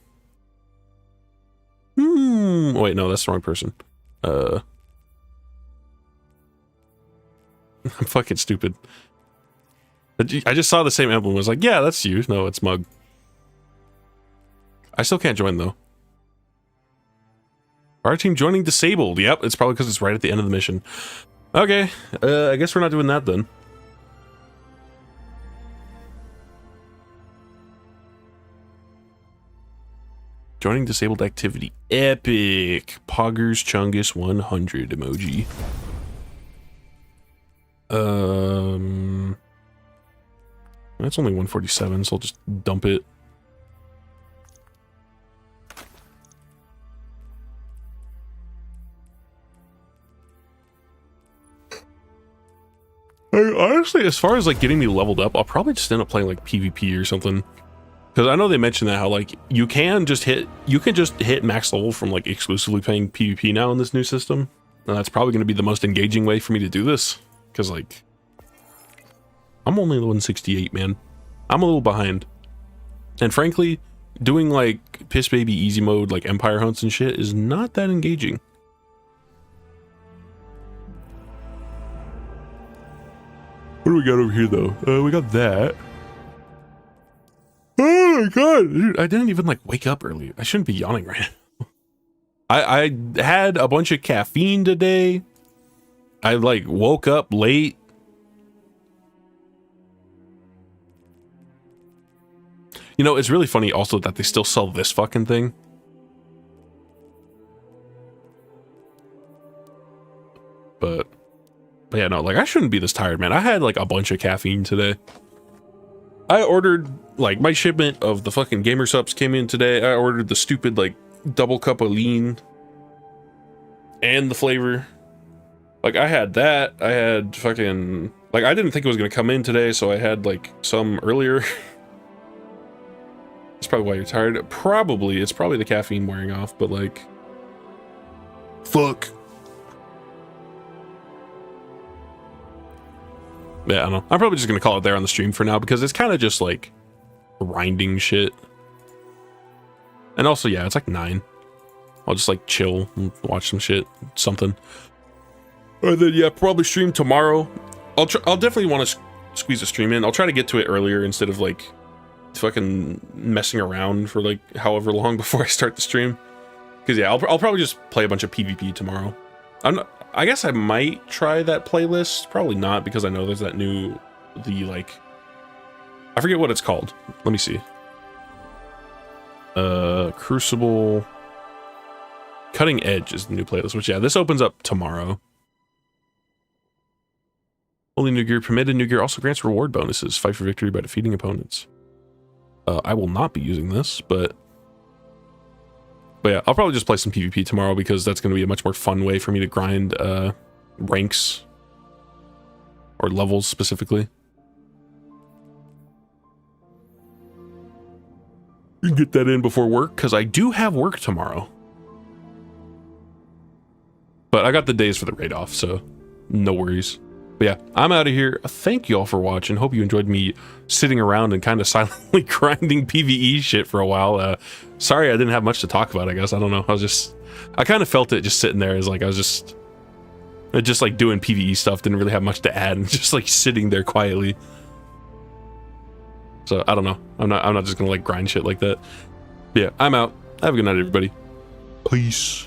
wait, no, that's the wrong person. I'm fucking stupid. I just saw the same emblem. I was like, yeah, that's you. No, it's Mug. I still can't join though. Fire team joining disabled. Yep, it's probably because it's right at the end of the mission. Okay, I guess we're not doing that then. Joining disabled activity. Epic. Poggers Chungus 100 emoji. That's only 147, so I'll just dump it. Honestly, as far as like getting me leveled up, I'll probably just end up playing like PvP or something. Because I know they mentioned that how like you can just hit max level from like exclusively playing PvP now in this new system. And that's probably going to be the most engaging way for me to do this. Because like, I'm only 168, man. I'm a little behind. And frankly, doing like piss baby easy mode like Empire hunts and shit is not that engaging. What do we got over here though? We got that. Oh my god, dude, I didn't even like wake up early. I shouldn't be yawning right now. I had a bunch of caffeine today. I like woke up late. You know, it's really funny also that they still sell this fucking thing. But yeah, no, like I shouldn't be this tired, man. I had like a bunch of caffeine today. I ordered like my shipment of the fucking gamer subs came in today. I ordered the stupid like double cup of lean and the flavor. Like I had that. I had fucking like I didn't think it was gonna come in today, so I had like some earlier. That's probably why you're tired. Probably it's probably the caffeine wearing off, but like fuck. Yeah, I don't know. I'm probably just gonna call it there on the stream for now because it's kind of just like grinding shit. And also, yeah, it's like 9. I'll just like chill and watch some shit, something. And then yeah, probably stream tomorrow. I'll definitely want to squeeze a stream in. I'll try to get to it earlier instead of like fucking messing around for like however long before I start the stream. Because yeah, I'll probably just play a bunch of PvP tomorrow. I guess I might try that playlist. Probably not, because I know there's that new, I forget what it's called. Let me see. Crucible. Cutting Edge is the new playlist, which yeah, this opens up tomorrow. Only new gear permitted. New gear also grants reward bonuses. Fight for victory by defeating opponents. I will not be using this, but yeah, I'll probably just play some PvP tomorrow because that's going to be a much more fun way for me to grind ranks or levels specifically. You can get that in before work because I do have work tomorrow. But I got the days for the raid off, so no worries. But yeah, I'm out of here. Thank you all for watching. Hope you enjoyed me sitting around and kind of silently grinding PvE shit for a while. Sorry I didn't have much to talk about, I guess. I don't know. I kind of felt it just sitting there as like I was just like doing PvE stuff, didn't really have much to add, and just like sitting there quietly. So I don't know. I'm not just gonna like grind shit like that. But yeah, I'm out. Have a good night, everybody. Peace.